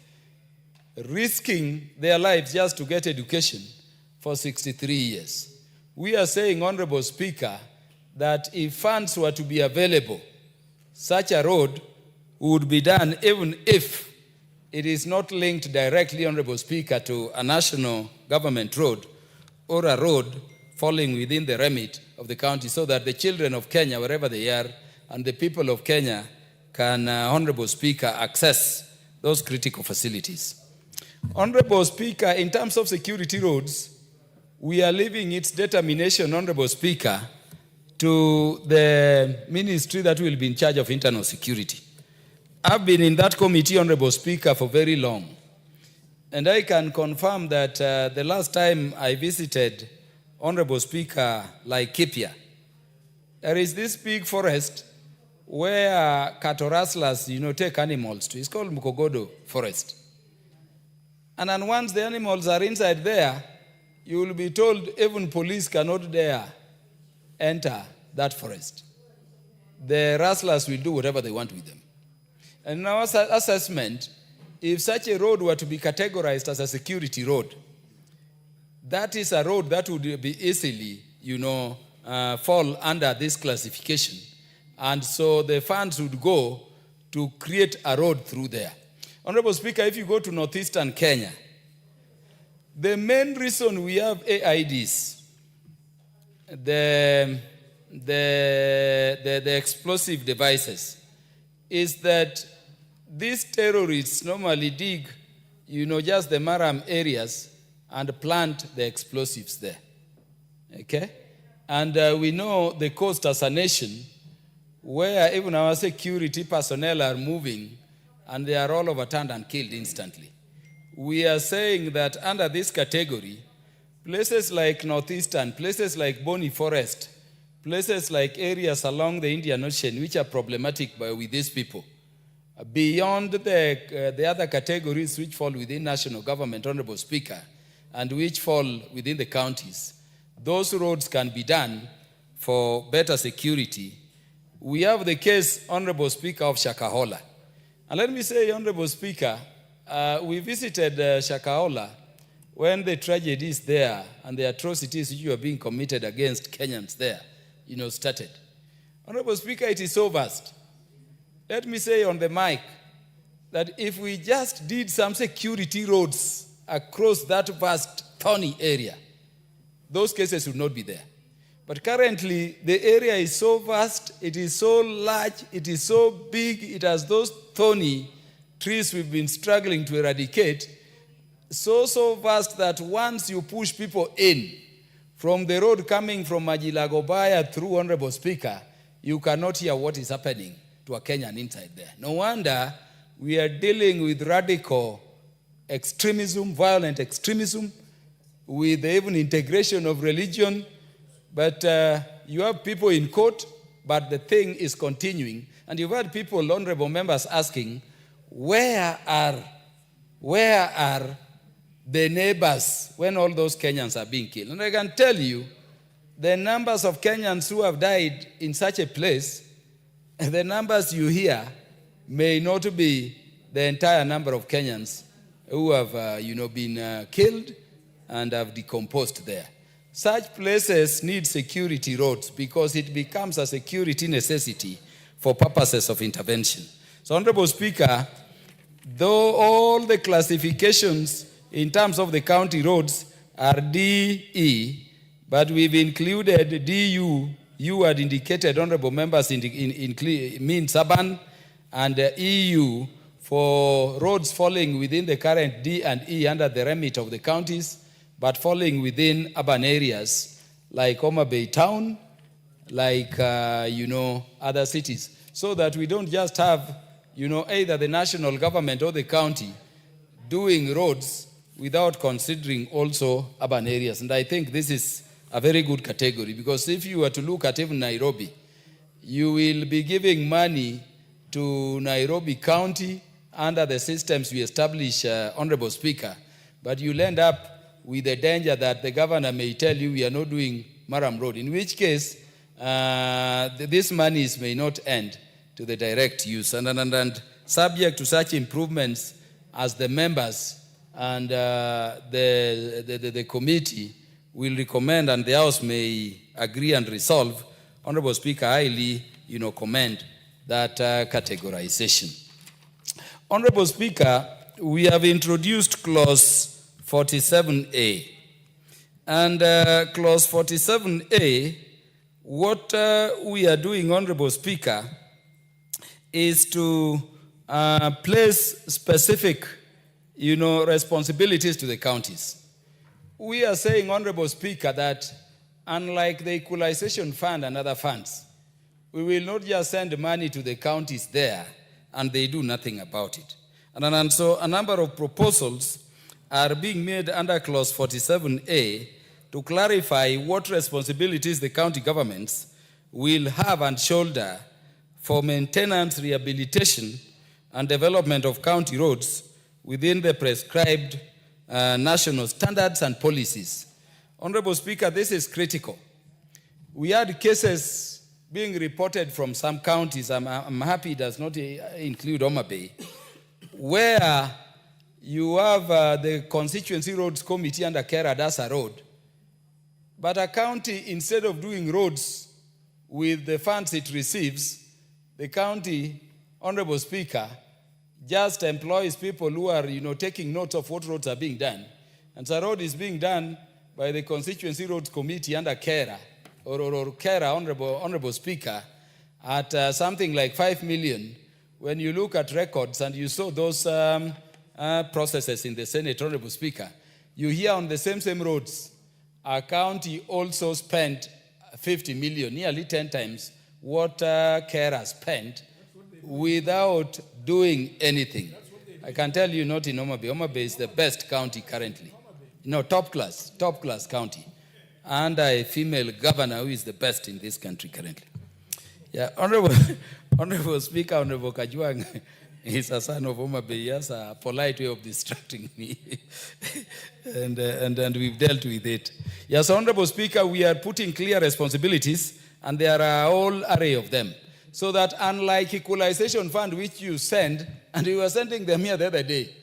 risking their lives just to get education for 63 years. We are saying, Honorable Speaker, that if funds were to be available, such a road would be done even if it is not linked directly, Honorable Speaker, to a national government road or a road falling within the remit of the county, so that the children of Kenya, wherever they are, and the people of Kenya can, Honorable Speaker, access those critical facilities. Honorable Speaker, in terms of security roads, we are leaving its determination, Honorable Speaker, to the ministry that will be in charge of internal security. I've been in that committee, Honorable Speaker, for very long. And I can confirm that the last time I visited, Honorable Speaker, Laikipia, there is this big forest where cattle rustlers, take animals to. It's called Mukogodo Forest. And then once the animals are inside there, you will be told even police cannot dare enter that forest. The rustlers will do whatever they want with them. And in our assessment, if such a road were to be categorized as a security road, that is a road that would be easily, fall under this classification. And so the funds would go to create a road through there. Honorable Speaker, if you go to northeastern Kenya, the main reason we have AIDs, the explosive devices, is that these terrorists normally dig, just the Maram areas and plant the explosives there. Okay? And we know the coast as a nation where even our security personnel are moving and they are all overturned and killed instantly. We are saying that under this category, places like Northeastern, places like Boni Forest, places like areas along the Indian Ocean which are problematic with these people, beyond the other categories which fall within national government, Honorable Speaker, and which fall within the counties, those roads can be done for better security. We have the case, Honorable Speaker, of Shakahola. And let me say, Honorable Speaker, we visited Shakahola when the tragedies there and the atrocities which were being committed against Kenyans there, started. Honorable Speaker, it is so vast. Let me say on the mic that if we just did some security roads across that vast, thorny area, those cases would not be there. But currently, the area is so vast, it is so large, it is so big, it has those thorny trees we've been struggling to eradicate, so vast that once you push people in from the road coming from Majilagobaya through, Honorable Speaker, you cannot hear what is happening to a Kenyan inside there. No wonder we are dealing with radical extremism, violent extremism, with even integration of religion. But you have people in court, but the thing is continuing. And you've had people, honorable members, asking, where are the neighbors when all those Kenyans are being killed? And I can tell you, the numbers of Kenyans who have died in such a place, the numbers you hear may not be the entire number of Kenyans who have been killed and have decomposed there. Such places need security roads because it becomes a security necessity for purposes of intervention. So, Honorable Speaker, though all the classifications in terms of the county roads are DE, but we've included DU, you had indicated, honorable members, means urban, and EU for roads falling within the current D and E under the remit of the counties, but falling within urban areas like Homa Bay Town, like, other cities, so that we don't just have, either the national government or the county doing roads without considering also urban areas. And I think this is a very good category, because if you were to look at even Nairobi, you will be giving money to Nairobi County under the systems we establish, Honorable Speaker, but you'll end up with the danger that the governor may tell you we are not doing Maram Road, in which case these monies may not end to the direct use. And subject to such improvements as the members and the committee will recommend and the House may agree and resolve, Honorable Speaker, highly commend that categorization. Honorable Speaker, we have introduced clause 47A. And clause 47A, what we are doing, Honorable Speaker, is to place specific, responsibilities to the counties. We are saying, Honorable Speaker, that unlike the Equalization Fund and other funds, we will not just send money to the counties there and they do nothing about it. And so a number of proposals are being made under Clause 47A to clarify what responsibilities the county governments will have and shoulder for maintenance, rehabilitation, and development of county roads within the prescribed national standards and policies. Honorable Speaker, this is critical. We had cases being reported from some counties, I'm happy it does not include Homa Bay, where you have the Constituency Roads Committee under Kera does a road, but a county, instead of doing roads with the funds it receives, the county, Honorable Speaker, just employs people who are, taking notes of what roads are being done. And the road is being done by the Constituency Roads Committee under Kera, or Kera, Honorable Speaker, at something like 5 million. When you look at records and you saw those processes in the Senate, Honorable Speaker, you hear on the same roads, our county also spent 50 million, nearly 10 times what Kera spent without doing anything. I can tell you, not in Homa Bay. Homa Bay is the best county currently. Top class county. And a female governor who is the best in this country currently. Yeah, Honorable Speaker, Honorable Kajwang is a son of Homa Bay. He has a polite way of distracting me. and we've dealt with it. Yes, Honorable Speaker, we are putting clear responsibilities, and there are a whole array of them. So that unlike Equalization Fund, which you send, and we were sending them here the other day,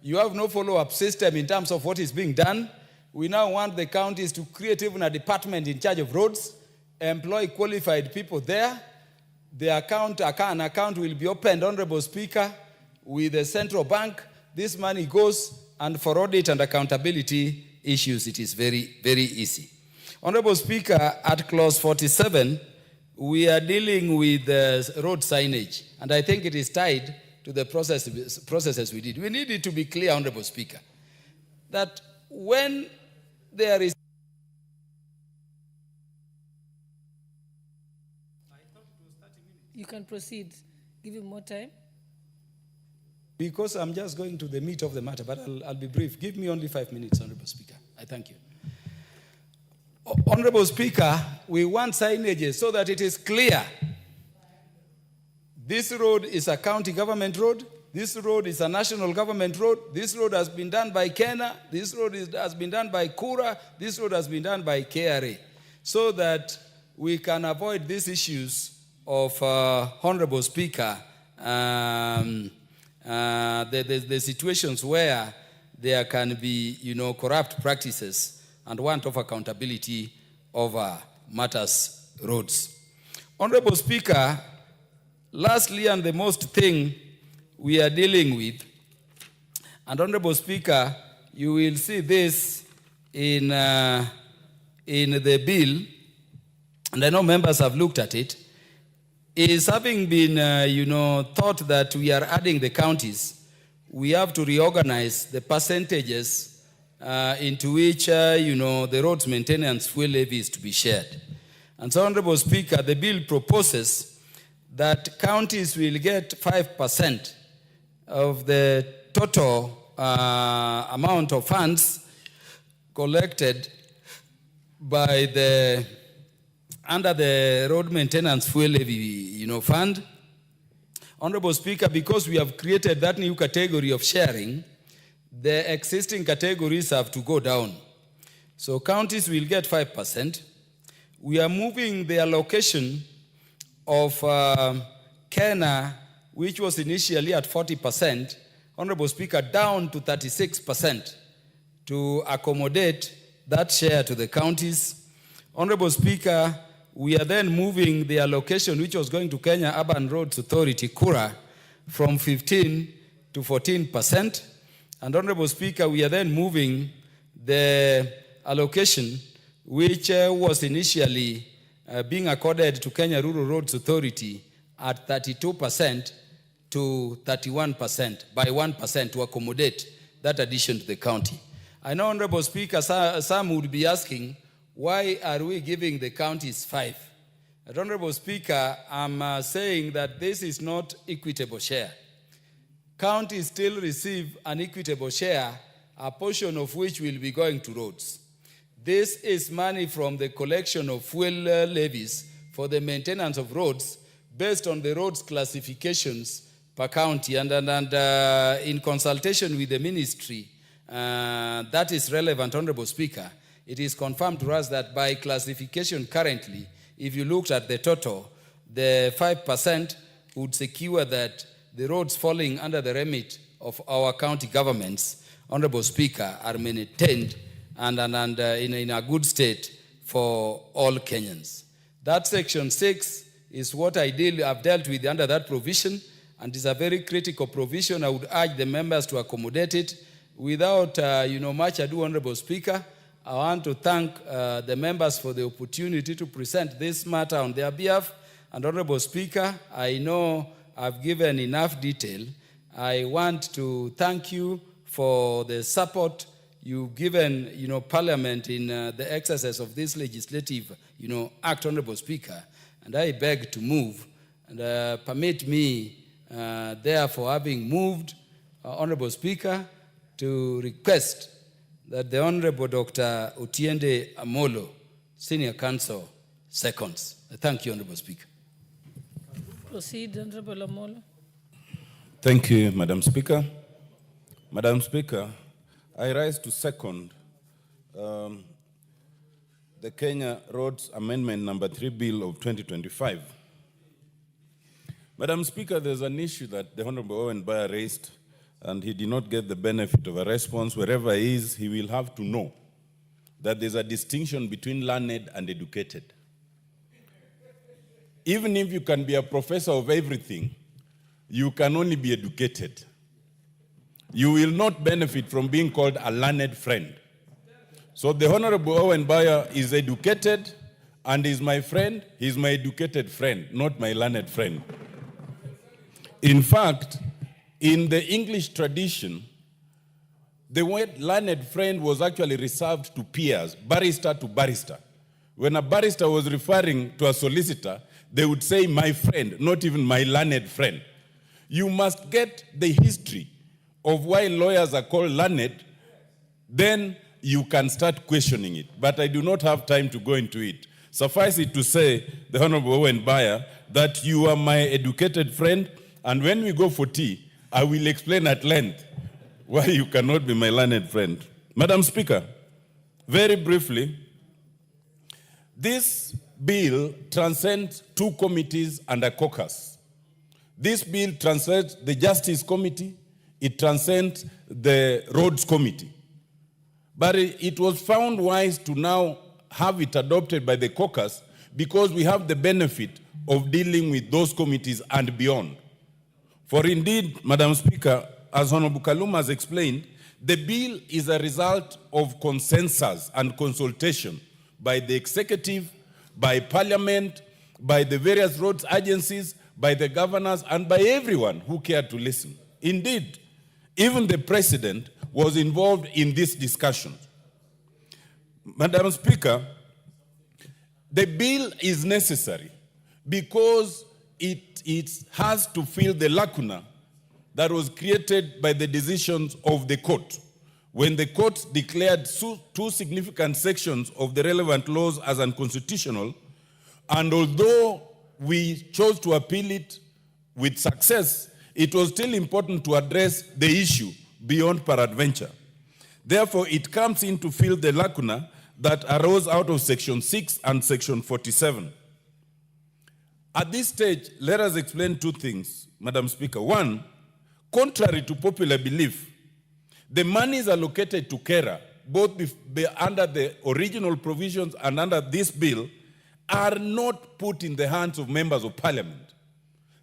you have no follow-up system in terms of what is being done. We now want the counties to create even a department in charge of roads, employ qualified people there. An account will be opened, Honorable Speaker, with the central bank. This money goes, and for audit and accountability issues, it is very, very easy. Honorable Speaker, at Clause 47, we are dealing with road signage, and I think it is tied to the processes we did. We need it to be clear, Honorable Speaker, that when there is... You can proceed. Give him more time. Because I'm just going to the meat of the matter, but I'll be brief. Give me only 5 minutes, Honorable Speaker. I thank you. Honorable Speaker, we want signages so that it is clear. This road is a county government road. This road is a national government road. This road has been done by Kenya. This road has been done by Kura. This road has been done by KRA. So that we can avoid these issues of, Honorable Speaker, the situations where there can be, corrupt practices and want of accountability over matters roads. Honorable Speaker, lastly, and the most thing we are dealing with, and Honorable Speaker, you will see this in the bill, and I know members have looked at it, is having been, thought that we are adding the counties, we have to reorganize the percentages into which, the roads maintenance fuel levy is to be shared. And so, Honorable Speaker, the bill proposes that counties will get 5% of the total amount of funds collected by under the road maintenance fuel levy, fund. Honorable Speaker, because we have created that new category of sharing, the existing categories have to go down. So counties will get 5%. We are moving the allocation of Kenya, which was initially at 40%, Honorable Speaker, down to 36% to accommodate that share to the counties. Honorable Speaker, we are then moving the allocation, which was going to Kenya Urban Roads Authority, Kura, from 15 to 14%. And Honorable Speaker, we are then moving the allocation, which was initially being accorded to Kenya Rural Roads Authority at 32% to 31%, by 1% to accommodate that addition to the county. I know, Honorable Speaker, some would be asking, why are we giving the counties 5? But Honorable Speaker, I'm saying that this is not equitable share. Counties still receive an equitable share, a portion of which will be going to roads. This is money from the collection of fuel levies for the maintenance of roads based on the roads classifications per county, and in consultation with the ministry that is relevant, Honorable Speaker, it is confirmed to us that by classification currently, if you looked at the total, the 5% would secure that the roads falling under the remit of our county governments, Honorable Speaker, are maintained and in a good state for all Kenyans. That section 6 is what I've dealt with under that provision, and is a very critical provision. I would urge the members to accommodate it. Without much ado, Honorable Speaker, I want to thank the members for the opportunity to present this matter on their behalf. And Honorable Speaker, I know I've given enough detail. I want to thank you for the support you've given, Parliament in the exercise of this legislative, act, Honorable Speaker. And I beg to move, and permit me, therefore, having moved, Honorable Speaker, to request that the Honorable Dr. Otiende Amolo, Senior Counsel, seconds. Thank you, Honorable Speaker. Proceed, Honorable Amolo. Thank you, Madam Speaker. Madam Speaker, I rise to second the Kenya Roads Amendment number 3 Bill of 2025. Madam Speaker, there's an issue that the Honorable Owen Baya raised, and he did not get the benefit of a response. Wherever he is, he will have to know that there's a distinction between learned and educated. Even if you can be a professor of everything, you can only be educated. You will not benefit from being called a learned friend. So the Honorable Owen Baya is educated and is my friend. He's my educated friend, not my learned friend. In fact, in the English tradition, the word learned friend was actually reserved to peers, barrister to barrister. When a barrister was referring to a solicitor, they would say, my friend, not even my learned friend. You must get the history of why lawyers are called learned, then you can start questioning it. But I do not have time to go into it. Suffice it to say, the Honorable Owen Baya, that you are my educated friend, and when we go for tea, I will explain at length why you cannot be my learned friend. Madam Speaker, very briefly, this bill transcends 2 committees and a caucus. This bill transcends the Justice Committee, it transcends the Roads Committee. But it was found wise to now have it adopted by the caucus because we have the benefit of dealing with those committees and beyond. For indeed, Madam Speaker, as Honorable Kaluma has explained, the bill is a result of consensus and consultation by the executive, by Parliament, by the various roads agencies, by the governors, and by everyone who cared to listen. Indeed, even the President was involved in this discussion. Madam Speaker, the bill is necessary because it has to fill the lacuna that was created by the decisions of the court. When the court declared 2 significant sections of the relevant laws as unconstitutional, and although we chose to appeal it with success, it was still important to address the issue beyond peradventure. Therefore, it comes in to fill the lacuna that arose out of Section 6 and Section 47. At this stage, let us explain 2 things, Madam Speaker. One, contrary to popular belief, the monies allocated to KERA, both under the original provisions and under this bill, are not put in the hands of members of Parliament.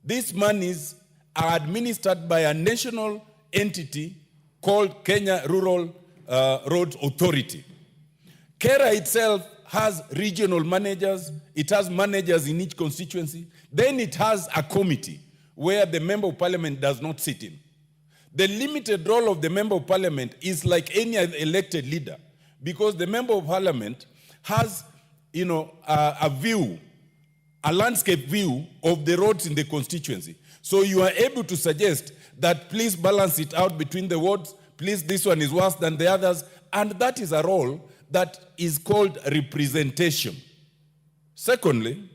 These monies are administered by a national entity called Kenya Rural Roads Authority. KERA itself has regional managers, it has managers in each constituency, then it has a committee where the member of Parliament does not sit in. The limited role of the member of parliament is like any elected leader, because the member of parliament has, a view, a landscape view of the roads in the constituency. So you are able to suggest that please balance it out between the wards, please this one is worse than the others, and that is a role that is called representation. Secondly,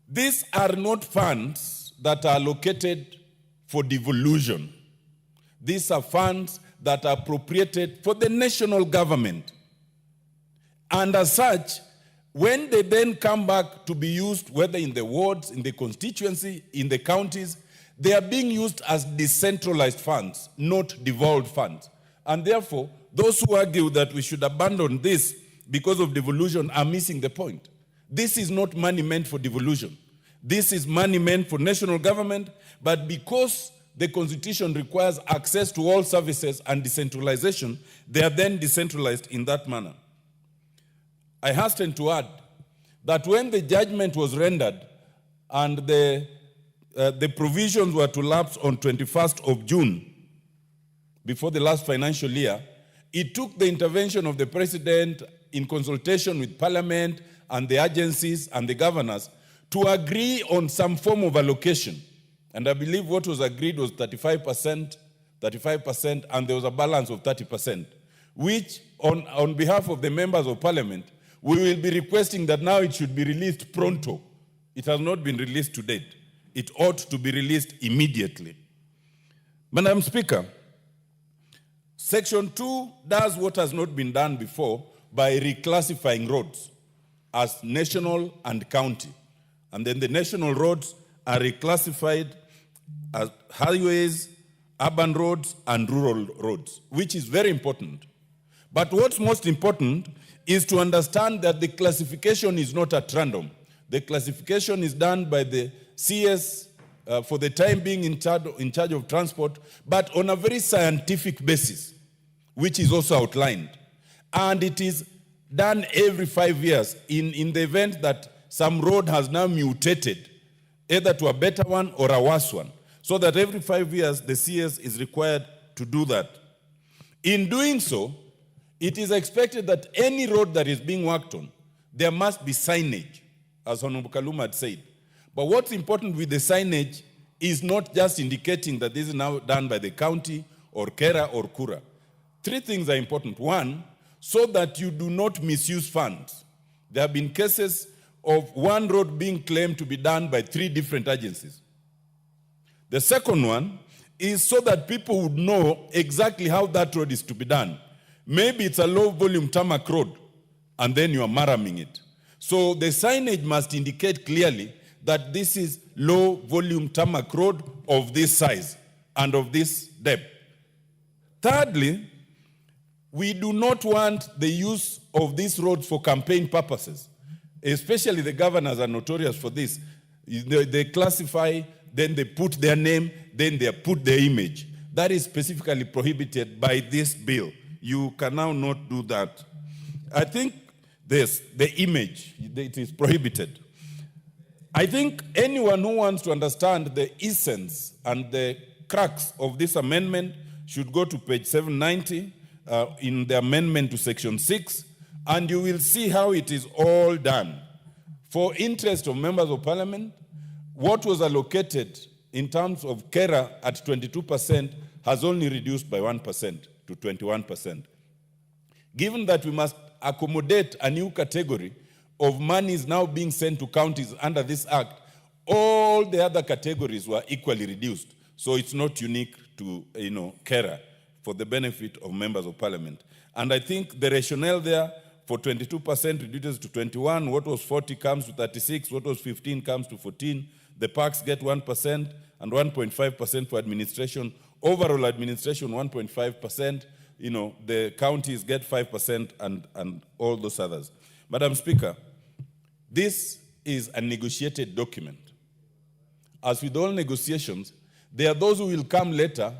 these are not funds that are allocated for devolution. These are funds that are appropriated for the national government. And as such, when they then come back to be used, whether in the wards, in the constituency, in the counties, they are being used as decentralized funds, not devolved funds. And therefore, those who argue that we should abandon this because of devolution are missing the point. This is not money meant for devolution. This is money meant for national government, but because the Constitution requires access to all services and decentralization, they are then decentralized in that manner. I hasten to add that when the judgment was rendered and the provisions were to lapse on 21st of June, before the last financial year, it took the intervention of the President in consultation with Parliament and the agencies and the governors to agree on some form of allocation. And I believe what was agreed was 35%, and there was a balance of 30%, which on behalf of the members of Parliament, we will be requesting that now it should be released pronto. It has not been released to date. It ought to be released immediately. Madam Speaker, Section 2 does what has not been done before by reclassifying roads as national and county. And then the national roads are reclassified as highways, urban roads, and rural roads, which is very important. But what's most important is to understand that the classification is not at random. The classification is done by the CS for the time being in charge of transport, but on a very scientific basis, which is also outlined. And it is done every 5 years in the event that some road has now mutated, either to a better one or a worse one, so that every 5 years the CS is required to do that. In doing so, it is expected that any road that is being worked on, there must be signage, as Honorable Kaluma had said. But what's important with the signage is not just indicating that this is now done by the county or Kera or Kura. 3 things are important. One, so that you do not misuse funds. There have been cases of one road being claimed to be done by 3 different agencies. The second one is so that people would know exactly how that road is to be done. Maybe it's a low-volume tarmac road, and then you are maramming it. So the signage must indicate clearly that this is low-volume tarmac road of this size and of this depth. Thirdly, we do not want the use of these roads for campaign purposes. Especially the governors are notorious for this. They classify, then they put their name, then they put their image. That is specifically prohibited by this bill. You can now not do that. I think the image, it is prohibited. I think anyone who wants to understand the essence and the crux of this amendment should go to page 790 in the amendment to section 6, and you will see how it is all done. For interest of members of parliament, what was allocated in terms of Kera at 22% has only reduced by 1% to 21%. Given that we must accommodate a new category of monies now being sent to counties under this act, all the other categories were equally reduced. So it's not unique to, Kera, for the benefit of members of parliament. And I think the rationale there for 22% reduces to 21, what was 40 comes to 36, what was 15 comes to 14. The parks get 1% and 1.5% for administration. Overall administration, 1.5%. The counties get 5% and all those others. Madam Speaker, this is a negotiated document. As with all negotiations, there are those who will come later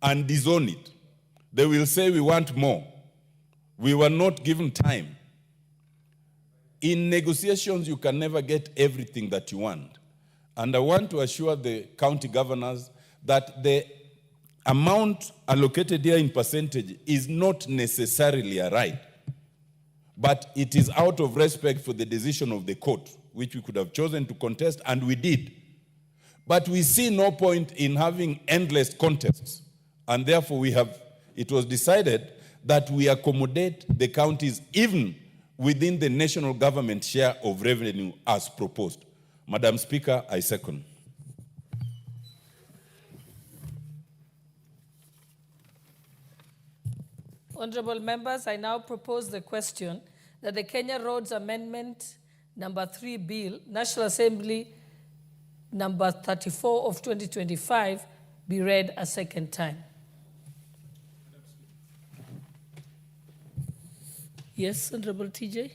and disown it. They will say, we want more. We were not given time. In negotiations, you can never get everything that you want. And I want to assure the county governors that the amount allocated here in percentage is not necessarily a right, but it is out of respect for the decision of the court, which we could have chosen to contest, and we did. But we see no point in having endless contests, and therefore it was decided that we accommodate the counties even within the national government share of revenue as proposed. Madam Speaker, I second. Honorable members, I now propose the question that the Kenya Roads Amendment Number 3 Bill, National Assembly Number 34 of 2025, be read a second time. Yes, Honorable TJ?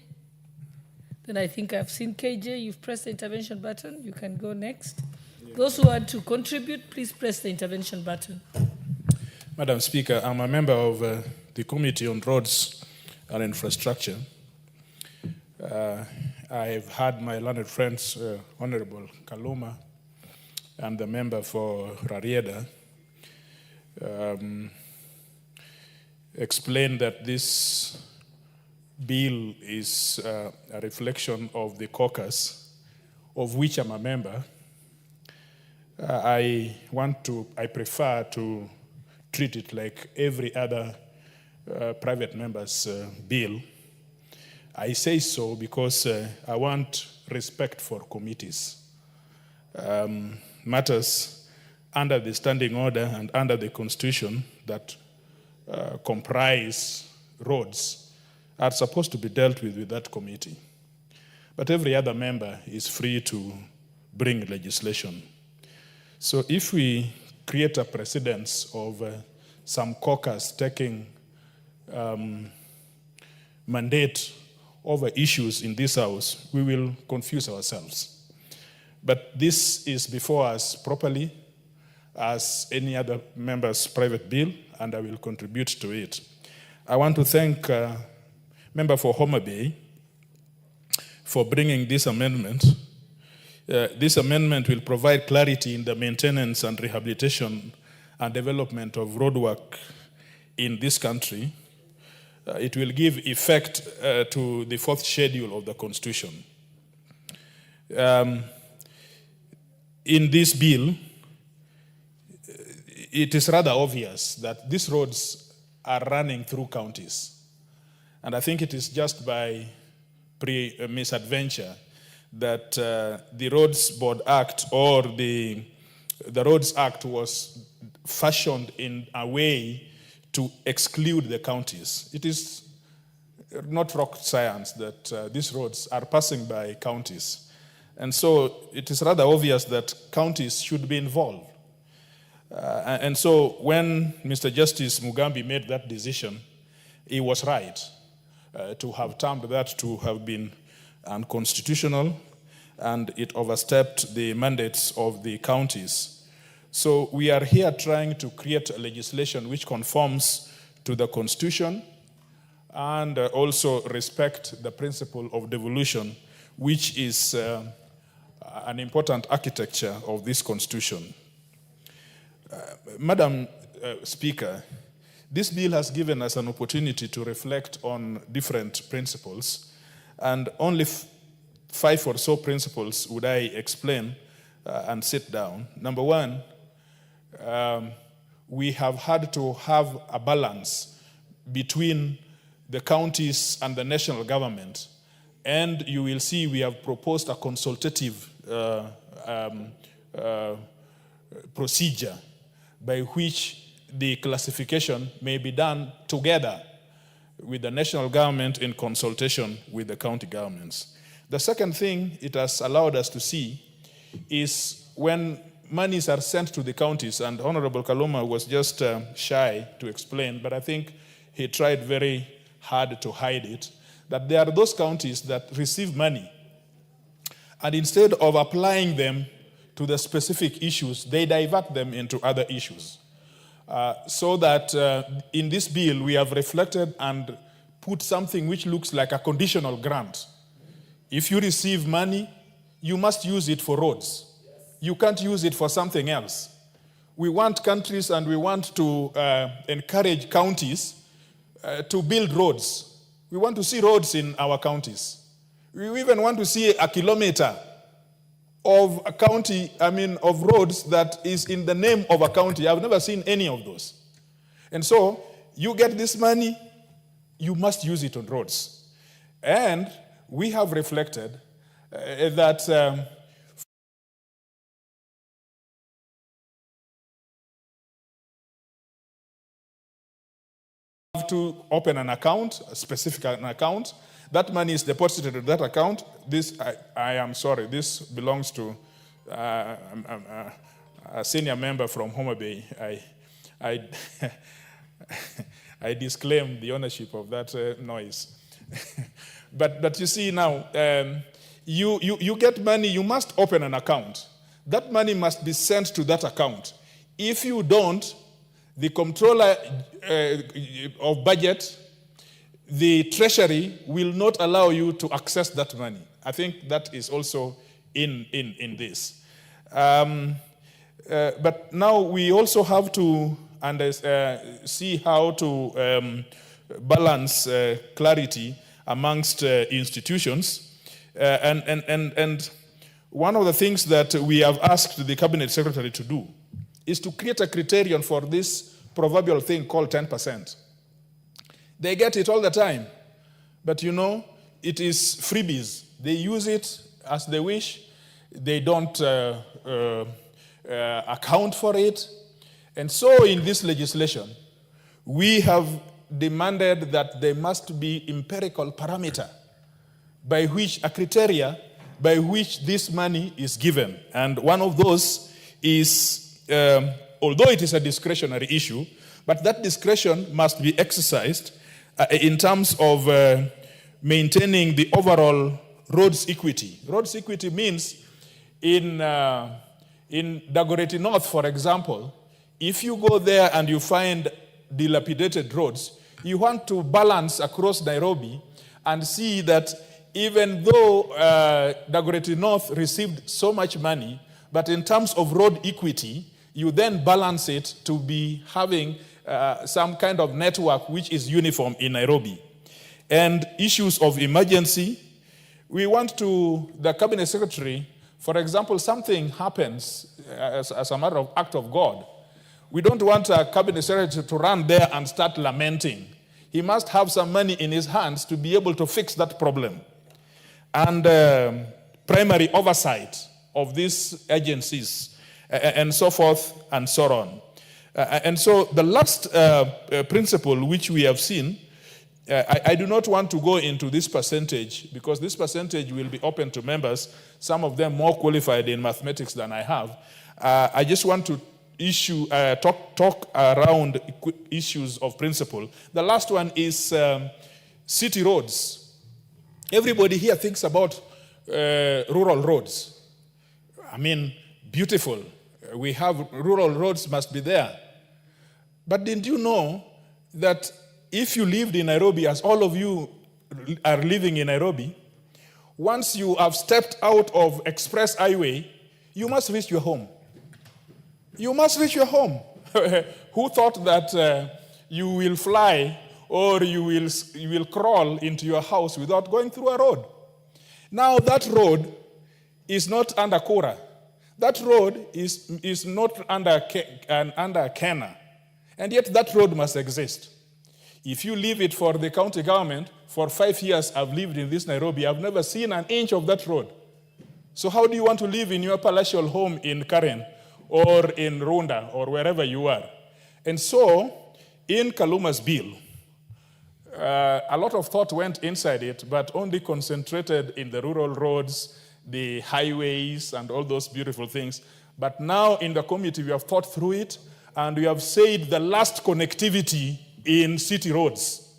Then I think I've seen KJ. You've pressed the intervention button. You can go next. Those who want to contribute, please press the intervention button. Madam Speaker, I'm a member of the Committee on Roads and Infrastructure. I've had my learned friends, Honorable Kaluma and the member for Rarieda, explain that this bill is a reflection of the caucus of which I'm a member. I prefer to treat it like every other private member's bill. I say so because I want respect for committees. Matters under the standing order and under the Constitution that comprise roads are supposed to be dealt with that committee. But every other member is free to bring legislation. So if we create a precedence of some caucus taking mandate over issues in this House, we will confuse ourselves. But this is before us properly as any other member's private bill, and I will contribute to it. I want to thank Member for Homa Bay for bringing this amendment. This amendment will provide clarity in the maintenance and rehabilitation and development of roadwork in this country. It will give effect to the fourth schedule of the Constitution. In this bill, it is rather obvious that these roads are running through counties. And I think it is just by misadventure that the Roads Board Act or the Roads Act was fashioned in a way to exclude the counties. It is not rocket science that these roads are passing by counties. And so it is rather obvious that counties should be involved. And so when Mr. Justice Mugambi made that decision, he was right to have termed that to have been unconstitutional, and it overstepped the mandates of the counties. So we are here trying to create a legislation which conforms to the Constitution and also respect the principle of devolution, which is an important architecture of this Constitution. Madam Speaker, this bill has given us an opportunity to reflect on different principles, and only 5 or so principles would I explain and sit down. Number one, we have had to have a balance between the counties and the national government, and you will see we have proposed a consultative procedure by which the classification may be done together with the national government in consultation with the county governments. The second thing it has allowed us to see is when monies are sent to the counties, and Honorable Kaluma was just shy to explain, but I think he tried very hard to hide it, that there are those counties that receive money, and instead of applying them to the specific issues, they divert them into other issues. So that in this bill, we have reflected and put something which looks like a conditional grant. If you receive money, you must use it for roads. You can't use it for something else. we want countries and we want to encourage counties to build roads. We want to see roads in our counties. We even want to see a kilometer of a county, of roads that is in the name of a county. I've never seen any of those. And so, you get this money, you must use it on roads. And we have reflected that have to open an account, a specific account. That money is deposited in that account. This, I am sorry, this belongs to a senior member from Homa Bay. I disclaim the ownership of that noise. But you see now, you get money, you must open an account. That money must be sent to that account. If you don't, the comptroller of budget, the treasury will not allow you to access that money. I think that is also in this. But now we also have to see how to balance clarity amongst institutions. And one of the things that we have asked the Cabinet Secretary to do is to create a criterion for this proverbial thing called 10%. They get it all the time, but you know, it is freebies. They use it as they wish. They don't account for it. And so in this legislation, we have demanded that there must be empirical parameter by which a criteria by which this money is given. And one of those is, although it is a discretionary issue, but that discretion must be exercised in terms of maintaining the overall roads equity. Roads equity means in Dagoretti North, for example, if you go there and you find dilapidated roads, you want to balance across Nairobi and see that even though Dagoretti North received so much money, but in terms of road equity, you then balance it to be having some kind of network which is uniform in Nairobi. And issues of emergency, we want to, the Cabinet Secretary, for example, something happens as a matter of act of God. We don't want a Cabinet Secretary to run there and start lamenting. He must have some money in his hands to be able to fix that problem. And primary oversight of these agencies, and so forth and so on. And so the last principle which we have seen, I do not want to go into this percentage because this percentage will be open to members, some of them more qualified in mathematics than I have. I just want to talk around issues of principle. The last one is city roads. Everybody here thinks about rural roads. I mean, beautiful. We have rural roads must be there. But didn't you know that if you lived in Nairobi, as all of you are living in Nairobi, once you have stepped out of Express Highway, you must reach your home. You must reach your home. Who thought that you will fly or you will crawl into your house without going through a road? Now that road is not under Kura. That road is not under Kenya. And yet that road must exist. If you leave it for the county government, for 5 years I've lived in this Nairobi, I've never seen an inch of that road. So how do you want to live in your palatial home in Karen or in Runda or wherever you are? And so in Kaluma's bill, a lot of thought went inside it, but only concentrated in the rural roads, the highways, and all those beautiful things. But now in the committee, we have thought through it, and we have said the last connectivity in city roads,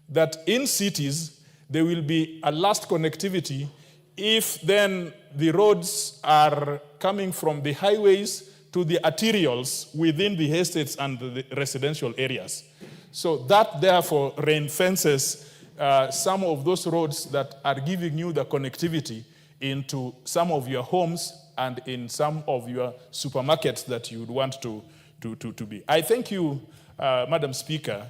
that in cities, there will be a last connectivity if then the roads are coming from the highways to the arterials within the estates and the residential areas. So that therefore ring-fences some of those roads that are giving you the connectivity into some of your homes and in some of your supermarkets that you would want to be. I thank you, Madam Speaker,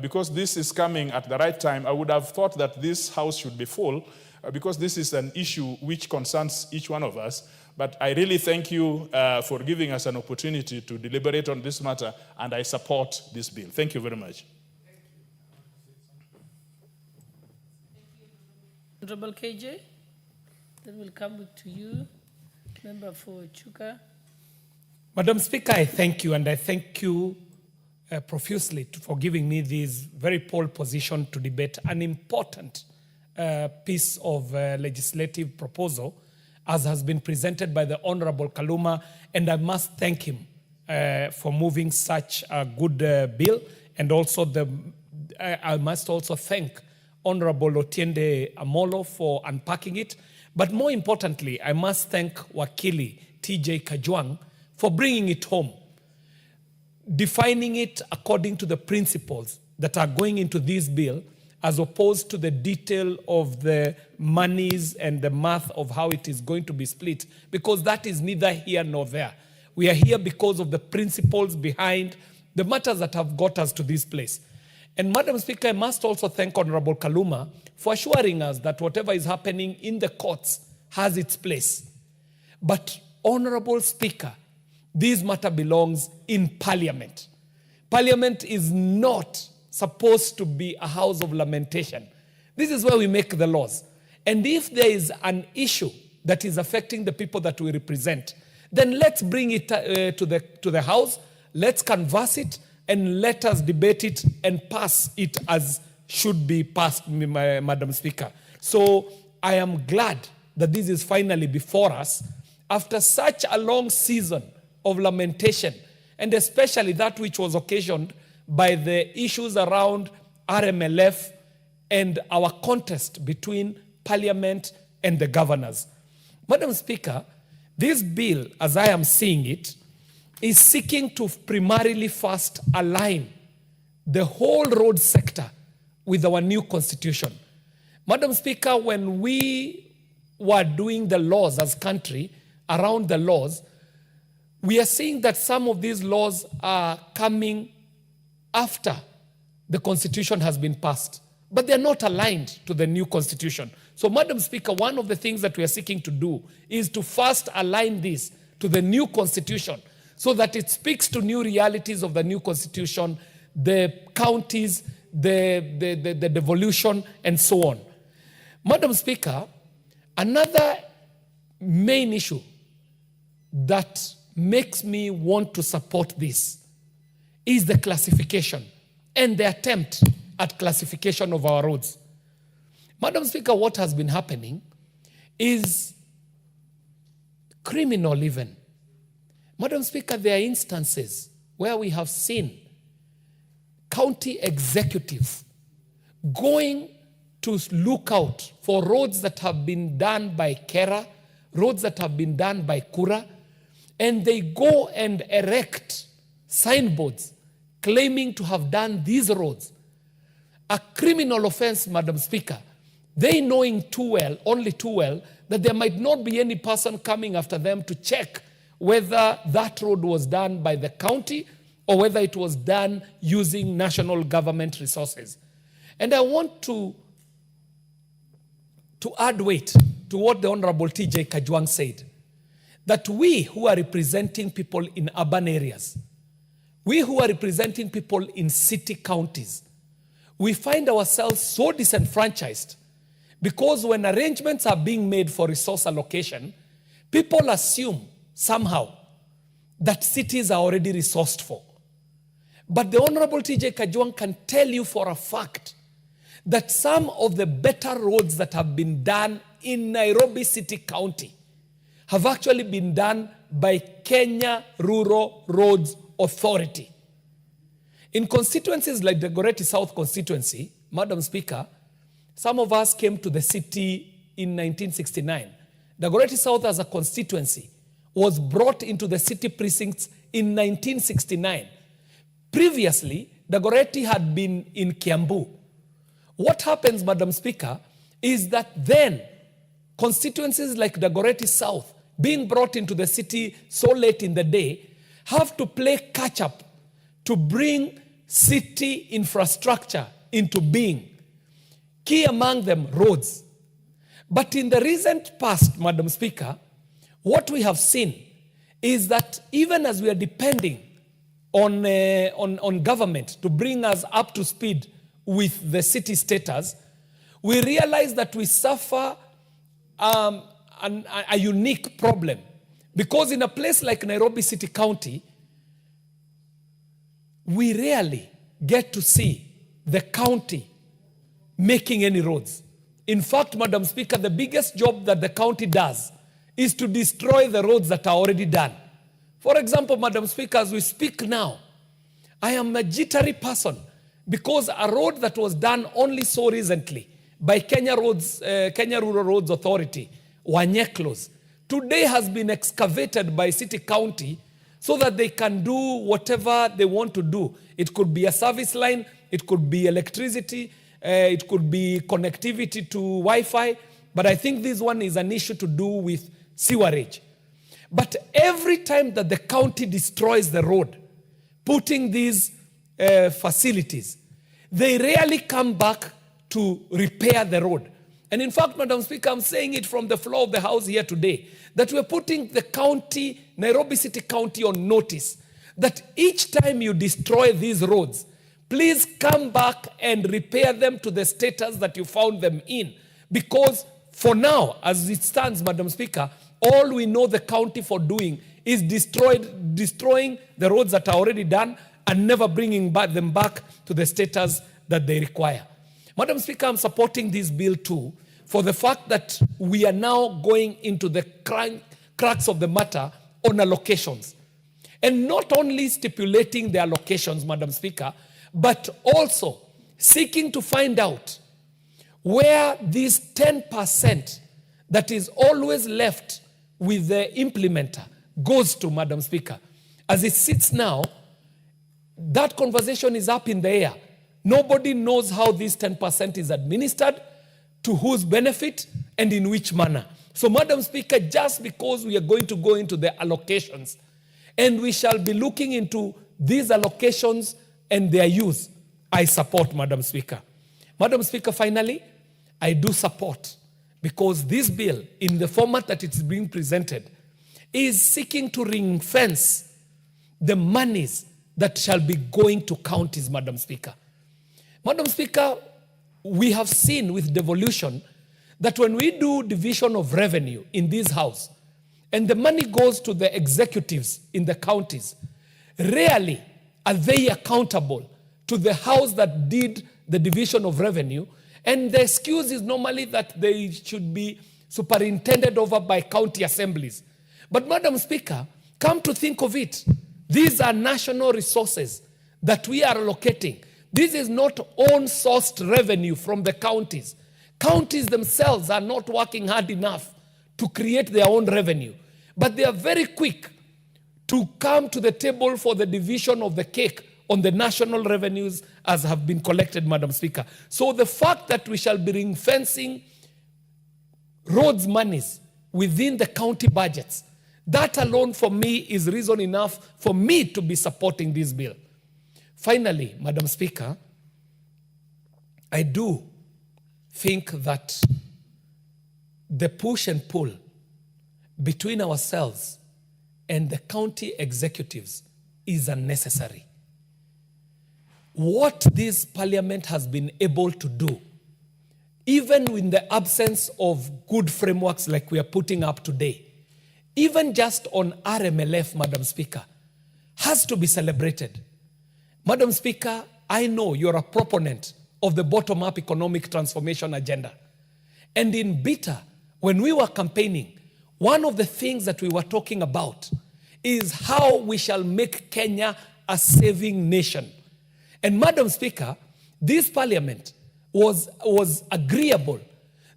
because this is coming at the right time. I would have thought that this House should be full, because this is an issue which concerns each one of us. But I really thank you for giving us an opportunity to deliberate on this matter, and I support this bill. Thank you very much. Honorable KJ, then we'll come to you. Member for Chuka. Madam Speaker, I thank you, and I thank you profusely for giving me this very pole position to debate an important piece of legislative proposal as has been presented by the Honorable Kaluma, and I must thank him for moving such a good bill, and also I must also thank Honorable Otiende Amolo for unpacking it, but more importantly, I must thank Wakili TJ Kajwang for bringing it home, defining it according to the principles that are going into this bill, as opposed to the detail of the monies and the math of how it is going to be split, because that is neither here nor there. We are here because of the principles behind the matters that have got us to this place. And Madam Speaker, I must also thank Honorable Kaluma for assuring us that whatever is happening in the courts has its place. But Honorable Speaker, this matter belongs in Parliament. Parliament is not supposed to be a house of lamentation. This is where we make the laws. And if there is an issue that is affecting the people that we represent, then let's bring it to the House, let's canvass it, and let us debate it and pass it as should be passed, Madam Speaker. So I am glad that this is finally before us after such a long season of lamentation, and especially that which was occasioned by the issues around RMLF and our contest between Parliament and the governors. Madam Speaker, this bill, as I am seeing it, is seeking to primarily first align the whole road sector with our new constitution. Madam Speaker, when we were doing the laws as country, around the laws, we are seeing that some of these laws are coming after the constitution has been passed, but they're not aligned to the new constitution. So, Madam Speaker, one of the things that we are seeking to do is to first align this to the new constitution so that it speaks to new realities of the new constitution, the counties, the devolution, and so on. Madam Speaker, another main issue that makes me want to support this is the classification and the attempt at classification of our roads. Madam Speaker, what has been happening is criminal even. Madam Speaker, there are instances where we have seen county executives going to look out for roads that have been done by Kera, roads that have been done by Kura, and they go and erect signboards claiming to have done these roads. A criminal offense, Madam Speaker. They knowing too well, only too well, that there might not be any person coming after them to check whether that road was done by the county or whether it was done using national government resources. And I want to add weight to what the Honorable TJ Kajwang said, that we who are representing people in urban areas, we who are representing people in city counties, we find ourselves so disenfranchised because when arrangements are being made for resource allocation, people assume somehow that cities are already resourced for. But the Honorable TJ Kajwang can tell you for a fact that some of the better roads that have been done in Nairobi City County have actually been done by Kenya Rural Roads Authority. In constituencies like the Dagoretti South constituency, Madam Speaker, some of us came to the city in 1969. Dagoretti South as a constituency was brought into the city precincts in 1969. Previously, Dagoretti had been in Kiambu. What happens, Madam Speaker, is that then constituencies like Dagoretti South being brought into the city so late in the day, have to play catch up to bring city infrastructure into being. Key among them, roads. But in the recent past, Madam Speaker, what we have seen is that even as we are depending on government to bring us up to speed with the city status, we realize that we suffer a unique problem. Because in a place like Nairobi City County, we rarely get to see the county making any roads. In fact, Madam Speaker, the biggest job that the county does is to destroy the roads that are already done. For example, Madam Speaker, as we speak now, I am a jittery person because a road that was done only so recently by Kenya Rural Roads Authority, Wanyeklos, today has been excavated by City County so that they can do whatever they want to do. It could be a service line, it could be electricity, it could be connectivity to Wi-Fi, but I think this one is an issue to do with sewerage. But every time that the county destroys the road, putting these facilities, they rarely come back to repair the road. And in fact, Madam Speaker, I'm saying it from the floor of the House here today, that we're putting the county, Nairobi City County, on notice that each time you destroy these roads, please come back and repair them to the status that you found them in. Because for now, as it stands, Madam Speaker, all we know the county for doing is destroying the roads that are already done and never bringing them back to the status that they require. Madam Speaker, I'm supporting this bill too for the fact that we are now going into the cracks of the matter on allocations. And not only stipulating the allocations, Madam Speaker, but also seeking to find out where this 10% that is always left with the implementer goes to, Madam Speaker. As it sits now, that conversation is up in the air. Nobody knows how this 10% is administered, to whose benefit, and in which manner. So, Madam Speaker, just because we are going to go into the allocations, and we shall be looking into these allocations and their use, I support, Madam Speaker. Madam Speaker, finally, I do support, because this bill, in the format that it's being presented, is seeking to ring-fence the monies that shall be going to counties, Madam Speaker. Madam Speaker, we have seen with devolution that when we do division of revenue in this house, and the money goes to the executives in the counties, rarely are they accountable to the house that did the division of revenue, and the excuse is normally that they should be superintended over by county assemblies. But Madam Speaker, come to think of it, these are national resources that we are allocating. This is not own-sourced revenue from the counties. Counties themselves are not working hard enough to create their own revenue. But they are very quick to come to the table for the division of the cake on the national revenues as have been collected, Madam Speaker. So the fact that we shall be ring-fencing roads monies within the county budgets, that alone for me is reason enough for me to be supporting this bill. Finally, Madam Speaker, I do think that the push and pull between ourselves and the county executives is unnecessary. What this parliament has been able to do, even in the absence of good frameworks like we are putting up today, even just on RMLF, Madam Speaker, has to be celebrated. Madam Speaker, I know you're a proponent of the bottom-up economic transformation agenda. And in Bita, when we were campaigning, one of the things that we were talking about is how we shall make Kenya a saving nation. And Madam Speaker, this parliament was agreeable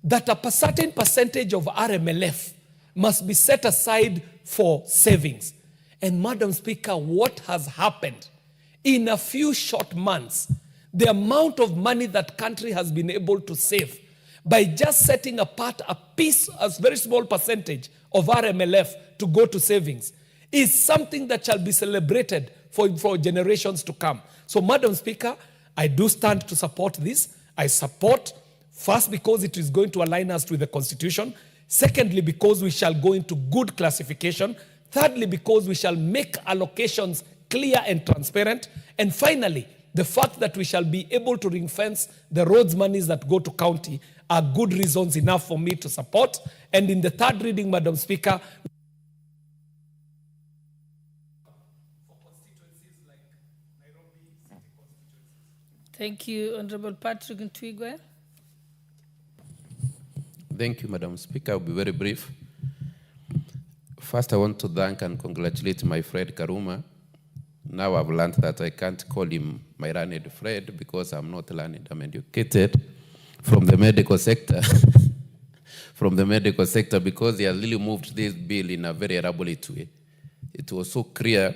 that a certain percentage of RMLF must be set aside for savings. And Madam Speaker, what has happened? In a few short months, the amount of money that country has been able to save by just setting apart a piece, a very small percentage of RMLF to go to savings is something that shall be celebrated for generations to come. So, Madam Speaker, I do stand to support this. I support, first, because it is going to align us with the Constitution. Secondly, because we shall go into good classification. Thirdly, because we shall make allocations clear and transparent. And finally, the fact that we shall be able to ring-fence the roads monies that go to county are good reasons enough for me to support. And in the third reading, Madam Speaker, Thank you, Honorable Patrick Ntwigwe. Thank you, Madam Speaker. I'll be very brief. First, I want to thank and congratulate my friend Karuma. Now I've learned that I can't call him my learned friend because I'm not learned. I'm educated from the medical sector. From the medical sector, because he has really moved this bill in a very elaborate way. It was so clear,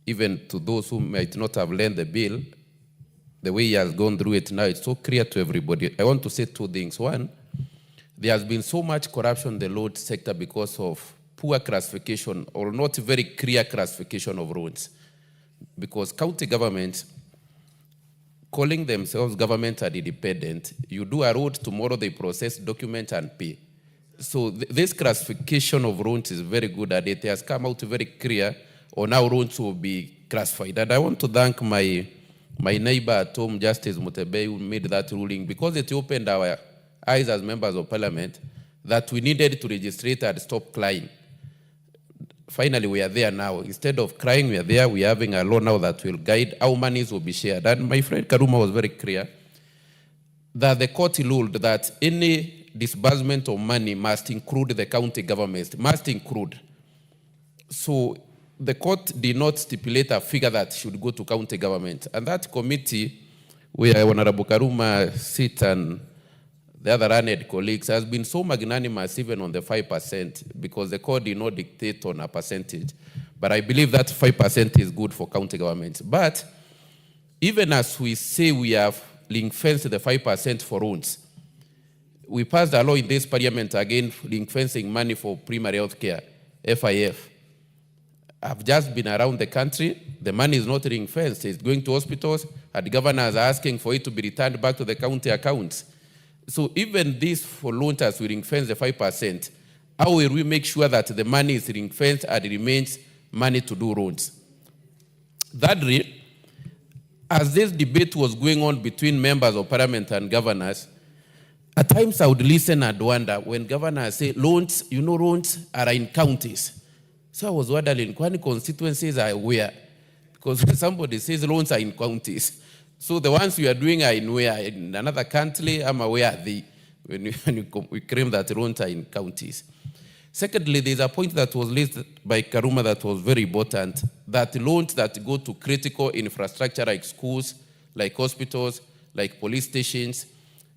even to those who might not have learned the bill, the way he has gone through it now, it's so clear to everybody. I want to say two things. One, there has been so much corruption in the road sector because of poor classification or not very clear classification of roads. Because county governments, calling themselves government and independent, you do a road, tomorrow they process documents and pay. So this classification of roads is very good, and it has come out very clear on how roads will be classified. And I want to thank my neighbor at home, Justice Mutebe, who made that ruling, because it opened our eyes as members of parliament that we needed to register and stop crying. Finally, we are there now. Instead of crying, we are there. We are having a law now that will guide how monies will be shared. And my friend Karuma was very clear that the court ruled that any disbursement of money must include the county government, must include. So the court did not stipulate a figure that should go to county government. And that committee, where Honorable Karuma sits and the other learned colleagues, has been so magnanimous even on the 5%, because the court did not dictate on a percentage. But I believe that 5% is good for county governments. But even as we say we have ring-fenced the 5% for roads, we passed a law in this parliament again ring-fencing money for primary health care, FIF. I've just been around the country. The money is not ring-fenced. It's going to hospitals, and the governors are asking for it to be returned back to the county accounts. So even this for loans, we ring-fence the 5%. How will we make sure that the money is ring-fenced and it remains money to do roads? Thirdly, as this debate was going on between members of parliament and governors, at times I would listen and wonder when governors say loans, loans are in counties. So I was wondering, what constituencies are where? Because when somebody says loans are in counties, so the ones we are doing are in where? In another country, I'm aware of the, when we claim that loans are in counties. Secondly, there's a point that was listed by Karuma that was very important, that loans that go to critical infrastructure like schools, like hospitals, like police stations.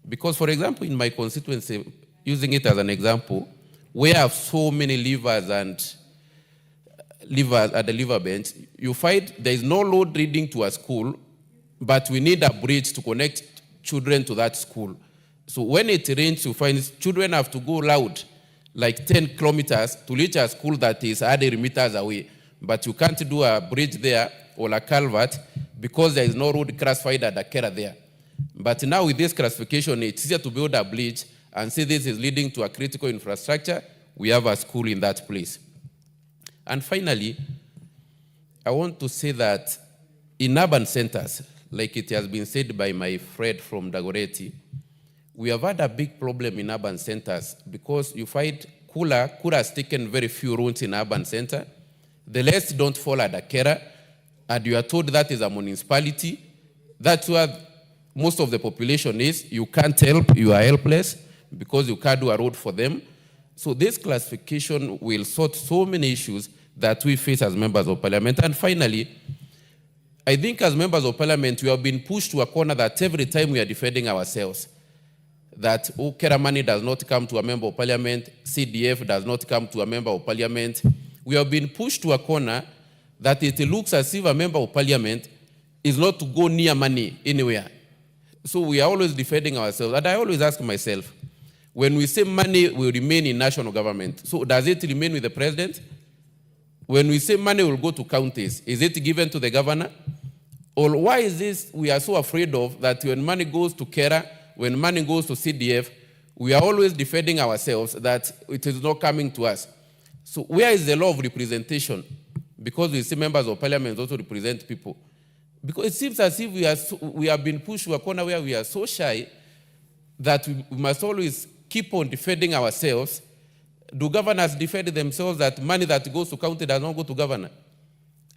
Because, for example, in my constituency, using it as an example, we have so many livers at the liver bench, you find there is no road leading to a school, but we need a bridge to connect children to that school. So when it rains, you find children have to go loud, like 10 kilometers to reach a school that is 100 meters away. But you can't do a bridge there or a culvert because there is no road classified at the Kera there. But now with this classification, it's easier to build a bridge and say this is leading to a critical infrastructure. We have a school in that place. And finally, I want to say that in urban centers, like it has been said by my friend from Dagoretti, we have had a big problem in urban centers because you find Kura has taken very few roads in urban center. The rest don't fall at the Kera, and you are told that is a municipality. That's where most of the population is. You can't help, you are helpless because you can't do a road for them. So this classification will sort so many issues that we face as members of parliament. And finally, I think as members of parliament, we have been pushed to a corner that every time we are defending ourselves, that Kera money does not come to a member of parliament, CDF does not come to a member of parliament. We have been pushed to a corner that it looks as if a member of parliament is not to go near money anywhere. So we are always defending ourselves. And I always ask myself, When we say money will remain in national government, so does it remain with the president? When we say money will go to counties, is it given to the governor? Or why is this we are so afraid of that when money goes to KERA, when money goes to CDF, we are always defending ourselves that it is not coming to us. So where is the law of representation? Because we see members of parliament also represent people. Because it seems as if we have been pushed to a corner where we are so shy that we must always keep on defending ourselves. Do governors defend themselves that money that goes to county does not go to governor?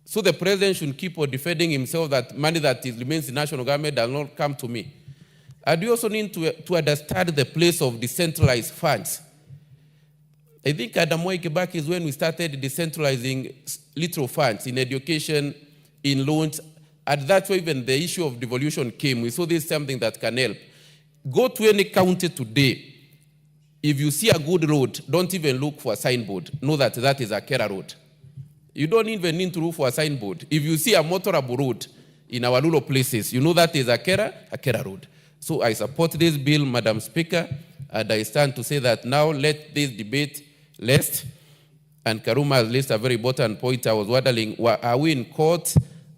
So the president should keep on defending himself that money that remains in national government does not come to me. And we also need to understand the place of decentralized funds. I think Adam Kibaki is when we started decentralizing little funds in education, in loans, and that's where even the issue of devolution came. We saw this is something that can help. Go to any county today. If you see a good road, don't even look for a signboard. Know that that is a KERA road. You don't even need to look for a signboard. If you see a motorable road in our rural places, you know that is a KERA road. So I support this bill, Madam Speaker, and I stand to say that now let this debate last. And Karuma has raised a very important point. I was wondering, are we in court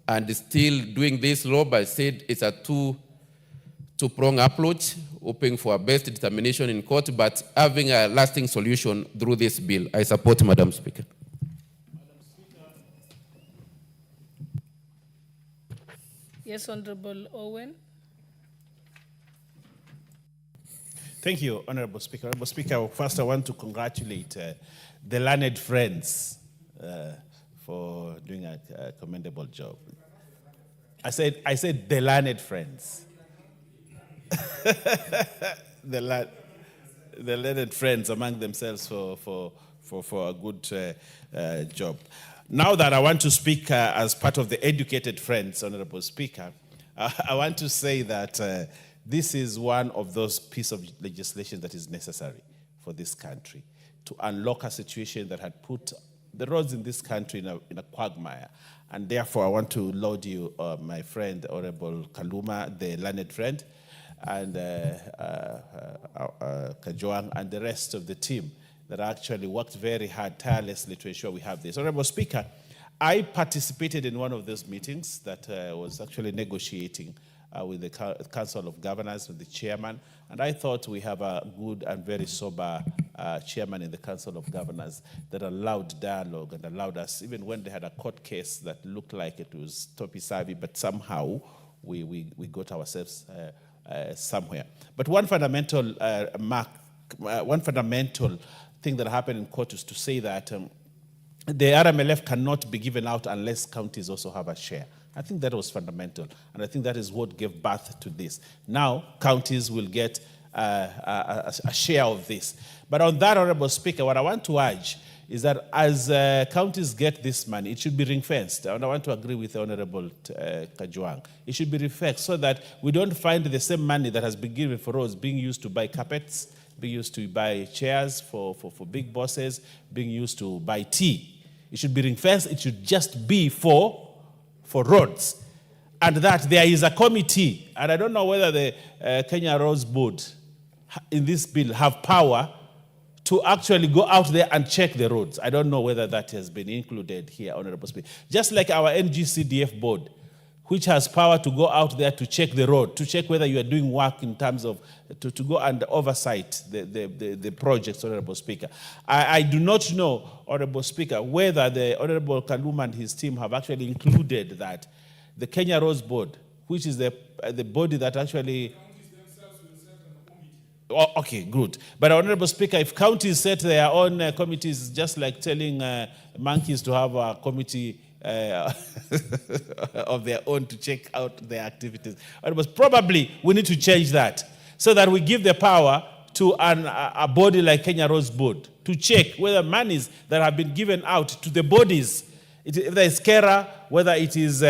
and still doing this law? But I said it's a two-pronged approach, hoping for a best determination in court, but having a lasting solution through this bill. I support, Madam Speaker. Yes, Honorable Owen. Thank you, Honorable Speaker. Honorable Speaker, first I want to congratulate the learned friends for doing a commendable job. I said the learned friends. the learned friends among themselves for a good job. Now that I want to speak as part of the educated friends, Honorable Speaker, I want to say that this is one of those pieces of legislation that is necessary for this country to unlock a situation that had put the roads in this country in a quagmire. And therefore, I want to laud you, my friend, Honorable Kaluma, the learned friend, and Kajoang, and the rest of the team that actually worked very hard, tirelessly to ensure we have this. Honorable Speaker, I participated in one of those meetings that was actually negotiating with the Council of Governors, with the chairman, and I thought we have a good and very sober chairman in the Council of Governors that allowed dialogue and allowed us, even when they had a court case that looked like it was topsy-turvy, but somehow we got ourselves somewhere. But one fundamental thing that happened in court is to say that the RMLF cannot be given out unless counties also have a share. I think that was fundamental, and I think that is what gave birth to this. Now, counties will get a share of this. But on that, Honorable Speaker, what I want to urge is that as counties get this money, it should be ring-fenced. And I want to agree with the Honorable Kajuang. It should be ring-fenced so that we don't find the same money that has been given for roads being used to buy carpets, being used to buy chairs for big bosses, being used to buy tea. It should be ring-fenced. It should just be for roads. And that there is a committee, and I don't know whether the Kenya Roads Board in this bill have power to actually go out there and check the roads. I don't know whether that has been included here, Honorable Speaker. Just like our NGCDF board, which has power to go out there to check the road, to check whether you are doing work in terms of, to go and oversight the projects, Honorable Speaker. I do not know, Honorable Speaker, whether the Honorable Kaluma and his team have actually included that. The Kenya Roads Board, which is the body that actually... Oh, okay, good. But Honorable Speaker, if counties set their own committees, just like telling monkeys to have a committee of their own to check out their activities, probably we need to change that so that we give the power to a body like Kenya Roads Board to check whether monies that have been given out to the bodies, whether it's KERA, whether it is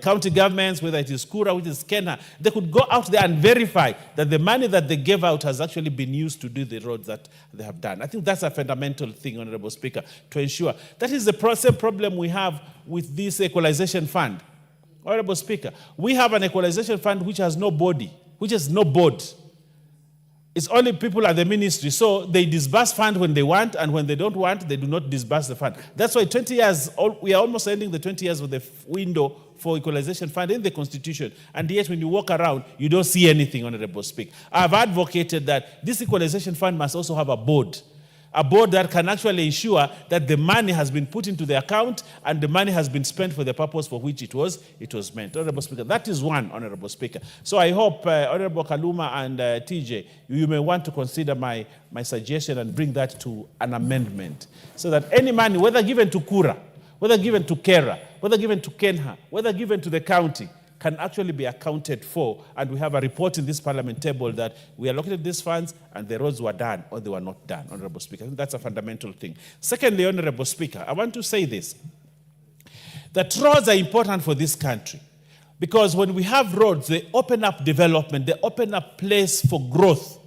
county governments, whether it is Kura, which is Kenya, they could go out there and verify that the money that they gave out has actually been used to do the roads that they have done. I think that's a fundamental thing, Honorable Speaker, to ensure. That is the same problem we have with this equalization fund. Honorable Speaker, we have an equalization fund which has no body, which has no board. It's only people at the ministry. So they disburse fund when they want, and when they don't want, they do not disburse the fund. That's why 20 years, we are almost ending the 20 years with the window for equalization fund in the Constitution. And yet when you walk around, you don't see anything, Honorable Speaker. I've advocated that this equalization fund must also have a board that can actually ensure that the money has been put into the account and the money has been spent for the purpose for which it was meant. Honorable Speaker, that is one, Honorable Speaker. So I hope Honorable Kaluma and TJ, you may want to consider my suggestion and bring that to an amendment so that any money, whether given to Kura, whether given to Kera, whether given to Kenha, whether given to the county, can actually be accounted for, and we have a report in this parliament table that we allocated these funds and the roads were done or they were not done, Honorable Speaker. I think that's a fundamental thing. Secondly, Honorable Speaker, I want to say this, that roads are important for this country because when we have roads, they open up development, they open up place for growth.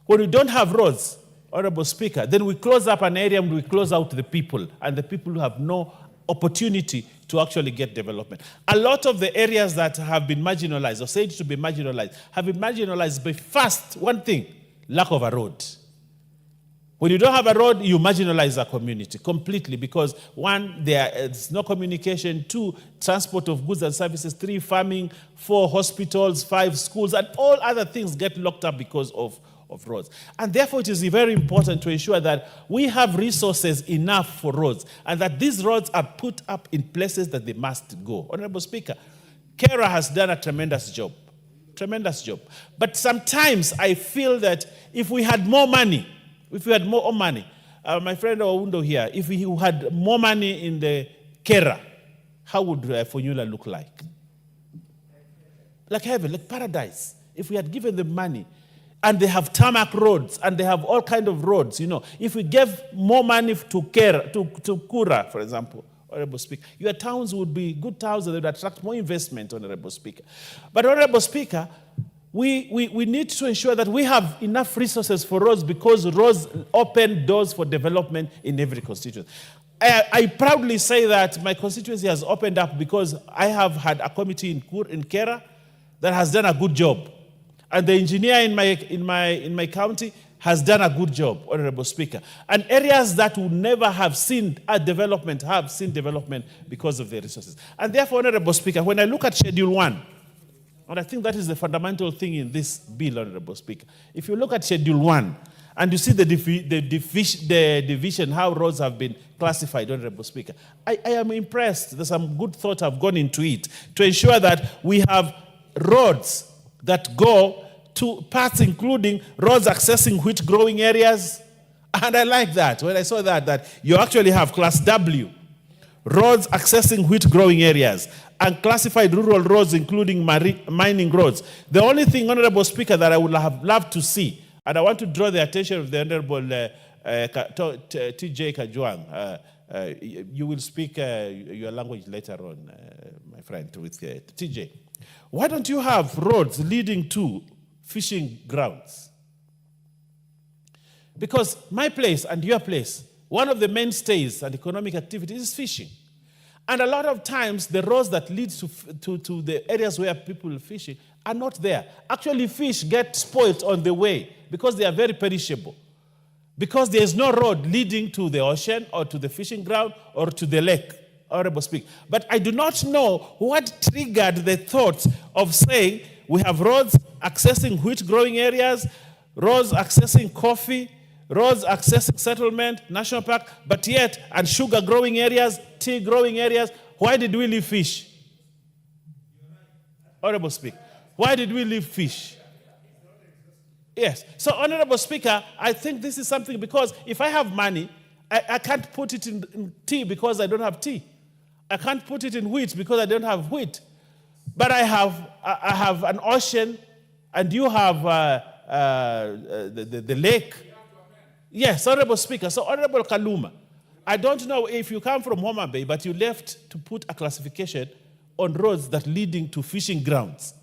When we don't have roads, Honorable Speaker, then we close up an area and we close out the people, and the people who have no opportunity to actually get development. A lot of the areas that have been marginalized or said to be marginalized have been marginalized by first, one thing, lack of a road. When you don't have a road, you marginalize a community completely because one, there's no communication, two, transport of goods and services, three, farming, four, hospitals, five, schools, and all other things get locked up because of roads. And therefore, it is very important to ensure that we have resources enough for roads and that these roads are put up in places that they must go. Honorable Speaker, Kera has done a tremendous job. But sometimes I feel that if we had more money, my friend Oundo here, if we had more money in the Kera, how would Fonula look like? Like heaven, like paradise. If we had given them money, and they have tarmac roads, and they have all kinds of roads, If we gave more money to Kura, for example, Honorable Speaker, your towns would be good towns and they would attract more investment, Honorable Speaker. But Honorable Speaker, we need to ensure that we have enough resources for roads because roads open doors for development in every constituency. I proudly say that my constituency has opened up because I have had a committee in Kera that has done a good job. And the engineer in my county has done a good job, Honorable Speaker. And areas that would never have seen development have seen development because of the resources. And therefore, Honorable Speaker, when I look at Schedule 1, and I think that is the fundamental thing in this bill, Honorable Speaker. If you look at Schedule 1, and you see the division, how roads have been classified, Honorable Speaker, I am impressed. There's some good thought have gone into it to ensure that we have roads that go to parts including roads accessing wheat growing areas. And I like that. When I saw that you actually have Class W, roads accessing wheat growing areas, and classified rural roads including mining roads. The only thing, Honorable Speaker, that I would have loved to see, and I want to draw the attention of the Honorable TJ Kajwang, you will speak your language later on, my friend, with TJ. Why don't you have roads leading to fishing grounds? Because my place and your place, one of the mainstays and economic activities is fishing. And a lot of times, the roads that lead to the areas where people are fishing are not there. Actually, fish get spoiled on the way because they are very perishable. Because there is no road leading to the ocean or to the fishing ground or to the lake. Honorable Speaker. But I do not know what triggered the thought of saying we have roads accessing wheat growing areas, roads accessing coffee, roads accessing settlement, national park, but yet, and sugar growing areas, tea growing areas. Why did we leave fish? Honorable Speaker, why did we leave fish? Yes. So, Honorable Speaker, I think this is something because if I have money, I can't put it in tea because I don't have tea. I can't put it in wheat because I don't have wheat. But I have an ocean, and you have the lake. Yes, Honorable Speaker. So, Honorable Kaluma, I don't know if you come from Homa Bay, but you left to put a classification on roads that leading to fishing grounds.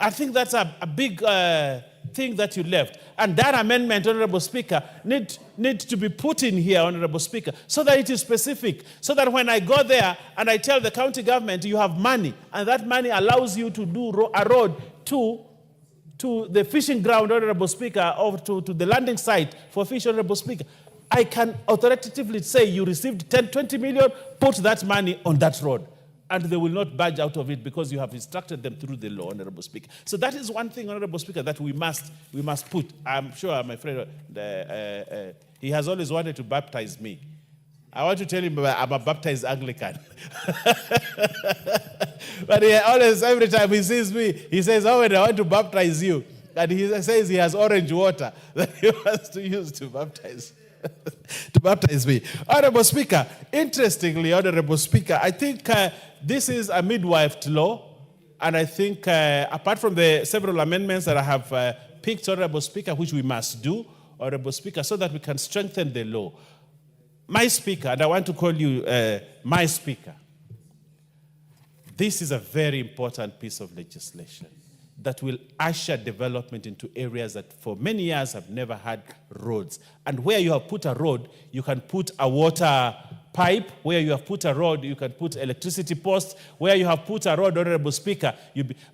I think that's a big thing that you left. And that amendment, Honorable Speaker, needs to be put in here, Honorable Speaker, so that it is specific, so that when I go there and I tell the county government you have money, and that money allows you to do a road to to the fishing ground, Honorable Speaker, or to the landing site for fish, Honorable Speaker, I can authoritatively say you received 10, 20 million, put that money on that road. And they will not budge out of it because you have instructed them through the law, Honorable Speaker. So that is one thing, Honorable Speaker, that we must put. I'm sure my friend, he has always wanted to baptize me. I want to tell him I'm a baptized Anglican. But he always, every time he sees me, he says, oh, I want to baptize you. And he says he has orange water that he wants to use to baptize. To baptize me. Honorable Speaker, interestingly, Honorable Speaker, I think this is a midwife law, and I think apart from the several amendments that I have picked, Honorable Speaker, which we must do, Honorable Speaker, so that we can strengthen the law. My Speaker, and I want to call you my Speaker, this is a very important piece of legislation that will usher development into areas that for many years have never had roads. And where you have put a road, you can put a water pipe. Where you have put a road, you can put electricity posts. Where you have put a road, Honorable Speaker,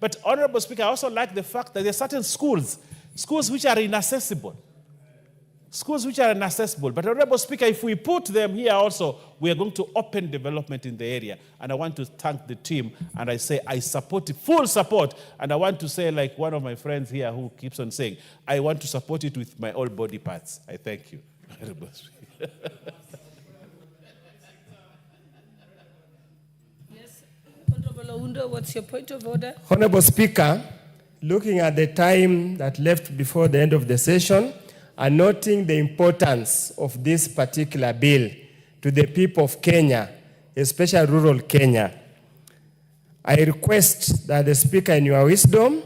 but Honorable Speaker, I also like the fact that there are certain schools which are inaccessible. Schools which are inaccessible. But Honorable Speaker, if we put them here also, we are going to open development in the area. And I want to thank the team, and I say I support it, full support. And I want to say, like one of my friends here who keeps on saying, I want to support it with my all body parts. I thank you, Honorable Speaker. Yes, Honorable Oundo, what's your point of order? Honorable Speaker, looking at the time that left before the end of the session, and noting the importance of this particular bill to the people of Kenya, especially rural Kenya, I request that the Speaker, in your wisdom,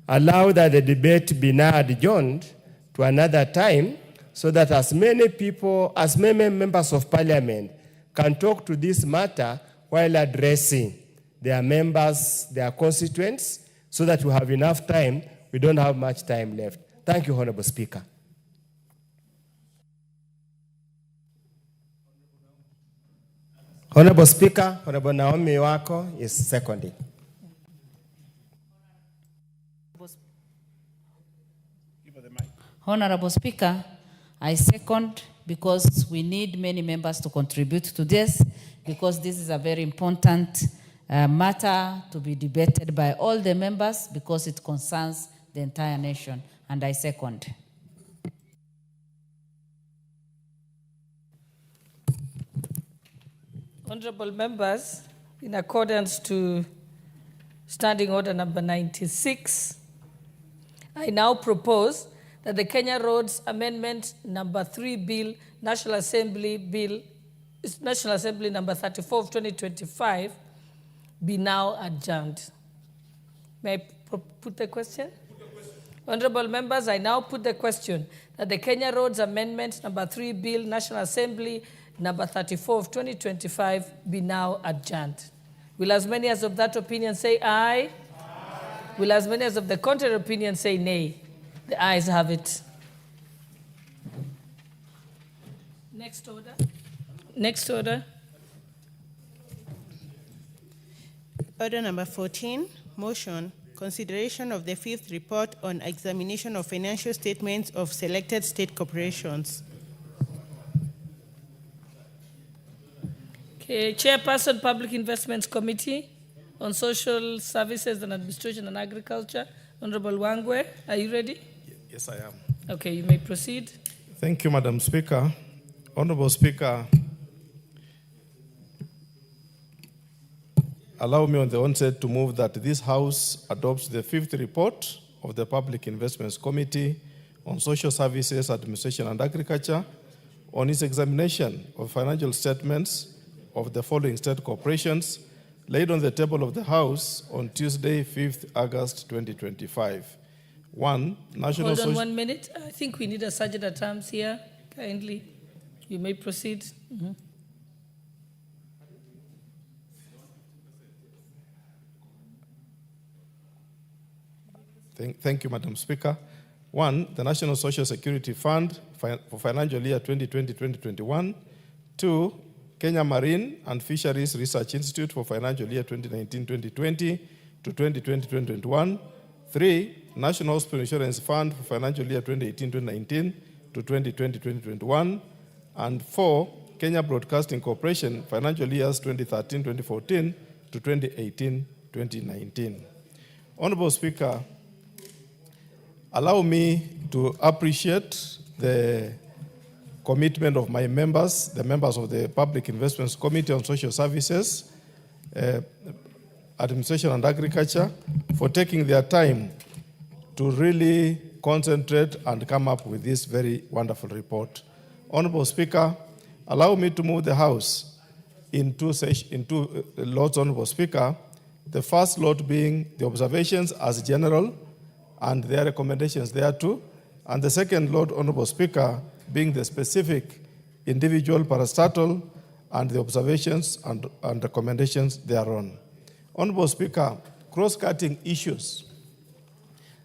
allow that the debate be now adjourned to another time so that as many people, as many members of Parliament can talk to this matter while addressing their members, their constituents, so that we have enough time. We don't have much time left. Thank you, Honorable Speaker. Honorable Speaker, Honorable Naomi Wako is seconding. Honorable Speaker, I second because we need many members to contribute to this, because this is a very important matter to be debated by all the members because it concerns the entire nation, and I second. Honorable members, in accordance to Standing Order number 96, I now propose that the Kenya Roads Amendment number 3 Bill, National Assembly number 34 of 2025, be now adjourned. May I put the question? Honorable members, I now put the question that the Kenya Roads Amendment number 3 Bill, National Assembly number 34 of 2025 be now adjourned. Will as many as of that opinion say aye? Aye. Will as many as of the contrary opinion say nay? The ayes have it. Next order. Next order. Order number 14, motion, consideration of the 5th report on examination of financial statements of selected state corporations. Okay, Chairperson, Public Investments Committee on Social Services and Administration and Agriculture, Honorable Wangwe, are you ready? Yes, I am. Okay, you may proceed. Thank you, Madam Speaker. Honorable Speaker, allow me on the onset to move that this House adopts the 5th report of the Public Investments Committee on Social Services, Administration and Agriculture on its examination of financial statements of the following state corporations laid on the table of the House on Tuesday, 5th August 2025. 1. National Hold on 1 minute. I think we need a sergeant at arms here. Kindly, you may proceed. Mm-hmm. Thank you, Madam Speaker. 1. The National Social Security Fund for financial year 2020-2021. 2. Kenya Marine and Fisheries Research Institute for financial year 2019-2020 to 2020-2021. 3, National Hospital Insurance Fund for financial year 2018-2019 to 2020-2021. And 4, Kenya Broadcasting Corporation financial years 2013-2014 to 2018-2019. Honorable Speaker, allow me to appreciate the commitment of my members, the members of the Public Investments Committee on Social Services, Administration and Agriculture, for taking their time to really concentrate and come up with this very wonderful report. Honorable Speaker, allow me to move the House in two lots, Honorable Speaker. The first lot being the observations as general and their recommendations thereto, and the second lot, Honorable Speaker, being the specific individual parastatal and the observations and recommendations thereon. Honorable Speaker, cross-cutting issues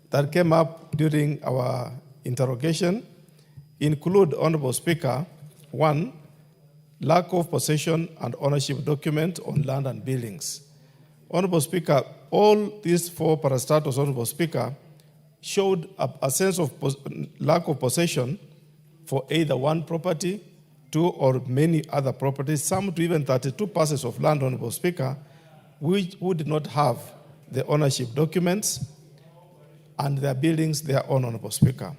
that came up during our interrogation include, Honorable Speaker, 1, lack of possession and ownership documents on land and buildings. Honorable Speaker, all these 4 parastatals, Honorable Speaker, showed a sense of lack of possession for either one property, 2 or many other properties, some to even 32 parcels of land, Honorable Speaker, which did not have the ownership documents and their buildings their own, Honorable Speaker.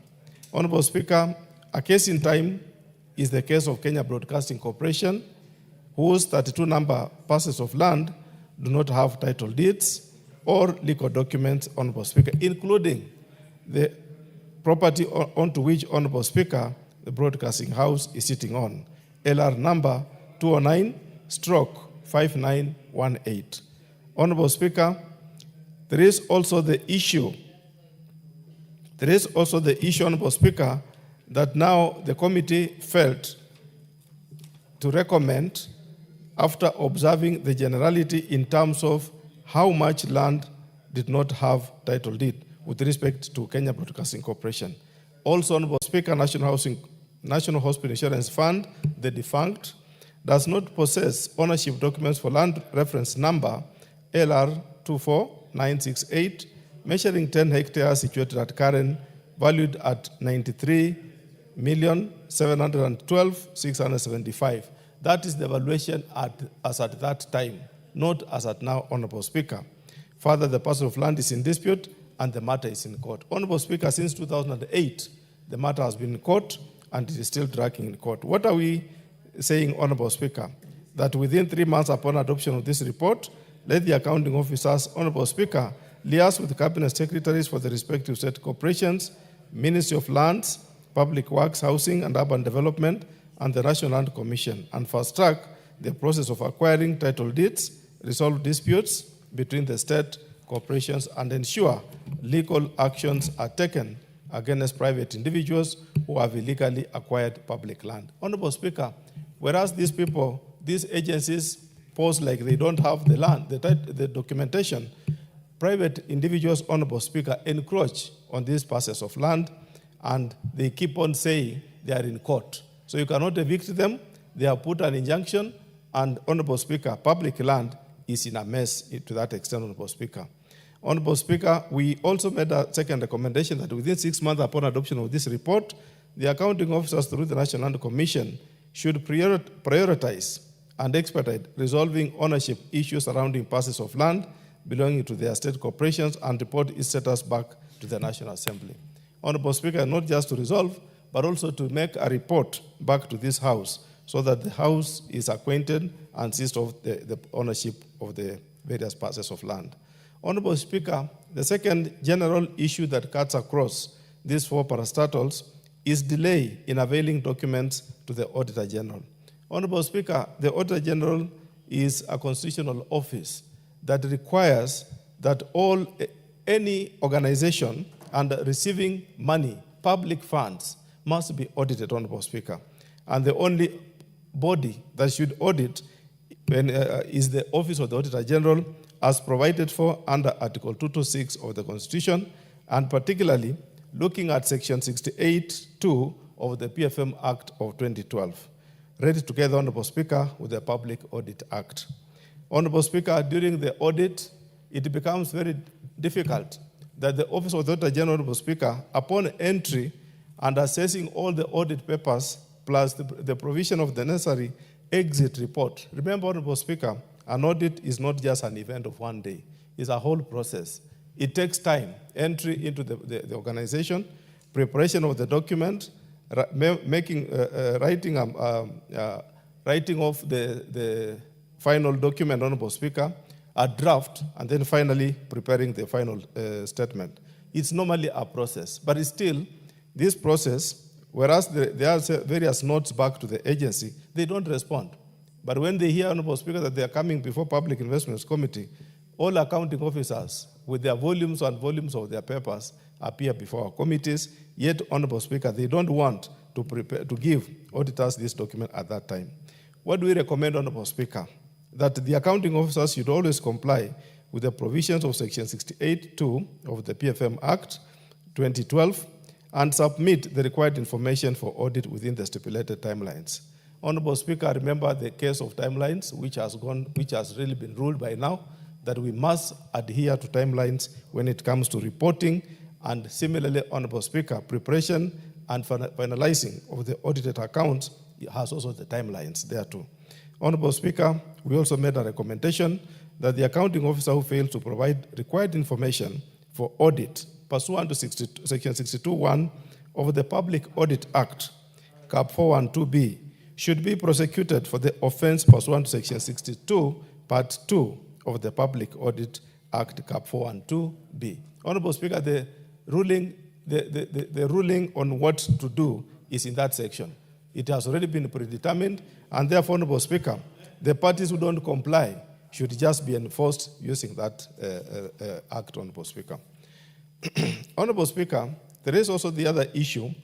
Honorable Speaker, a case in time is the case of Kenya Broadcasting Corporation, whose 32 number parcels of land do not have title deeds or legal documents, Honorable Speaker, including the property onto which, Honorable Speaker, the broadcasting house is sitting on, LR number 209/5918. Honorable Speaker, there is also the issue, Honorable Speaker, that now the committee felt to recommend, after observing the generality in terms of how much land did not have title deed with respect to Kenya Broadcasting Corporation. Also, Honorable Speaker, National Hospital Insurance Fund, the defunct, does not possess ownership documents for land reference number LR 24968, measuring 10 hectares situated at Karen, valued at 93,712,675. That is the valuation as at that time, not as at now, Honorable Speaker. Further, the parcel of land is in dispute and the matter is in court. Honorable Speaker, since 2008, the matter has been in court and it is still dragging in court. What are we saying, Honorable Speaker? That within 3 months upon adoption of this report, let the accounting officers, Honorable Speaker, liaise with the cabinet secretaries for the respective state corporations, Ministry of Lands, Public Works, Housing and Urban Development, and the National Land Commission, and fast-track the process of acquiring title deeds, resolve disputes between the state corporations, and ensure legal actions are taken against private individuals who have illegally acquired public land. Honorable Speaker, whereas these people, these agencies pose like they don't have the land, the documentation, private individuals, Honorable Speaker, encroach on these parcels of land and they keep on saying they are in court. So you cannot evict them. They have put an injunction, and Honorable Speaker, public land is in a mess to that extent, Honorable Speaker. Honorable Speaker, we also made a second recommendation that within 6 months upon adoption of this report, the accounting officers through the National Land Commission should prioritize and expedite resolving ownership issues surrounding parcels of land belonging to their state corporations and report its status back to the National Assembly. Honorable Speaker, not just to resolve, but also to make a report back to this House so that the House is acquainted and sees of the ownership of the various parcels of land. Honorable Speaker, the second general issue that cuts across these 4 parastatals is delay in availing documents to the Auditor General. Honorable Speaker, the Auditor General is a constitutional office that requires that any organization and receiving money, public funds, must be audited, Honorable Speaker. And the only body that should audit is the Office of the Auditor General, as provided for under Article 226 of the Constitution, and particularly looking at Section 68(2) of the PFM Act of 2012, read together, Honorable Speaker, with the Public Audit Act. Honorable Speaker, during the audit, it becomes very difficult that the Office of the Auditor General, Honorable Speaker, upon entry and assessing all the audit papers plus the provision of the necessary exit report. Remember, Honorable Speaker, an audit is not just an event of one day. It's a whole process. It takes time, entry into the organization, preparation of the document, writing of the final document, Honorable Speaker, a draft, and then finally preparing the final statement. It's normally a process, but it's still this process, whereas there are various notes back to the agency, they don't respond. But when they hear, Honorable Speaker, that they are coming before Public Investments Committee, all accounting officers with their volumes and volumes of their papers appear before our committees, yet, Honorable Speaker, they don't want to give auditors this document at that time. What do we recommend, Honorable Speaker? That the accounting officers should always comply with the provisions of Section 68(2) of the PFM Act 2012 and submit the required information for audit within the stipulated timelines. Honorable Speaker, remember the case of timelines, which has really been ruled by now, that we must adhere to timelines when it comes to reporting, and similarly, Honorable Speaker, preparation and finalizing of the audited accounts has also the timelines there too. Honorable Speaker, we also made a recommendation that the accounting officer who fails to provide required information for audit pursuant to Section 62(1) of the Public Audit Act, Cap 412B, should be prosecuted for the offense pursuant to Section 62, Part 2 of the Public Audit Act, Cap 412B. Honorable Speaker, the ruling on what to do is in that section. It has already been predetermined, and therefore, Honorable Speaker, the parties who don't comply should just be enforced using that act, Honorable Speaker. Honorable Speaker, there is also the other issue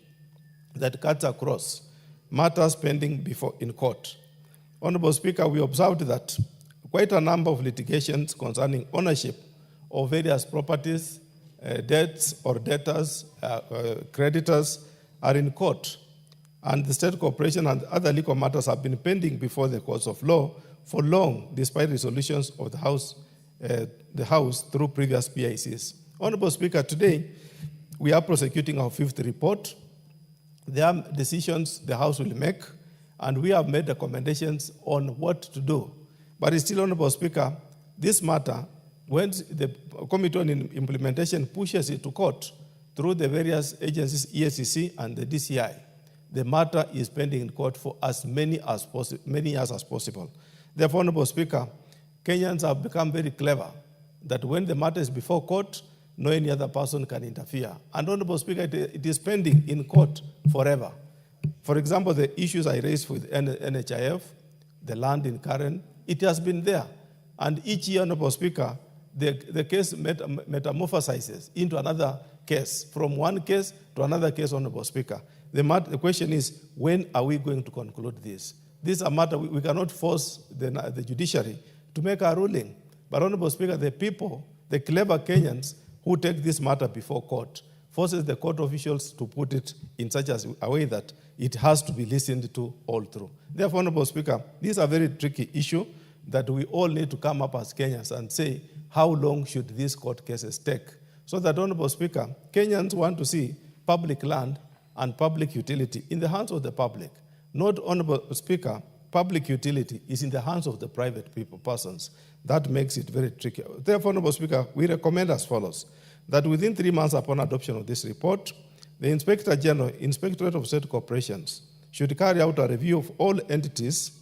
that cuts across matters pending in court. Honorable Speaker, we observed that quite a number of litigations concerning ownership of various properties, debts or debtors, creditors are in court. And the state corporation and other legal matters have been pending before the courts of law for long, despite resolutions of the House through previous PICs. Honorable Speaker, today we are prosecuting our fifth report. There are decisions the House will make, and we have made recommendations on what to do. But still, Honorable Speaker, this matter, when the Committee on Implementation pushes it to court through the various agencies, EACC and the DCI, the matter is pending in court for as many years as possible. Therefore, Honorable Speaker, Kenyans have become very clever that when the matter is before court, no any other person can interfere. And Honorable Speaker, it is pending in court forever. For example, the issues I raised with NHIF, the land in Karen, it has been there. And each year, Honorable Speaker, the case metamorphosizes into another case, from one case to another case, Honorable Speaker. The question is, when are we going to conclude this? This is a matter we cannot force the judiciary to make a ruling. But Honorable Speaker, the people, the clever Kenyans who take this matter before court, forces the court officials to put it in such a way that it has to be listened to all through. Therefore, Honorable Speaker, this is a very tricky issue that we all need to come up as Kenyans and say, how long should these court cases take? So that, Honorable Speaker, Kenyans want to see public land and public utility in the hands of the public. Not, Honorable Speaker, public utility is in the hands of the private persons. That makes it very tricky. Therefore, Honorable Speaker, we recommend as follows, that within 3 months upon adoption of this report, the Inspector General, Inspectorate of State Corporations, should carry out a review of all entities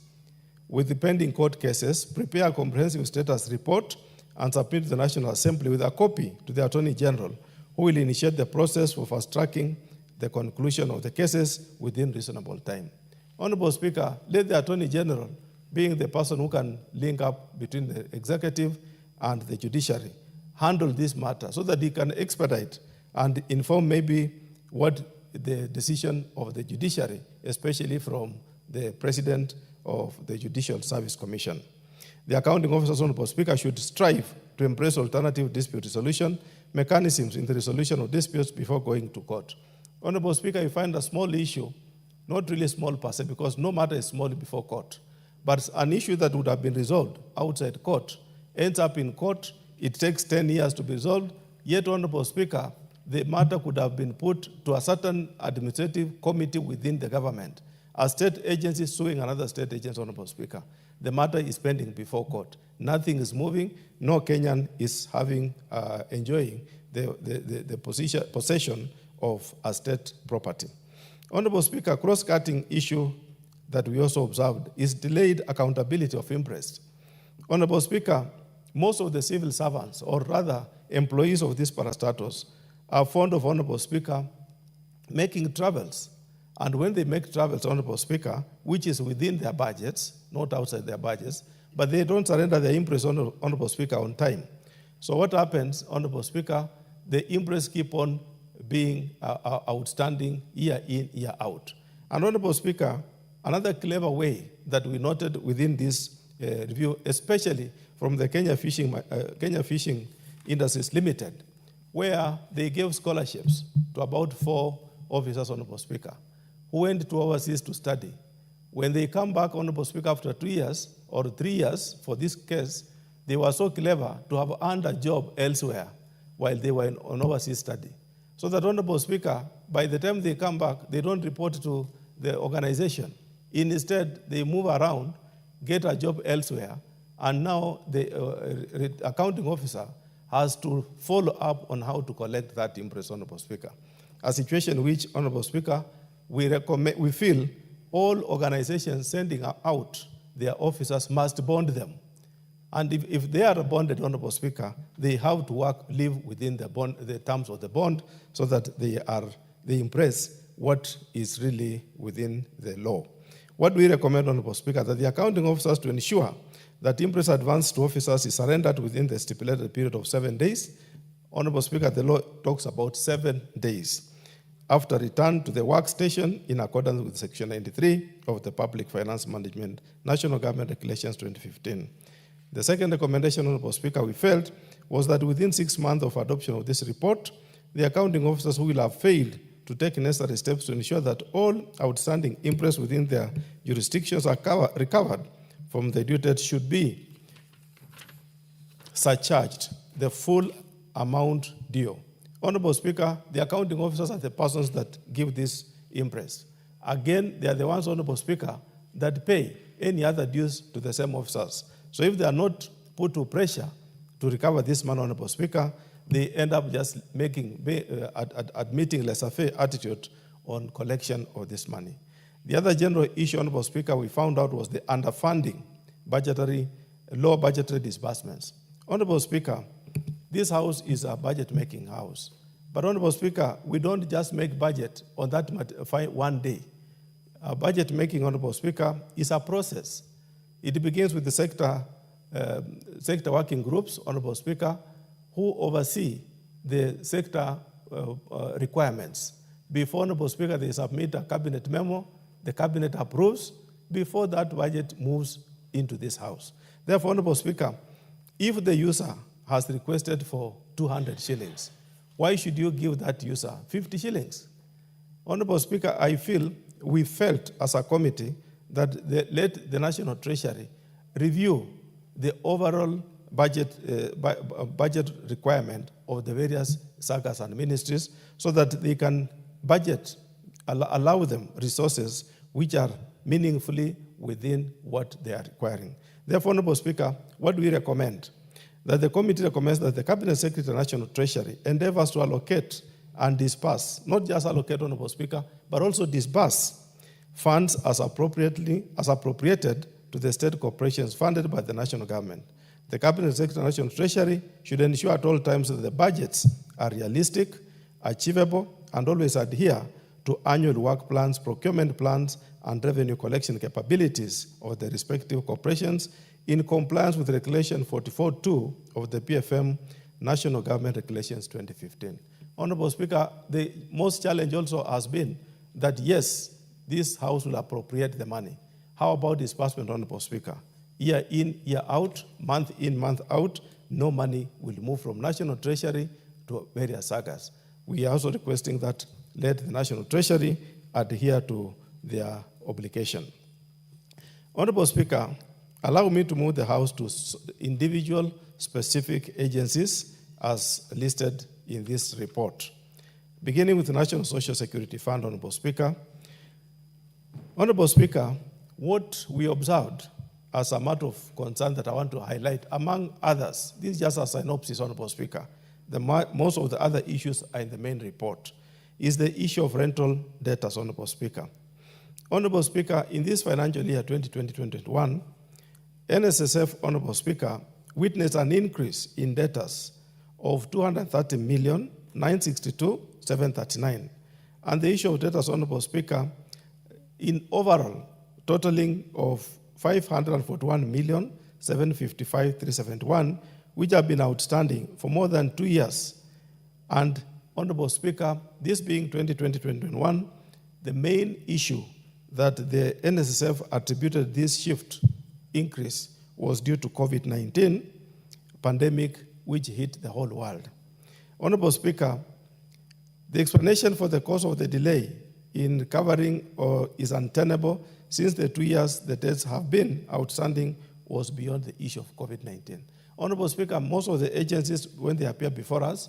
with the pending court cases, prepare a comprehensive status report, and submit to the National Assembly with a copy to the Attorney General, who will initiate the process for fast-tracking the conclusion of the cases within reasonable time. Honorable Speaker, let the Attorney General, being the person who can link up between the executive and the judiciary, handle this matter so that he can expedite and inform maybe what the decision of the judiciary, especially from the President of the Judicial Service Commission. The accounting officers, Honorable Speaker, should strive to embrace alternative dispute resolution mechanisms in the resolution of disputes before going to court. Honorable Speaker, you find a small issue, not really small per se, because no matter is small before court, but an issue that would have been resolved outside court ends up in court. It takes 10 years to be resolved. Yet, Honorable Speaker, the matter could have been put to a certain administrative committee within the government. A state agency suing another state agency, Honorable Speaker. The matter is pending before court. Nothing is moving. No Kenyan is enjoying the possession of a state property. Honorable Speaker, cross-cutting issue that we also observed is delayed accountability of interest. Honorable Speaker, most of the civil servants, or rather employees of these parastatos, are fond of, Honorable Speaker, making travels. And when they make travels, Honorable Speaker, which is within their budgets, not outside their budgets, but they don't surrender their interest, Honorable Speaker, on time. So what happens, Honorable Speaker, the interest keep on being outstanding year in, year out. And Honorable Speaker, another clever way that we noted within this review, especially from the Kenya Fishing Industries Limited, where they gave scholarships to about 4 officers, Honorable Speaker, who went to overseas to study. When they come back, Honorable Speaker, after 2 years or 3 years for this case, they were so clever to have earned a job elsewhere while they were on overseas study. So that, Honorable Speaker, by the time they come back, they don't report to the organization. Instead, they move around, get a job elsewhere, and now the accounting officer has to follow up on how to collect that interest, Honorable Speaker. A situation which, Honorable Speaker, we feel all organizations sending out their officers must bond them. And if they are bonded, Honorable Speaker, they have to live within the terms of the bond so that they impress what is really within the law. What we recommend, Honorable Speaker, that the accounting officers, to ensure that interest advance to officers is surrendered within the stipulated period of 7 days. Honorable Speaker, the law talks about 7 days after return to the workstation in accordance with Section 93 of the Public Finance Management National Government Regulations 2015. The second recommendation, Honorable Speaker, we felt was that within 6 months of adoption of this report, the accounting officers who will have failed to take necessary steps to ensure that all outstanding interest within their jurisdictions are recovered from the due date should be surcharged the full amount due. Honorable Speaker, the accounting officers are the persons that give this interest. Again, they are the ones, Honorable Speaker, that pay any other dues to the same officers. So if they are not put to pressure to recover this money, Honorable Speaker, they end up just admitting laissez-faire attitude on collection of this money. The other general issue, Honorable Speaker, we found out was the underfunding low budgetary disbursements. Honorable Speaker, this house is a budget-making house. But Honorable Speaker, we don't just make budget on that one day. Budget-making, Honorable Speaker, is a process. It begins with the sector working groups, Honorable Speaker, who oversee the sector requirements. Before, Honorable Speaker, they submit a cabinet memo, the cabinet approves, before that budget moves into this house. Therefore, Honorable Speaker, if the user has requested for 200 shillings, why should you give that user 50 shillings? Honorable Speaker, we felt as a committee that let the National Treasury review the overall budget requirement of the various sagas and ministries so that they can budget, allow them resources which are meaningfully within what they are requiring. Therefore, Honorable Speaker, what do we recommend? That the committee recommends that the Cabinet Secretary, National Treasury, endeavors to allocate and disperse, not just allocate, Honorable Speaker, but also disperse funds as appropriated to the state corporations funded by the national government. The Cabinet Secretary, National Treasury, should ensure at all times that the budgets are realistic, achievable, and always adhere to annual work plans, procurement plans, and revenue collection capabilities of the respective corporations in compliance with Regulation 44.2 of the PFM National Government Regulations 2015. Honorable Speaker, the most challenge also has been that, yes, this House will appropriate the money. How about disbursement, Honorable Speaker? Year in, year out, month in, month out, no money will move from National Treasury to various sagas. We are also requesting that let the National Treasury adhere to their obligation. Honorable Speaker, allow me to move the House to individual specific agencies as listed in this report. Beginning with the National Social Security Fund, Honorable Speaker. Honorable Speaker, what we observed as a matter of concern that I want to highlight, among others, this is just a synopsis, Honorable Speaker. Most of the other issues are in the main report, is the issue of rental debtors, Honorable Speaker. Honorable Speaker, in this financial year 2020-2021, NSSF, Honorable Speaker, witnessed an increase in debtors of 230,962,739. And the issue of debtors, Honorable Speaker, in overall totaling of 541,755,371, which have been outstanding for more than 2 years. And Honorable Speaker, this being 2020-2021, the main issue that the NSSF attributed this shift increase was due to COVID-19 pandemic, which hit the whole world. Honorable Speaker, the explanation for the cause of the delay in recovering is untenable, since the 2 years the debts have been outstanding was beyond the issue of COVID-19. Honorable Speaker, most of the agencies, when they appear before us,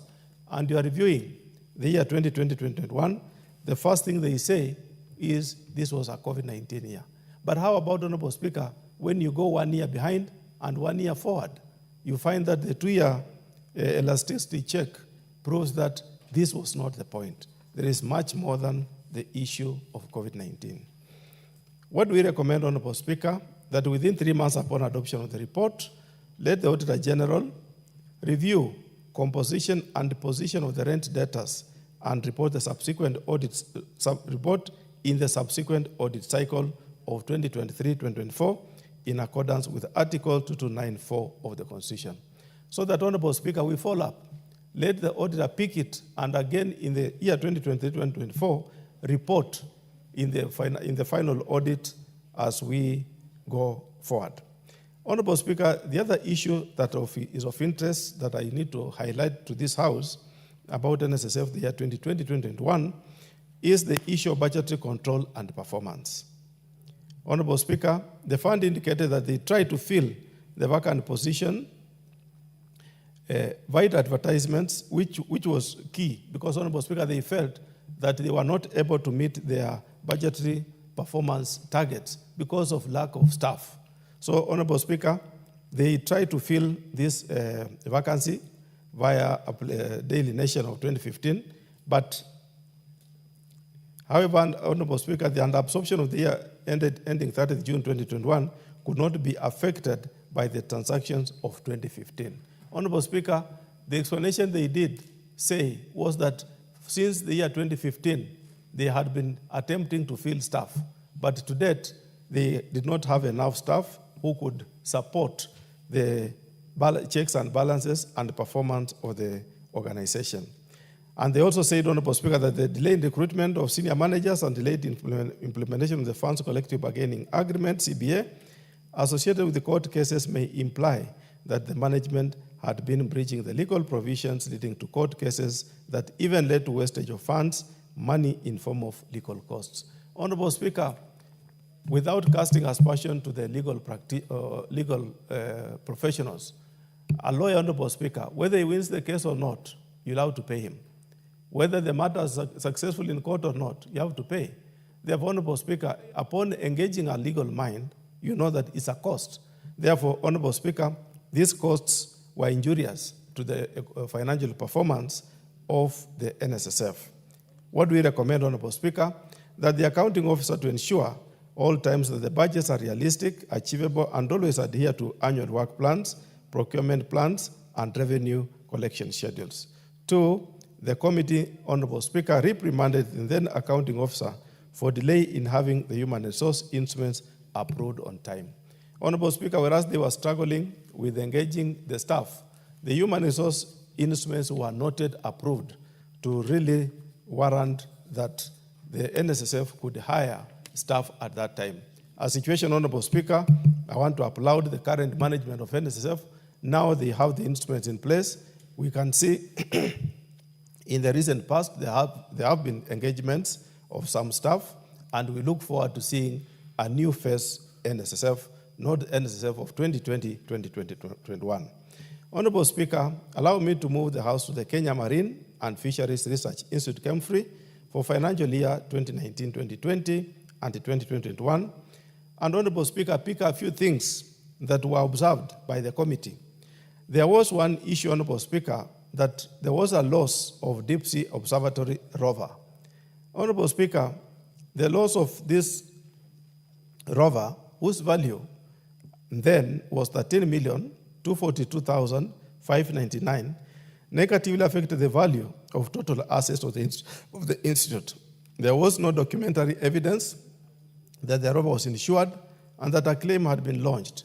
and you are reviewing the year 2020-2021, the first thing they say is this was a COVID-19 year. But how about, Honorable Speaker, when you go 1 year behind and 1 year forward, you find that the 2-year elasticity check proves that this was not the point. There is much more than the issue of COVID-19. What do we recommend, Honorable Speaker? That within 3 months upon adoption of the report, let the Auditor General review composition and position of the rent debtors and report the subsequent audits, report in the subsequent audit cycle of 2023-2024 in accordance with Article 2294 of the Constitution. So that, Honorable Speaker, we follow up. Let the auditor pick it, and again in the year 2023-2024, report in the final audit as we go forward. Honorable Speaker, the other issue that is of interest that I need to highlight to this House about NSSF the year 2020-2021 is the issue of budgetary control and performance. Honorable Speaker, the fund indicated that they tried to fill the vacant position via advertisements, which was key, because, Honorable Speaker, they felt that they were not able to meet their budgetary performance targets because of lack of staff. So, Honorable Speaker, they tried to fill this vacancy via a Daily Nation of 2015, but however, Honorable Speaker, the under-absorption of the year ending 30th June 2021 could not be affected by the transactions of 2015. Honorable Speaker, the explanation they did say was that since the year 2015, they had been attempting to fill staff, but to date, they did not have enough staff who could support the checks and balances and the performance of the organization. And they also said, Honorable Speaker, that the delayed recruitment of senior managers and delayed implementation of the Funds Collective Bargaining Agreement, CBA, associated with the court cases may imply that the management had been breaching the legal provisions leading to court cases that even led to wastage of funds, money in form of legal costs. Honorable Speaker, without casting aspersion to the legal professionals, a lawyer, Honorable Speaker, whether he wins the case or not, you'll have to pay him. Whether the matter is successful in court or not, you have to pay. Therefore, Honorable Speaker, upon engaging a legal mind, you know that it's a cost. Therefore, Honorable Speaker, these costs were injurious to the financial performance of the NSSF. What do we recommend, Honorable Speaker? That the accounting officer, to ensure all times that the budgets are realistic, achievable, and always adhere to annual work plans, procurement plans, and revenue collection schedules. 2, the committee, Honorable Speaker, reprimanded the then accounting officer for delay in having the human resource instruments approved on time. Honorable Speaker, whereas they were struggling with engaging the staff, the human resource instruments were not yet approved to really warrant that the NSSF could hire staff at that time. A situation, Honorable Speaker, I want to applaud the current management of NSSF. Now they have the instruments in place. We can see in the recent past there have been engagements of some staff, and we look forward to seeing a new face NSSF, not NSSF of 2020-2021. Honorable Speaker, allow me to move the House to the Kenya Marine and Fisheries Research Institute, KEMFRI, for financial year 2019-2020 and 2021. And Honorable Speaker, pick a few things that were observed by the committee. There was one issue, Honorable Speaker, that there was a loss of Deep Sea Observatory rover. Honorable Speaker, the loss of this rover, whose value then was 13,242,599, negatively affected the value of total assets of the institute. There was no documentary evidence that the rover was insured and that a claim had been launched.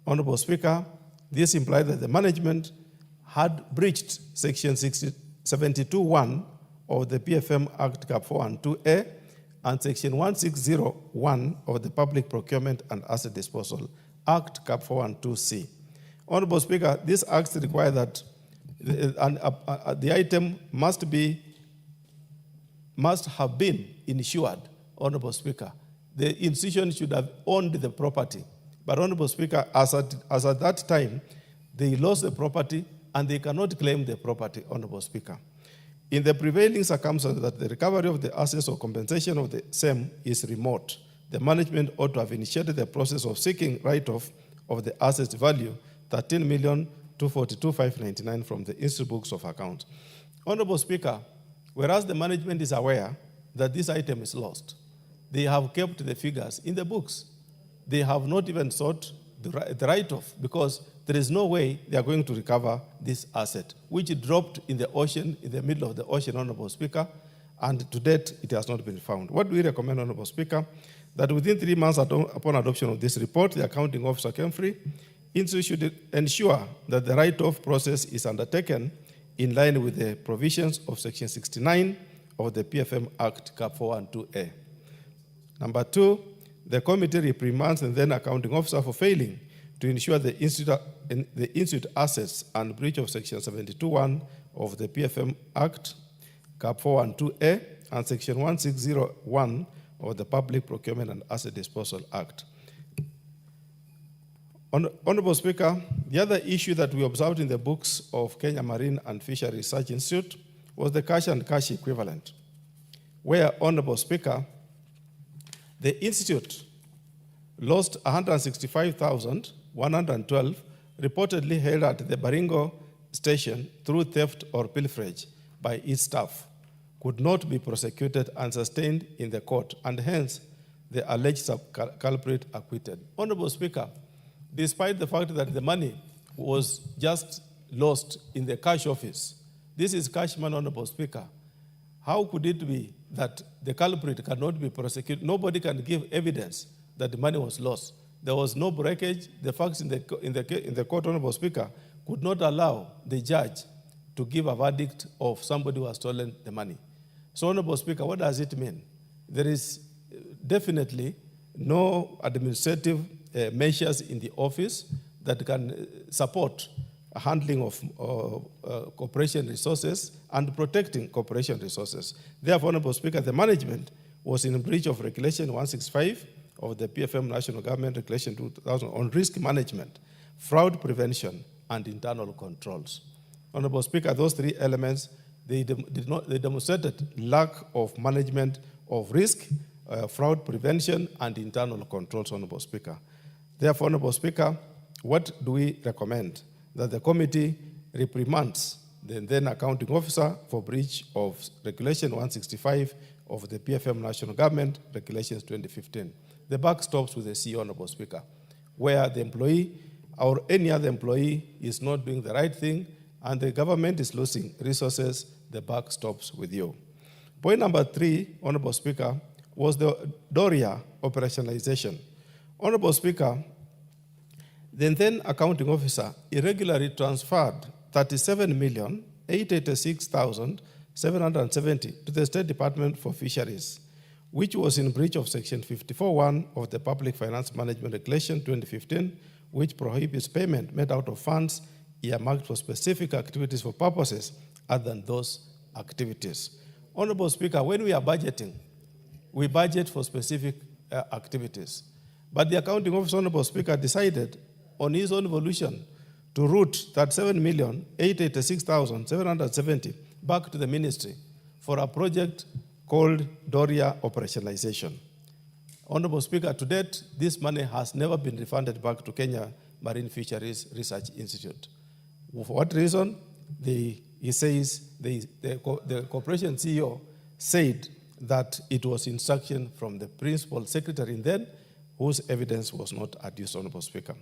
Honorable Speaker, this implied that the management had breached Section 72(1) of the PFM Act Cap 412A and Section 1601 of the Public Procurement and Asset Disposal Act Cap 412C. Honorable Speaker, these acts require that the item must have been insured. Honorable Speaker, the institution should have owned the property. But Honorable Speaker, as at that time, they lost the property and they cannot claim the property, Honorable Speaker. In the prevailing circumstance that the recovery of the assets or compensation of the same is remote, the management ought to have initiated the process of seeking write-off of the assets value 13,242,599 from the Institute books of accounts. Honorable Speaker, whereas the management is aware that this item is lost, they have kept the figures in the books. They have not even sought the write-off because there is no way they are going to recover this asset, which dropped in the ocean, in the middle of the ocean, Honorable Speaker, and to date, it has not been found. What do we recommend, Honorable Speaker? That within 3 months upon adoption of this report, the accounting officer, KEMFRI, should ensure that the write-off process is undertaken in line with the provisions of Section 69 of the PFM Act Cap 412A. Number 2, the committee reprimands the then accounting officer for failing to ensure the institute assets and breach of Section 72(1) of the PFM Act, Cap 412A, and Section 1601 of the Public Procurement and Asset Disposal Act. Honorable Speaker, the other issue that we observed in the books of Kenya Marine and Fisheries Research Institute was the cash and cash equivalent, where, Honorable Speaker, the institute lost 165,112 reportedly held at the Baringo station through theft or pilferage by its staff, could not be prosecuted and sustained in the court, and hence the alleged culprit acquitted. Honorable Speaker, despite the fact that the money was just lost in the cash office, this is cash money, Honorable Speaker, how could it be that the culprit cannot be prosecuted? Nobody can give evidence that the money was lost. There was no breakage. The facts in the court, Honorable Speaker, could not allow the judge to give a verdict of somebody who has stolen the money. So, Honorable Speaker, what does it mean? There is definitely no administrative measures in the office that can support handling of corporation resources and protecting corporation resources. Therefore, Honorable Speaker, the management was in breach of Regulation 165 of the PFM National Government Regulation 2000 on risk management, fraud prevention, and internal controls. Honorable Speaker, those three elements, they demonstrated lack of management of risk, fraud prevention, and internal controls, Honorable Speaker. Therefore, Honorable Speaker, what do we recommend? That the committee reprimands the then accounting officer for breach of Regulation 165 of the PFM National Government Regulations 2015. The buck stops with the CEO, Honorable Speaker, where the employee or any other employee is not doing the right thing and the government is losing resources, the buck stops with you. Point number 3, Honorable Speaker, was the DORIA operationalization. Honorable Speaker, the then accounting officer irregularly transferred 37,886,770 to the State Department for Fisheries, which was in breach of Section 54(1) of the Public Finance Management Regulation 2015, which prohibits payment made out of funds earmarked for specific activities for purposes other than those activities. Honorable Speaker, when we are budgeting, we budget for specific activities. But the accounting officer, Honorable Speaker, decided on his own volition to route 37,886,770 back to the ministry for a project called Doria operationalization. Honorable Speaker, to date, this money has never been refunded back to Kenya Marine Fisheries Research Institute. For what reason? He says the corporation CEO said that it was instruction from the principal secretary then, whose evidence was not adduced, Honorable Speaker.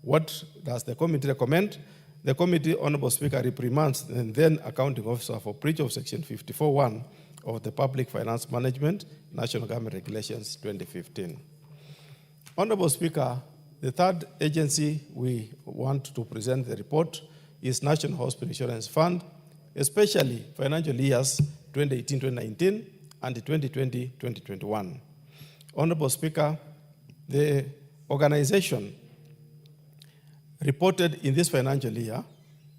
What does the committee recommend? The committee, Honorable Speaker, reprimands the then accounting officer for breach of Section 54(1) of the Public Finance Management, National Government Regulations 2015. Honorable Speaker, the third agency we want to present the report is National Hospital Insurance Fund, especially financial years 2018-2019 and 2020-2021. Honorable Speaker, the organization reported in this financial year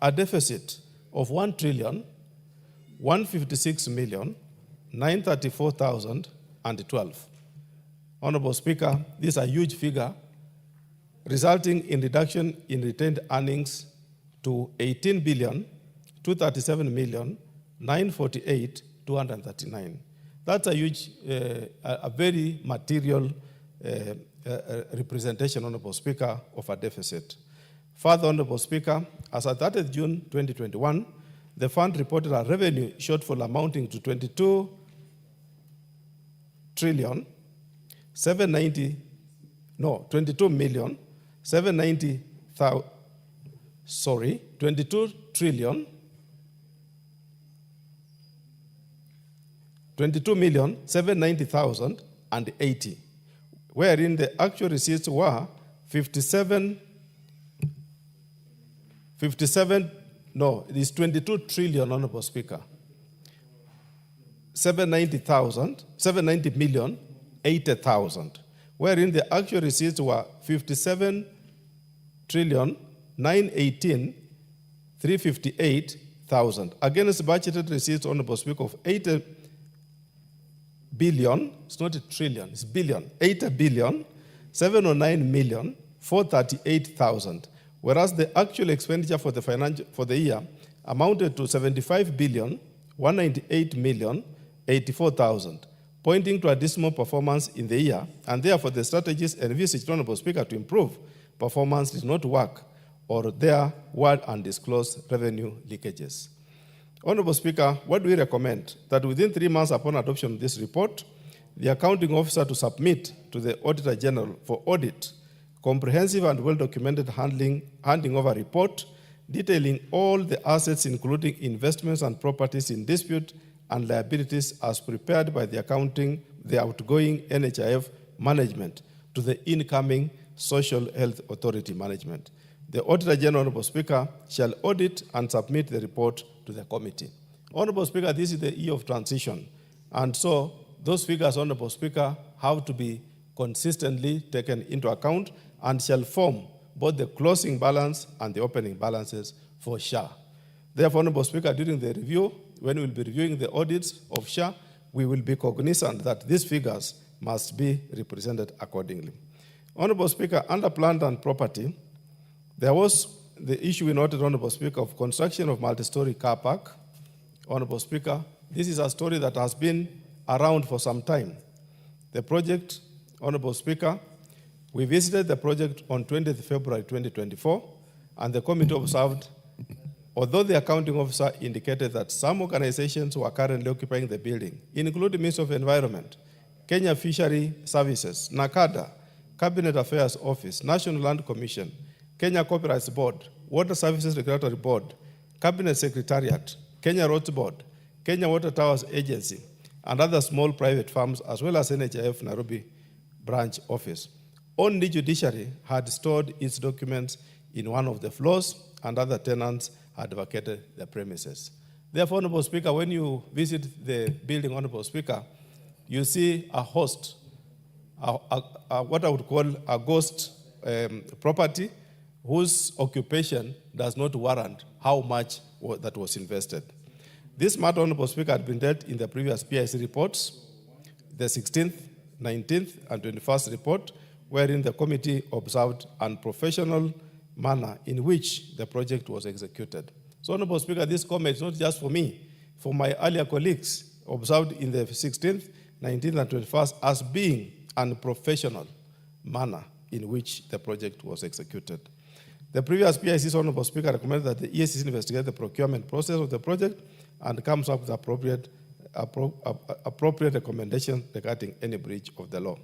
a deficit of 1,156,934,012. Honorable Speaker, this is a huge figure, resulting in reduction in retained earnings to 18,237,948,239. That's a huge, a very material representation, Honorable Speaker, of a deficit. Further, Honorable Speaker, as at 30th June 2021, the fund reported a revenue shortfall amounting to 22 million 790 22,790,080, wherein the actual receipts were 22 trillion, Honorable Speaker. 790 million 80,000, wherein the actual receipts were 57 trillion 918 358,000 against budgeted receipts, Honorable Speaker, of 80 billion, it's not a trillion, it's billion, 80 billion 709 million 438,000, whereas the actual expenditure for the year amounted to 75 billion 198 million 84,000, pointing to a dismal performance in the year, and therefore the strategies envisaged, Honorable Speaker, to improve performance did not work, or there were undisclosed revenue leakages. Honorable Speaker, what do we recommend? That within 3 months upon adoption of this report, the accounting officer to submit to the Auditor General for audit comprehensive and well-documented handing over report detailing all the assets, including investments and properties in dispute and liabilities as prepared by the outgoing NHIF management to the incoming Social Health Authority management. The Auditor General, Honorable Speaker, shall audit and submit the report to the committee. Honorable Speaker, this is the year of transition, and so those figures, Honorable Speaker, have to be consistently taken into account and shall form both the closing balance and the opening balances for SHA. Therefore, Honorable Speaker, during the review, when we will be reviewing the audits of SHA, we will be cognizant that these figures must be represented accordingly. Honorable Speaker, under plant and property, there was the issue we noted, Honorable Speaker, of construction of multi-story car park. Honorable Speaker, this is a story that has been around for some time. The project, Honorable Speaker, we visited the project on 20th February 2024, and the committee observed, although the accounting officer indicated that some organizations were currently occupying the building, including Ministry of Environment, Kenya Fishery Services, NACADA, Cabinet Affairs Office, National Land Commission, Kenya Copyrights Board, Water Services Regulatory Board, Cabinet Secretariat, Kenya Roads Board, Kenya Water Towers Agency, and other small private firms, as well as NHIF Nairobi branch office. Only judiciary had stored its documents in one of the floors, and other tenants had vacated the premises. Therefore, Honorable Speaker, when you visit the building, Honorable Speaker, you see a host, what I would call a ghost property, whose occupation does not warrant how much that was invested. This matter, Honorable Speaker, had been dealt in the previous PIC reports, the 16th, 19th, and 21st report, wherein the committee observed unprofessional manner in which the project was executed. So, Honorable Speaker, this comment is not just for me, for my earlier colleagues observed in the 16th, 19th, and 21st as being unprofessional manner in which the project was executed. The previous PIC's Honorable Speaker recommended that the EACC investigate the procurement process of the project and comes up with appropriate recommendations regarding any breach of the law.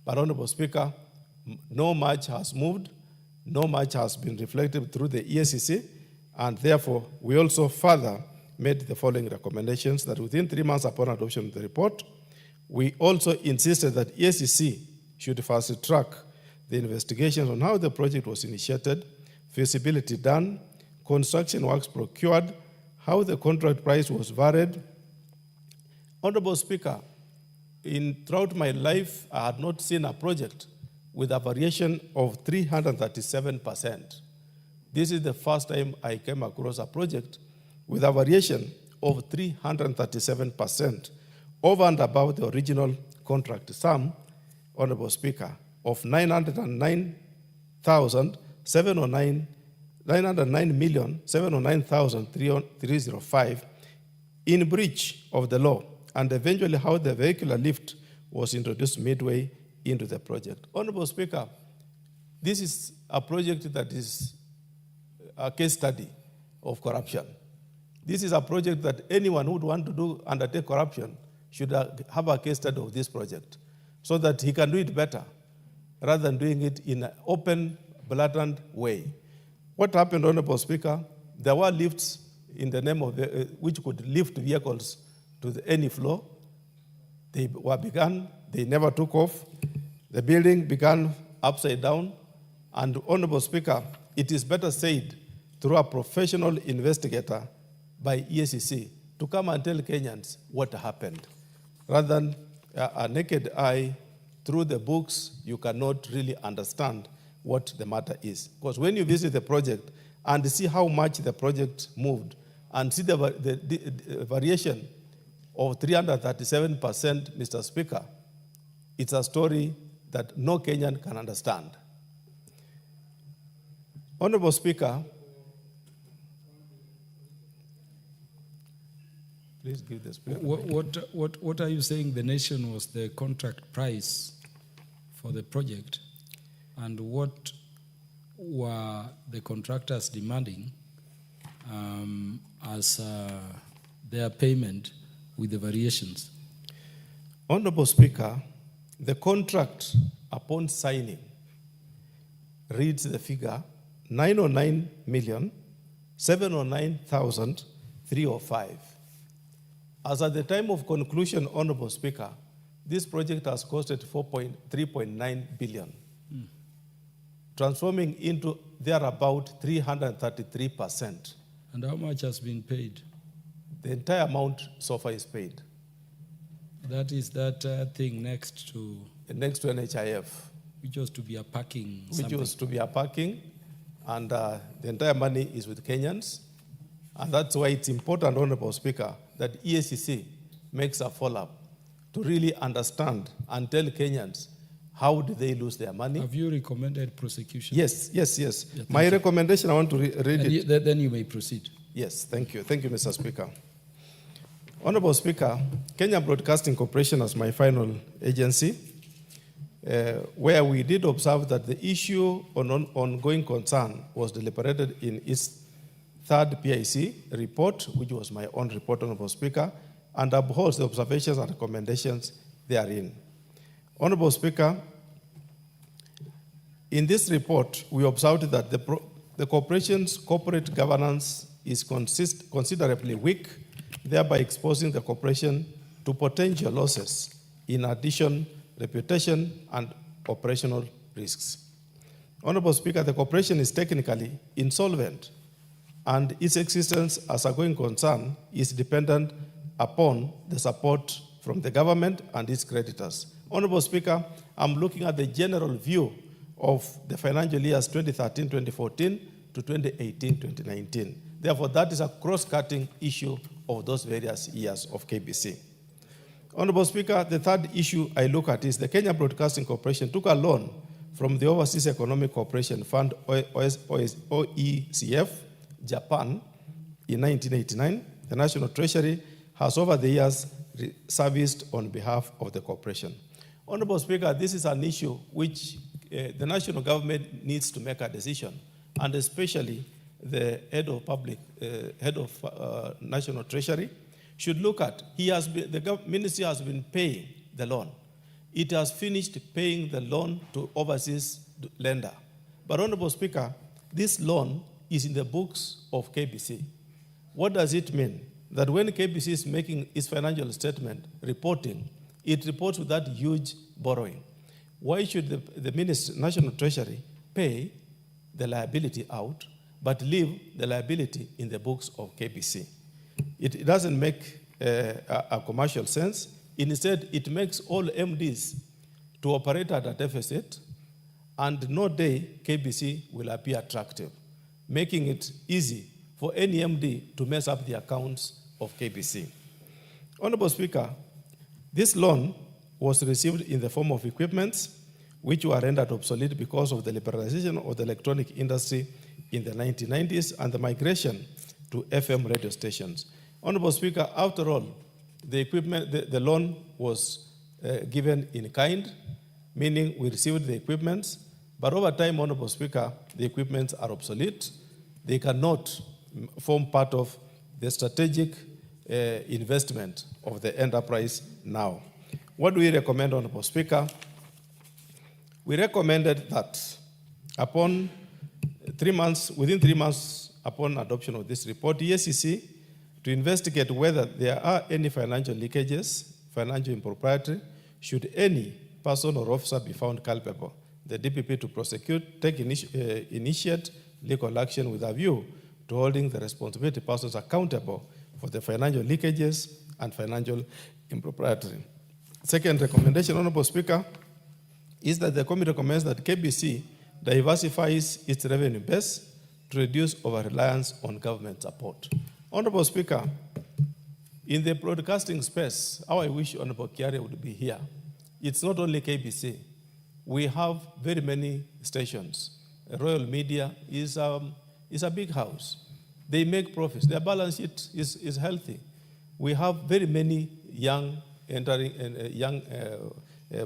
But, Honorable Speaker, no much has moved, no much has been reflected through the EACC, and therefore we also further made the following recommendations: that within 3 months upon adoption of the report, we also insisted that EACC should fast track the investigations on how the project was initiated, feasibility done, construction works procured, how the contract price was varied. Honorable Speaker, throughout my life, I had not seen a project with a variation of 337%. This is the first time I came across a project with a variation of 337% over and above the original contract sum, Honorable Speaker, of 909,709,305 in breach of the law, and eventually how the vehicular lift was introduced midway into the project. Honorable Speaker, this is a project that is a case study of corruption. This is a project that anyone who would want to undertake corruption should have a case study of this project so that he can do it better rather than doing it in an open, blatant way. What happened, Honorable Speaker? There were lifts in the name of which could lift vehicles to any floor. They were begun, they never took off. The building began upside down. And, Honorable Speaker, it is better said through a professional investigator by EACC to come and tell Kenyans what happened. Rather than a naked eye, through the books, you cannot really understand what the matter is. Because when you visit the project and see how much the project moved and see the variation of 337%, Mr. Speaker, it's a story that no Kenyan can understand. Honorable Speaker, please give the Speaker. What are you saying the nation was the contract price for the project, and what were the contractors demanding as their payment with the variations? Honorable Speaker, the contract upon signing reads the figure 909,709,305. As at the time of conclusion, Honorable Speaker, this project has costed 3.9 billion, transforming into thereabout 333%. And how much has been paid? The entire amount so far is paid. That is that thing next to NHIF. Which was to be a parking. Which was to be a parking, and the entire money is with Kenyans. And that's why it's important, Honorable Speaker, that EACC makes a follow-up to really understand and tell Kenyans how do they lose their money. Have you recommended prosecution? Yes. Yeah, My recommendation, I want to read it. Then you may proceed. Yes, thank you. Thank you, Mr. Speaker. Honorable Speaker, Kenya Broadcasting Corporation as my final agency, where we did observe that the issue on ongoing concern was deliberated in its third PIC report, which was my own report, Honorable Speaker, and upholds the observations and recommendations therein. Honorable Speaker, in this report, we observed that the corporation's corporate governance is considerably weak, thereby exposing the corporation to potential losses, in addition, reputation and operational risks. Honorable Speaker, the corporation is technically insolvent, and its existence as a going concern is dependent upon the support from the government and its creditors. Honorable Speaker, I'm looking at the general view of the financial years 2013-2014 to 2018-2019. Therefore, that is a cross-cutting issue of those various years of KBC. Honorable Speaker, the third issue I look at is the Kenya Broadcasting Corporation took a loan from the Overseas Economic Cooperation Fund, OECF, Japan, in 1989. The National Treasury has over the years serviced on behalf of the corporation. Honorable Speaker, this is an issue which the national government needs to make a decision, and especially the head of National Treasury should look at. The ministry has been paying the loan. It has finished paying the loan to overseas lender. But Honorable Speaker, this loan is in the books of KBC. What does it mean? That when KBC is making its financial statement reporting, it reports with that huge borrowing. Why should the National Treasury pay the liability out, but leave the liability in the books of KBC? It doesn't make a commercial sense. Instead, it makes all MDs to operate at a deficit, and no day KBC will appear attractive, making it easy for any MD to mess up the accounts of KBC. Honorable Speaker, this loan was received in the form of equipments which were rendered obsolete because of the liberalization of the electronic industry in the 1990s and the migration to FM radio stations. Honorable Speaker, after all, the loan was given in kind, meaning we received the equipments, but over time, Honorable Speaker, the equipments are obsolete. They cannot form part of the strategic investment of the enterprise now. What do we recommend, Honorable Speaker? We recommended that within 3 months upon adoption of this report, the EACC to investigate whether there are any financial leakages, financial impropriety, should any person or officer be found culpable, the DPP to prosecute, initiate legal action with a view to holding the responsibility persons accountable for the financial leakages and financial impropriety. Second recommendation, Honorable Speaker, is that the committee recommends that KBC diversifies its revenue base to reduce over-reliance on government support. Honorable Speaker, in the broadcasting space, how I wish Honorable Kiari would be here. It's not only KBC. We have very many stations. Royal Media is a big house. They make profits. Their balance sheet is healthy. We have very many young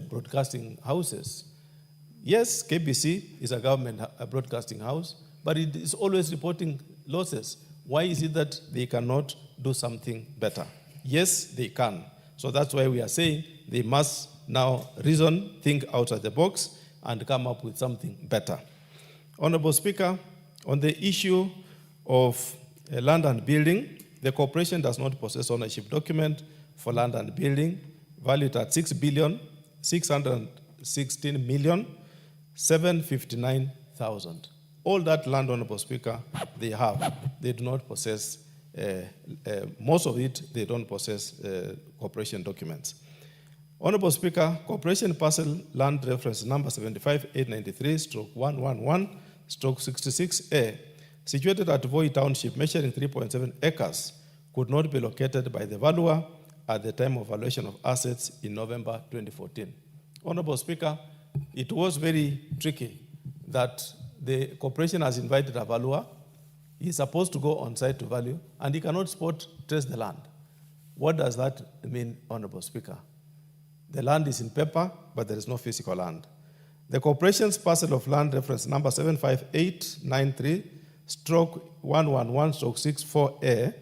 broadcasting houses. Yes, KBC is a government broadcasting house, but it is always reporting losses. Why is it that they cannot do something better? Yes, they can. So that's why we are saying they must now reason, think outside the box, and come up with something better. Honorable Speaker, on the issue of land and building, the corporation does not possess ownership document for land and building valued at 6,616,759,000. All that land, Honorable Speaker, they have. They do not possess, most of it, they don't possess corporation documents. Honorable Speaker, corporation parcel land reference number 75893/111/66A, situated at Voi Township, measuring 3.7 acres, could not be located by the valuer at the time of valuation of assets in November 2014. Honorable Speaker, it was very tricky that the corporation has invited a valuer. He's supposed to go on site to value, and he cannot trace the land. What does that mean, Honorable Speaker? The land is in paper, but there is no physical land. The corporation's parcel of land reference number 75893/111/64A.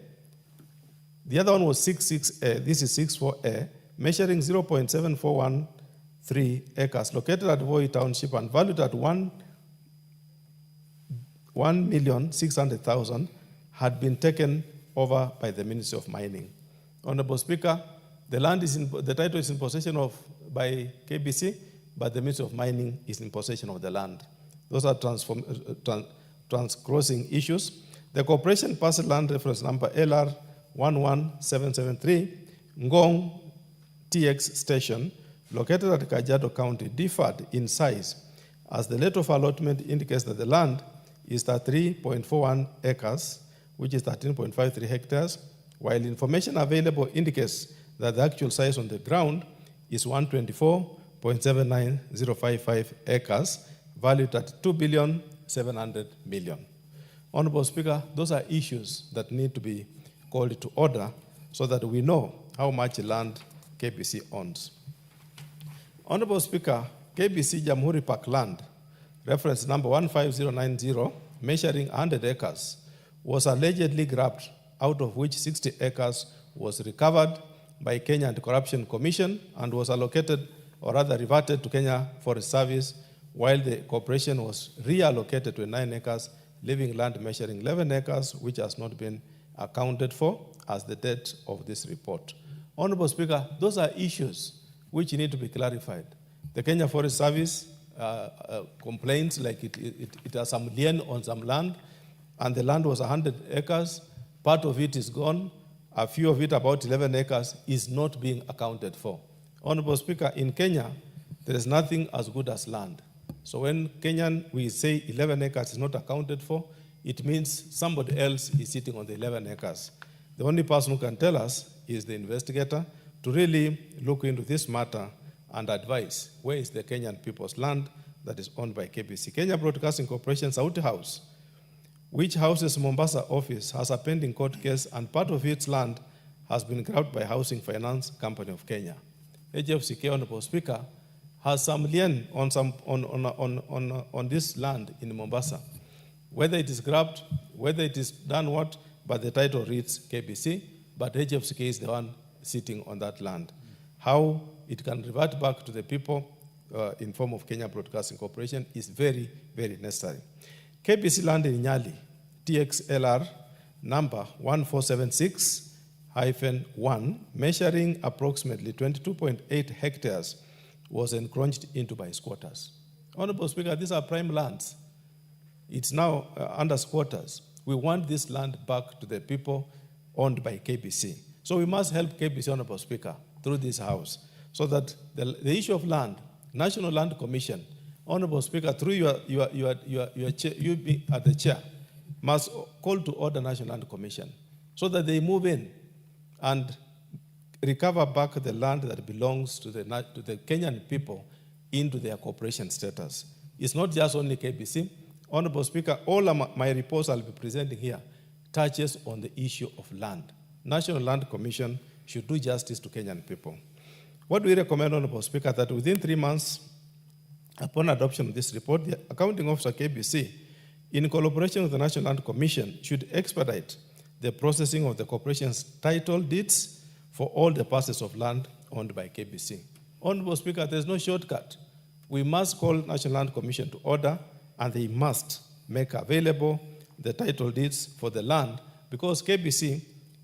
The other one was 66A. This is 64A, measuring 0.7413 acres, located at Voi Township and valued at 1,600,000, had been taken over by the Ministry of Mining. Honorable Speaker, the title is in possession by KBC, but the Ministry of Mining is in possession of the land. Those are transcrossing issues. The corporation parcel land reference number LR 11773, Ngong TX station, located at Kajiado County, differed in size, as the letter of allotment indicates that the land is 3.41 acres, which is 13.53 hectares, while information available indicates that the actual size on the ground is 124.79055 acres, valued at 2,700 million. Honorable Speaker, those are issues that need to be called to order so that we know how much land KBC owns. Honorable Speaker, KBC Jamhuri Park land, reference number 15090, measuring 100 acres, was allegedly grabbed, out of which 60 acres was recovered by Kenya Anti-Corruption Commission and was allocated, or rather reverted to Kenya Forest Service, while the corporation was reallocated to 9 acres, leaving land measuring 11 acres, which has not been accounted for as the date of this report. Honorable Speaker, those are issues which need to be clarified. The Kenya Forest Service complains like it has some lien on some land, and the land was 100 acres. Part of it is gone. A few of it, about 11 acres, is not being accounted for. Honorable Speaker, in Kenya, there is nothing as good as land. So when we say 11 acres is not accounted for, it means somebody else is sitting on the 11 acres. The only person who can tell us is the investigator to really look into this matter and advise where is the Kenyan people's land that is owned by KBC. Kenya Broadcasting Corporation, Sauti House, which houses Mombasa office, has a pending court case, and part of its land has been grabbed by Housing Finance Company of Kenya. AJFCK, Honorable Speaker, has some lien on this land in Mombasa. Whether it is grabbed, whether it is done what, but the title reads KBC, but AJFCK is the one sitting on that land. How it can revert back to the people in form of Kenya Broadcasting Corporation is very, very necessary. KBC land in Nyali, TXLR number 1476-1, measuring approximately 22.8 hectares, was encroached into by squatters. Honorable Speaker, these are prime lands. It's now under squatters. We want this land back to the people owned by KBC. So we must help KBC, Honorable Speaker, through this House, so that the issue of land, National Land Commission, Honorable Speaker, through you being at the chair, must call to order National Land Commission so that they move in and recover back the land that belongs to the Kenyan people into their corporation status. It's not just only KBC. Honorable Speaker, all of my reports I'll be presenting here touches on the issue of land. National Land Commission should do justice to Kenyan people. What do we recommend, Honorable Speaker, that within 3 months upon adoption of this report, the accounting officer KBC, in collaboration with the National Land Commission, should expedite the processing of the corporation's title deeds for all the parcels of land owned by KBC. Honorable Speaker, there's no shortcut. We must call National Land Commission to order, and they must make available the title deeds for the land, because KBC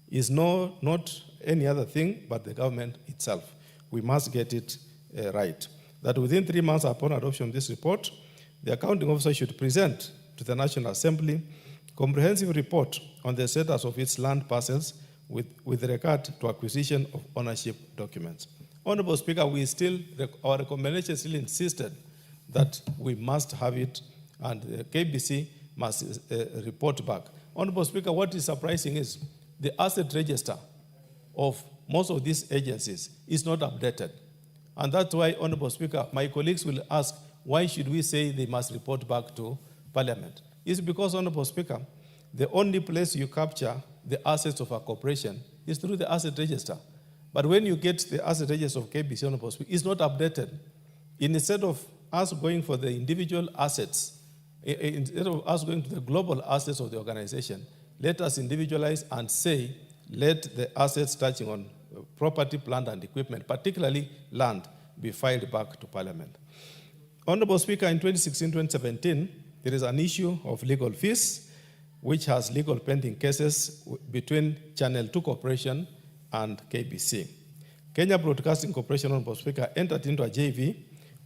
is not any other thing but the government itself. We must get it right. That within 3 months upon adoption of this report, the accounting officer should present to the National Assembly comprehensive report on the status of its land parcels with regard to acquisition of ownership documents. Honorable Speaker, our recommendation still insisted that we must have it, and KBC must report back. Honorable Speaker, what is surprising is the asset register of most of these agencies is not updated. And that's why, Honorable Speaker, my colleagues will ask, why should we say they must report back to Parliament? It's because, Honorable Speaker, the only place you capture the assets of a corporation is through the asset register. But when you get the asset register of KBC, Honorable Speaker, it's not updated. Instead of us going for the individual assets, instead of us going to the global assets of the organization, let us individualize and say, let the assets touching on property, plant, and equipment, particularly land, be filed back to Parliament. Honorable Speaker, in 2016-2017, there is an issue of legal fees, which has legal pending cases between Channel 2 Corporation and KBC. Kenya Broadcasting Corporation, Honorable Speaker, entered into a JV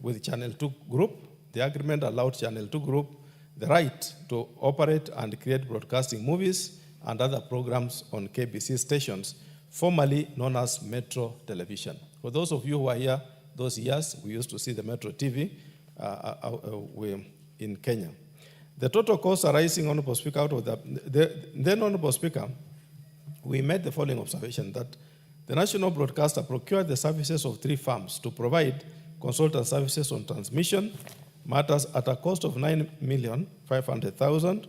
with Channel 2 Group. The agreement allowed Channel 2 Group the right to operate and create broadcasting movies and other programs on KBC stations, formerly known as Metro Television. For those of you who are here, those years, we used to see the Metro TV in Kenya. The total costs arising, Honorable Speaker, out of then, Honorable Speaker, we made the following observation, that the national broadcaster procured the services of 3 firms to provide consultant services on transmission, matters at a cost of 9,500,000.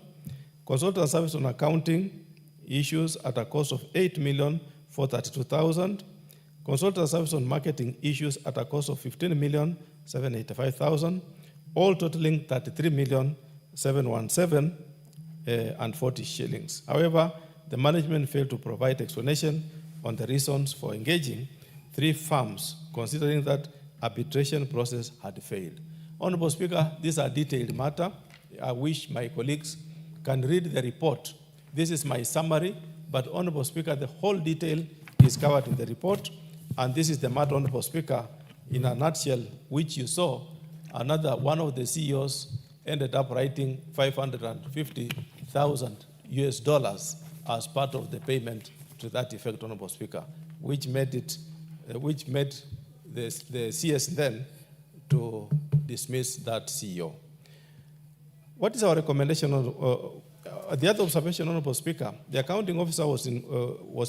Consultant service on accounting issues at a cost of 8,432,000. Consultant service on marketing issues at a cost of 15,785,000, all totaling 33,717,040 shillings. However, the management failed to provide explanation on the reasons for engaging 3 firms, considering that arbitration process had failed. Honorable Speaker, these are detailed matter. I wish my colleagues can read the report. This is my summary, but Honorable Speaker, the whole detail is covered in the report. And this is the matter, Honorable Speaker, in a nutshell, which you saw. Another one of the CEOs ended up writing $550,000 as part of the payment to that effect, Honorable Speaker, which made the CS then to dismiss that CEO. What is our recommendation? The other observation, Honorable Speaker, the accounting officer was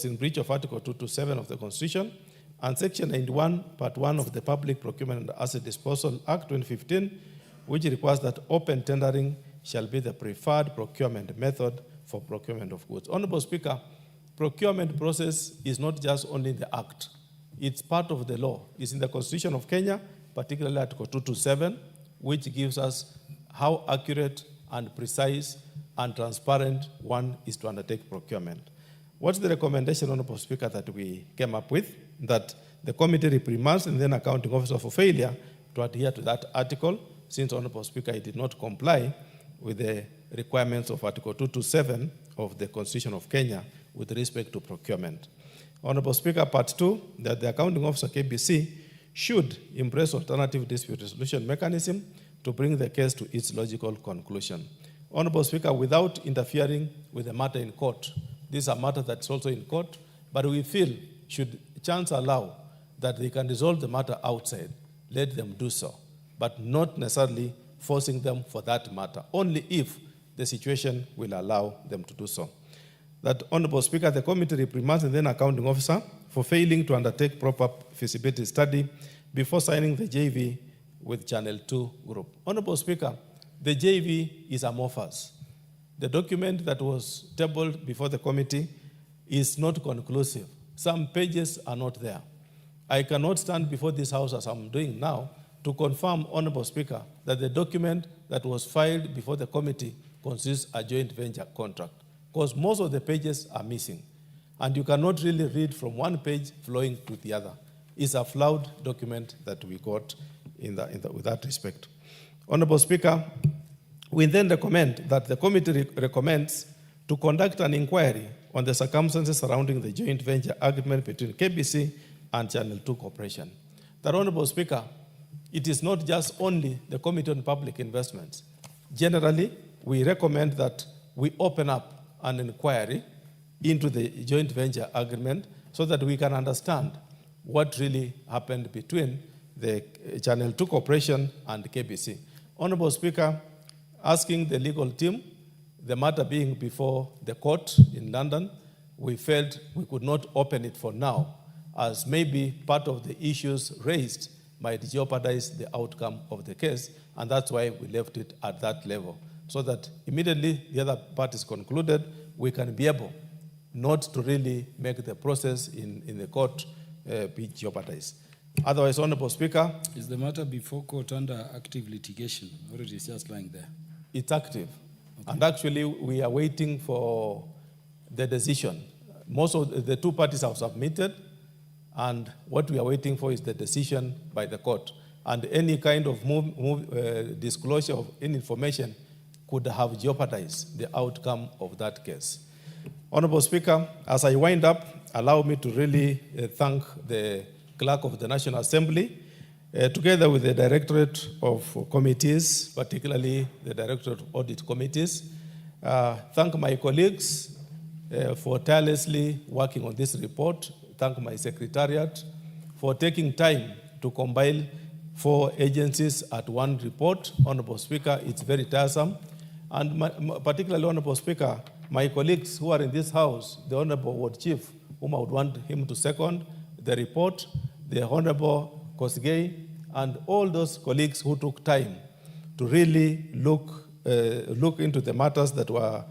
in breach of Article 227 of the Constitution and Section 91, Part 1 of the Public Procurement and Asset Disposal Act 2015, which requires that open tendering shall be the preferred procurement method for procurement of goods. Honorable Speaker, procurement process is not just only in the Act. It's part of the law. It's in the Constitution of Kenya, particularly Article 227, which gives us how accurate and precise and transparent one is to undertake procurement. What's the recommendation, Honorable Speaker, that we came up with? That the committee reprimands and then accounting officer for failure to adhere to that article, since, Honorable Speaker, it did not comply with the requirements of Article 227 of the Constitution of Kenya with respect to procurement. Honorable Speaker, Part 2, that the accounting officer, KBC, should embrace alternative dispute resolution mechanism to bring the case to its logical conclusion. Honorable Speaker, without interfering with the matter in court, this is a matter that's also in court, but we feel should chance allow that they can resolve the matter outside, let them do so, but not necessarily forcing them for that matter, only if the situation will allow them to do so. That, Honorable Speaker, the committee reprimands and then accounting officer for failing to undertake proper feasibility study before signing the JV with Channel 2 Group. Honorable Speaker, the JV is amorphous. The document that was tabled before the committee is not conclusive. Some pages are not there. I cannot stand before this House, as I'm doing now, to confirm, Honorable Speaker, that the document that was filed before the committee consists a joint venture contract, because most of the pages are missing. And you cannot really read from one page flowing to the other. It's a flawed document that we got with that respect. Honorable Speaker, we then recommend that the committee recommends to conduct an inquiry on the circumstances surrounding the joint venture agreement between KBC and Channel 2 Corporation. That, Honorable Speaker, it is not just only the Committee on Public Investments. Generally, we recommend that we open up an inquiry into the joint venture agreement so that we can understand what really happened between the Channel 2 Corporation and KBC. Honorable Speaker, asking the legal team, the matter being before the court in London, we felt we could not open it for now, as maybe part of the issues raised might jeopardize the outcome of the case, and that's why we left it at that level, so that immediately the other parties concluded, we can be able not to really make the process in the court be jeopardized. Otherwise, Honorable Speaker. Is the matter before court under active litigation, or it is just lying there? It's active. Okay. And actually, we are waiting for the decision. Most of the two parties have submitted, and what we are waiting for is the decision by the court. And any kind of disclosure of any information could have jeopardized the outcome of that case. Honorable Speaker, as I wind up, allow me to really thank the Clerk of the National Assembly, together with the Directorate of Committees, particularly the Directorate of Audit Committees. Thank my colleagues for tirelessly working on this report. Thank my Secretariat for taking time to compile 4 agencies at one report. Honorable Speaker, it's very tiresome. And particularly, Honorable Speaker, my colleagues who are in this House, the Honorable Ward Chief, whom I would want him to second the report, the Honorable Kosgei, and all those colleagues who took time to really look into the matters that were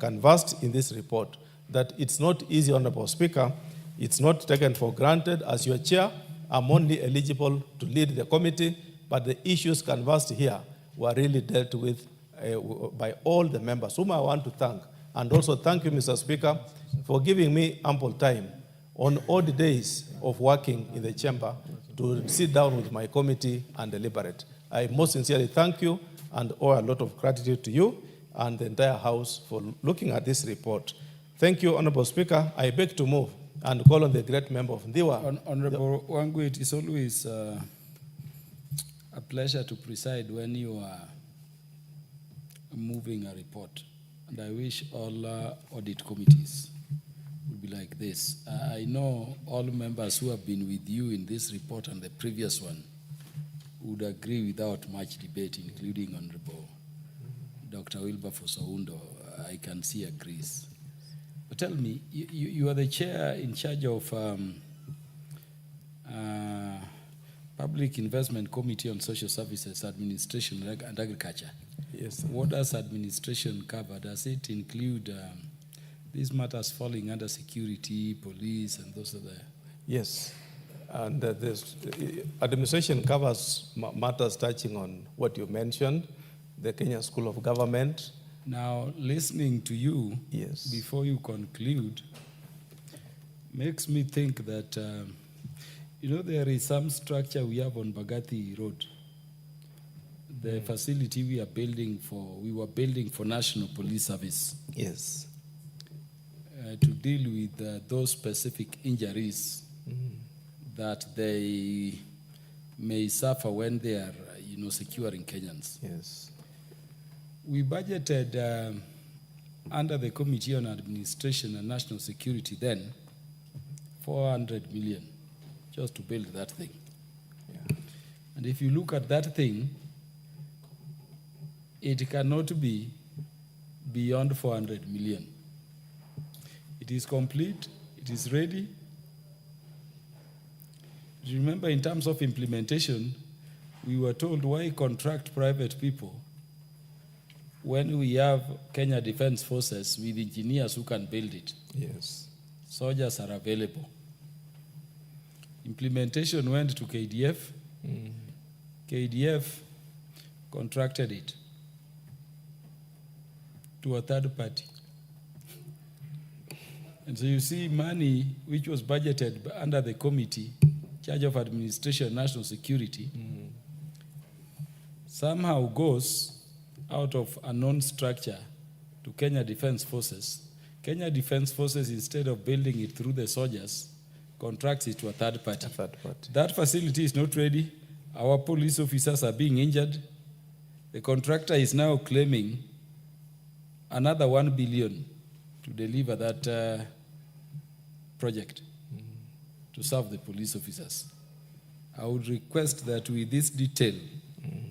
canvassed in this report. That it's not easy, Honorable Speaker. It's not taken for granted. As your chair, I'm only eligible to lead the committee, but the issues canvassed here were really dealt with by all the members, whom I want to thank. And also thank you, Mr. Speaker, for giving me ample time on odd days of working in the chamber to sit down with my committee and deliberate. I most sincerely thank you and owe a lot of gratitude to you and the entire House for looking at this report. Thank you, Honorable Speaker. I beg to move and call on the great member of Ndiwa. Honorable Wangu, it is always a pleasure to preside when you are moving a report. And I wish all audit committees would be like this. I know all members who have been with you in this report and the previous one would agree without much debate, including Honorable Dr. Wilberforce Oundo. I can see agrees. But tell me, you are the chair in charge of Public Investment Committee on Social Services, Administration and Agriculture. Yes, sir. What does administration cover? Does it include these matters falling under security, police, and those other? Yes. And this administration covers matters touching on what you mentioned, the Kenya School of Government. Now, listening to you, yes, before you conclude, makes me think that, there is some structure we have on Bagati Road. The facility we were building for National Police Service. Yes. To deal with those specific injuries that they may suffer when they are, securing Kenyans. Yes. We budgeted under the Committee on Administration and National Security then 400 million just to build that thing. Yeah. And if you look at that thing, it cannot be beyond 400 million. It is complete, it is ready. Remember, in terms of implementation, we were told, why contract private people when we have Kenya Defense Forces with engineers who can build it? Yes. Soldiers are available. Implementation went to KDF. KDF contracted it to a third party. And so you see money which was budgeted under the committee, charge of administration and national security, somehow goes out of a known structure to Kenya Defense Forces. Kenya Defense Forces, instead of building it through the soldiers, contracts it to a third party. That facility is not ready. Our police officers are being injured. The contractor is now claiming another 1 billion to deliver that project to serve the police officers. I would request that with this detail,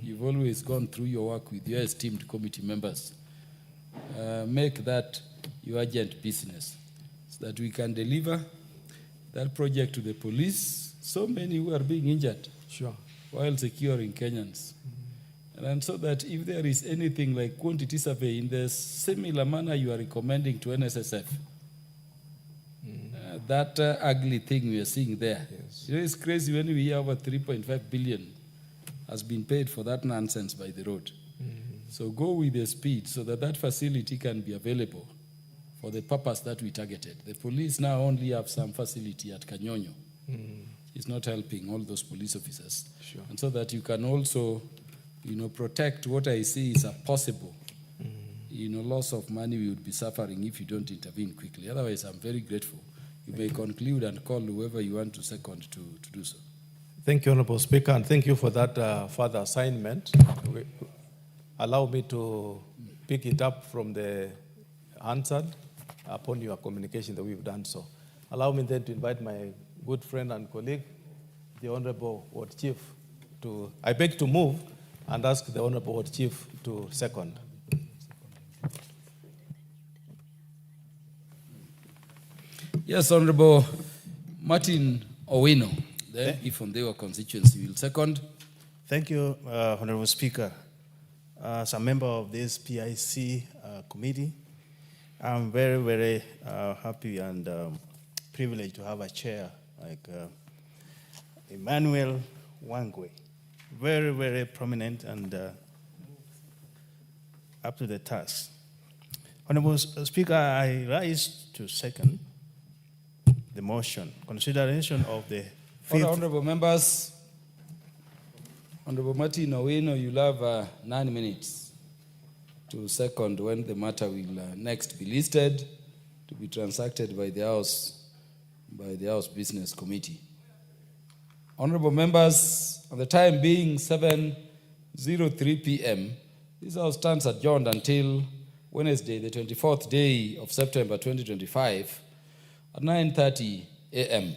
you've always gone through your work with your esteemed committee members, make that your urgent business so that we can deliver that project to the police. So many who are being injured while securing Kenyans. And so that if there is anything like quantity survey in the similar manner you are recommending to NSSF, that ugly thing we are seeing there. Yes. It's crazy when we hear over 3.5 billion has been paid for that nonsense by the road. So go with the speed so that that facility can be available for the purpose that we targeted. The police now only have some facility at Kanyonyo. It's not helping all those police officers. Sure. And so that you can also, protect what I see is a possible, loss of money we would be suffering if you don't intervene quickly. Otherwise, I'm very grateful. You may conclude and call whoever you want to second to do so. Thank you, Honorable Speaker, and thank you for that further assignment. Allow me to pick it up from the answer upon your communication that we've done so. Allow me then to invite my good friend and colleague, the Honorable Ward Chief, I beg to move and ask the Honorable Ward Chief to second. Yes, Honorable Martin Owino, the Ifondeo constituency will second. Thank you, Honorable Speaker. as a member of this PIC committee, I'm very, very happy and privileged to have a chair like Emmanuel Wangwe. Very, very prominent and up to the task. Honorable Speaker, I rise to second the motion. Consideration of the fifth. Honorable members, Honorable Martin Owino, you'll have 9 minutes to second when the matter will next be listed to be transacted by the House Business Committee. Honorable members, on the time being 7:03 p.m., this House stands adjourned until Wednesday, the 24th day of September 2025 at 9:30 a.m.